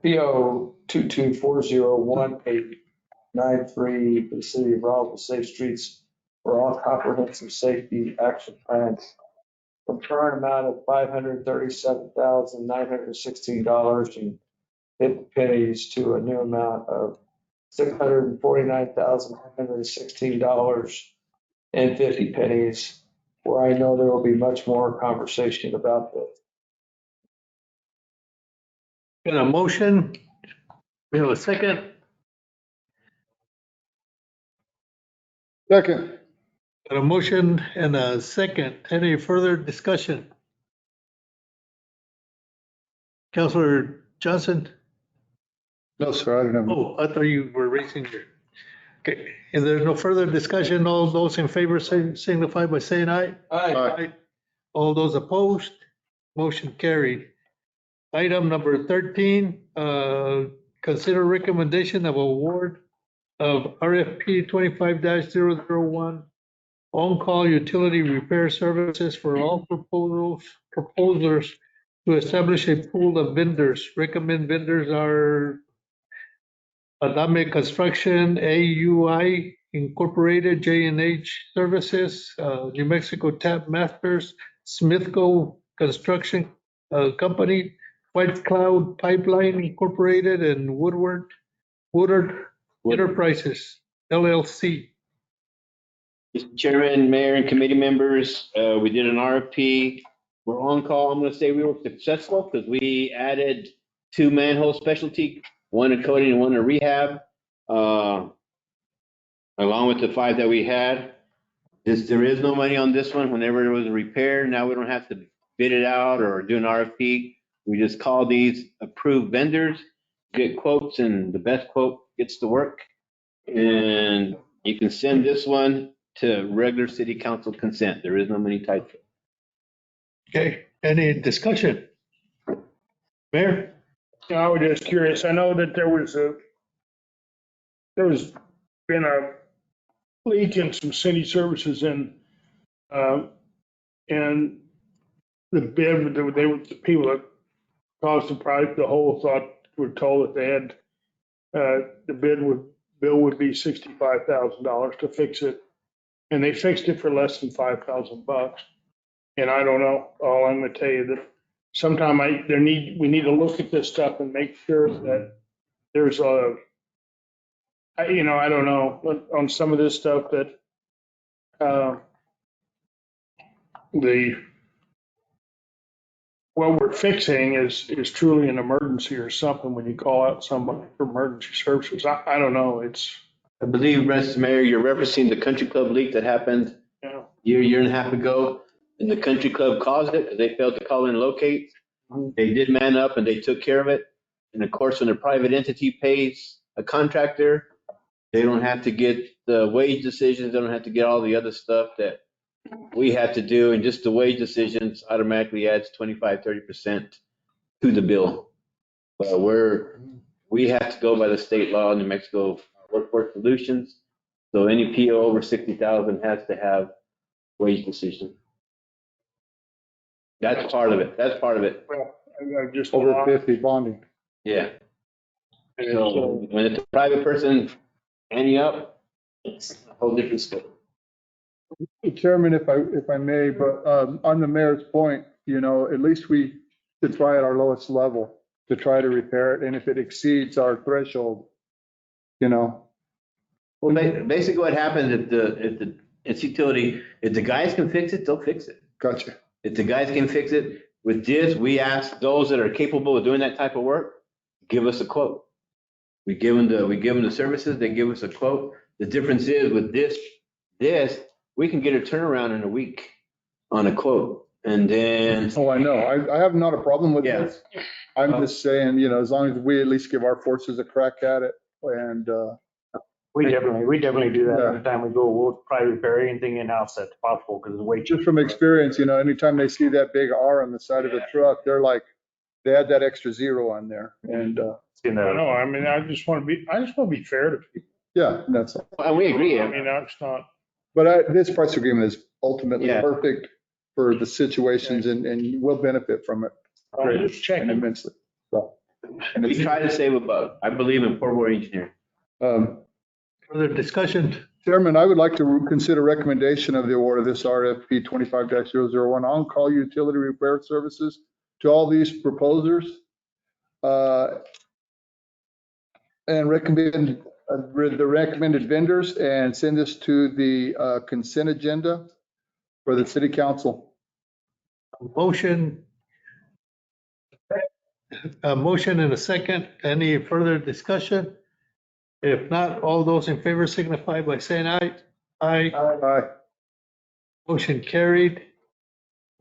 S3: PO 22401893 for the city of Roswell Safe Streets for all comprehensive safety action plans from current amount of $537,916.50 to a new amount of $649,916.50, where I know there will be much more conversation about this.
S2: Got a motion? We have a second?
S10: Second.
S2: Got a motion and a second. Any further discussion? Counselor Johnson?
S10: No, sir, I don't have.
S2: Oh, I thought you were raising your. Okay, if there's no further discussion, all those in favor signify by saying aye.
S3: Aye.
S2: All those opposed, motion carried. Item number 13, consider recommendation of award of RFP 25-001 on-call utility repair services for all proposers to establish a pool of vendors. Recommend vendors are Adame Construction, AUI Incorporated, J&H Services, New Mexico Tap Masters, Smithco Construction Company, White Cloud Pipeline Incorporated, and Woodward Enterprises LLC.
S6: Mr. Chairman, Mayor, and committee members, we did an RFP. We're on call. I'm going to say we were successful because we added 2 manhole specialty, one in coating and one in rehab, along with the 5 that we had. There is no money on this one. Whenever there was a repair, now we don't have to bid it out or do an RFP. We just call these approved vendors, get quotes, and the best quote gets the work. And you can send this one to regular city council consent. There is no money tied to it.
S2: Okay, any discussion? Mayor?
S7: I was just curious. I know that there was been a leak in some city services and the bid, the people that caused the price, the whole thought, were told that they had, the bill would be $65,000 to fix it. And they fixed it for less than $5,000. And I don't know, all I'm gonna tell you that sometime we need to look at this stuff and make sure that there's I don't know, on some of this stuff that what we're fixing is truly an emergency or something when you call out somebody for emergency services. I don't know,
S6: I believe, Mr. Mayor, you're referencing the country club leak that happened a year and a half ago. And the country club caused it because they failed to call in and locate. They did man up and they took care of it. And of course, when a private entity pays a contractor, they don't have to get the wage decisions. They don't have to get all the other stuff that we have to do. And just the wage decisions automatically adds 25-30% to the bill. But we have to go by the state law in New Mexico Workforce Solutions. So any PO over 60,000 has to have wage decision. That's part of it.
S7: Well, I just
S10: Over 50 bonding.
S6: Yeah. So when it's a private person handing up, it's a whole different story.
S10: Chairman, if I may, but on the mayor's point, at least we should try at our lowest level to try to repair it. And if it exceeds our threshold,
S6: Well, basically what happens if it's utility, if the guys can fix it, they'll fix it.
S10: Gotcha.
S6: If the guys can fix it, with this, we ask those that are capable of doing that type of work, give us a quote. We give them the services, they give us a quote. The difference is with this, we can get a turnaround in a week on a quote. And then.
S10: Oh, I know. I have not a problem with this. I'm just saying, as long as we at least give our forces a crack at it and
S9: We definitely do that every time we go. We'll probably repair anything in-house that's possible because the weight.
S10: Just from experience, you know, anytime they see that big R on the side of the truck, they're like, they add that extra zero on there. And,
S7: I know, I mean, I just want to be fair to people.
S10: yeah, that's,
S6: And we agree.
S7: I mean, that's not.
S10: but this price agreement is ultimately
S6: Yeah.
S10: perfect for the situations and we'll benefit from it.
S7: I'm just checking.
S10: Immensely. So, and
S6: We
S10: it's,
S6: try to save a buck. I believe in Port Ward engineering.
S2: Further discussion?
S10: Chairman, I would like to consider recommendation of the award of this RFP 25-001 on-call utility repair services to all these proposers. And recommend the recommended vendors and send this to the consent agenda for the city council.
S2: Motion. A motion and a second. Any further discussion? If not, all those in favor signify by saying aye. Aye.
S10: Aye.
S2: Motion carried.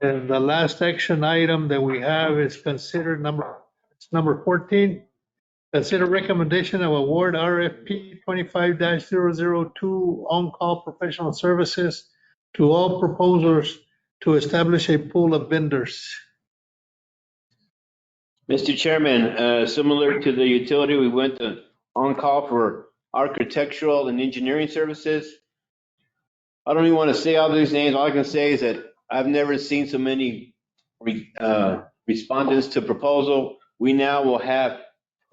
S2: And the last action item that we have is considered number 14. Consider recommendation of award RFP 25-002 on-call professional services to all proposers to establish a pool of vendors.
S6: Mr. Chairman, similar to the utility, we went on call for architectural and engineering services. I don't even want to say all these names. All I can say is that I've never seen so many respondents to proposal. We now will have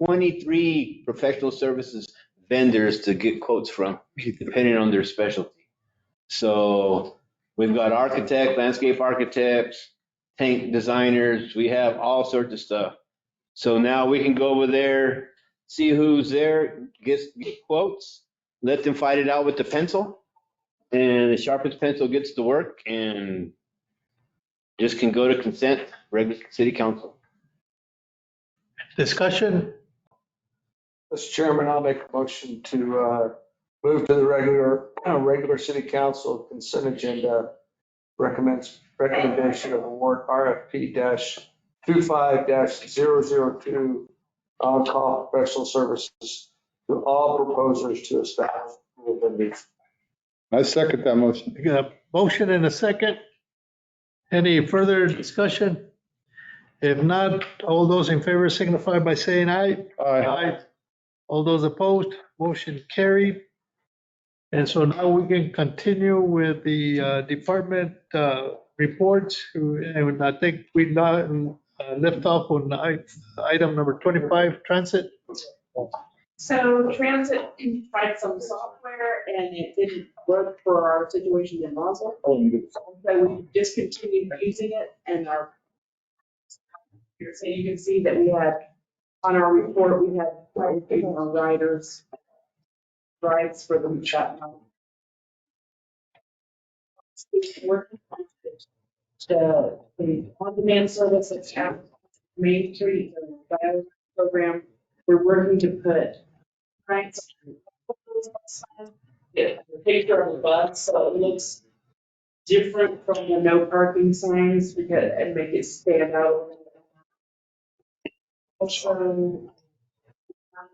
S6: 23 professional services vendors to get quotes from, depending on their specialty. So we've got architects, landscape architects, tank designers. We have all sorts of stuff. So now we can go over there, see who's there, get quotes, let them fight it out with the pencil, and the sharpest pencil gets to work and just can go to consent, regular city council.
S2: Discussion?
S3: Mr. Chairman, I'll make a motion to move to the regular city council consent agenda. Recommendation of award RFP 25-002 on-call professional services to all proposers to establish pool vendors.
S10: I second that motion.
S2: We got a motion and a second. Any further discussion? If not, all those in favor signify by saying aye.
S10: Aye.
S2: All those opposed, motion carried. And so now we can continue with the department reports. And I think we left off on item number 25, transit.
S20: So transit tried some software and it didn't work for our situation in Roswell. So we discontinued using it and so you can see that we had, on our report, we had quite a few more rides for them shut down. Working on the on-demand service that's at Main Street, the bio program, we're working to put rides. Yeah, the picture of the bus, so it looks different from the no parking signs and make it stand out. Also,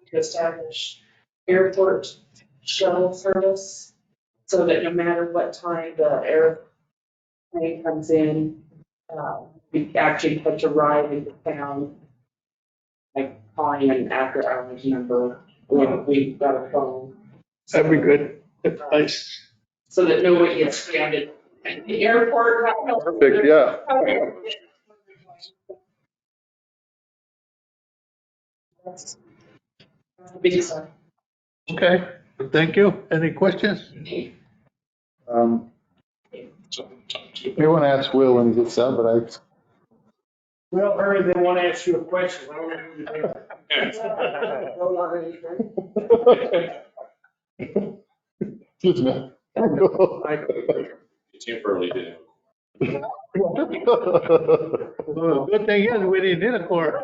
S20: to establish airport shuttle service so that no matter what time the airplane comes in, we actually catch a ride into town, like calling an after hours number when we've got a phone.
S2: That'd be good. Nice.
S20: So that nobody gets stranded at the airport.
S10: Perfect, yeah.
S20: That's the biggest one.
S2: Okay, thank you. Any questions?
S10: May want to ask Will when he gets out, but
S7: Well, Ernie, they want to ask you a question. I don't know
S10: excuse me.
S14: Temporarily did.
S2: Well, good thing is we didn't need a court.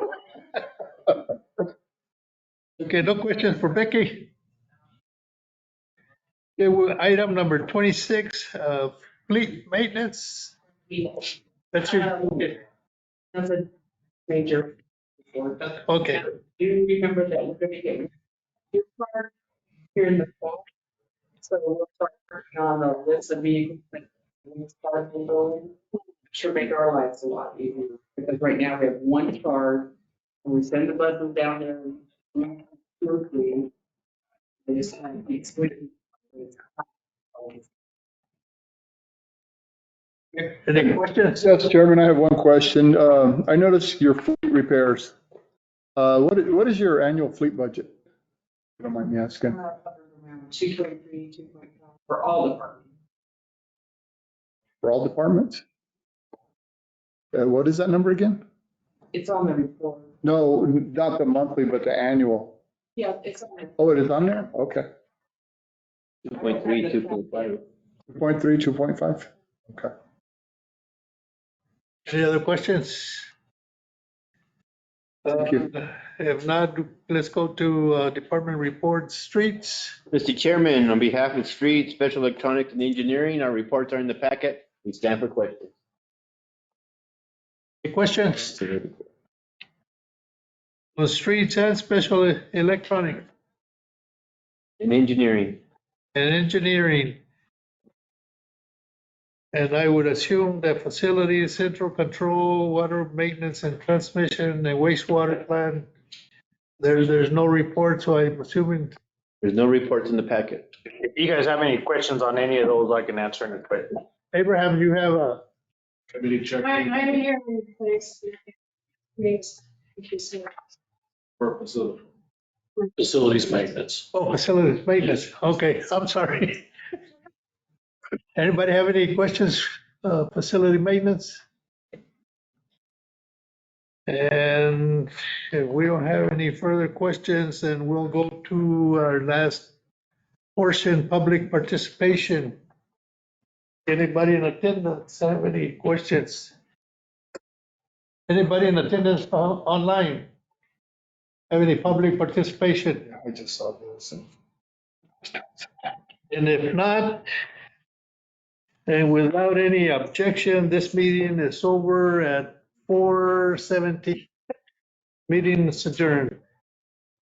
S2: Okay, no questions for Becky? Okay, item number 26, fleet maintenance. That's your, okay.
S20: That's a major.
S2: Okay.
S20: Do you remember that we're going to get your car here in the fall? So we'll start working on a list of vehicles that we start to go in. Should make our lives a lot easier, because right now we have one charge, and we send the buses down there and two or three. They just kind of keep switching.
S2: Any questions?
S10: Yes, Chairman, I have one question. I noticed your fleet repairs. What is your annual fleet budget? If you don't mind me asking.
S20: 2.3, 2.5 for all departments.
S10: For all departments? What is that number again?
S20: It's on the report.
S10: No, not the monthly, but the annual.
S20: Yeah, it's on the.
S10: Oh, it is on there? Okay.
S6: 2.3, 2.5.
S10: 2.3, 2.5? Okay.
S2: Any other questions?
S10: Thank you.
S2: If not, let's go to department reports, streets.
S6: Mr. Chairman, on behalf of Street, Special Electronics and Engineering, our reports are in the packet. We stand for questions.
S2: Any questions? On streets and special electronic
S6: In engineering.
S2: and engineering. And I would assume that facilities, central control, water maintenance and transmission and wastewater plant. There's no report, so I'm assuming.
S6: There's no reports in the packet.
S9: If you guys have any questions on any of those, I can answer any questions.
S2: Abraham, you have a.
S13: Committee check
S12: I'm here in place. Please, if you see.
S13: purpose of.
S17: Facilities maintenance.
S2: Oh, facilities maintenance. Okay, I'm sorry. Anybody have any questions, facility maintenance? And if we don't have any further questions, then we'll go to our last portion, public participation. Anybody in attendance have any questions? Anybody in attendance online? Have any public participation?
S10: I just saw this.
S2: And if not, and without any objection, this meeting is over at 4:17. Meeting is adjourned.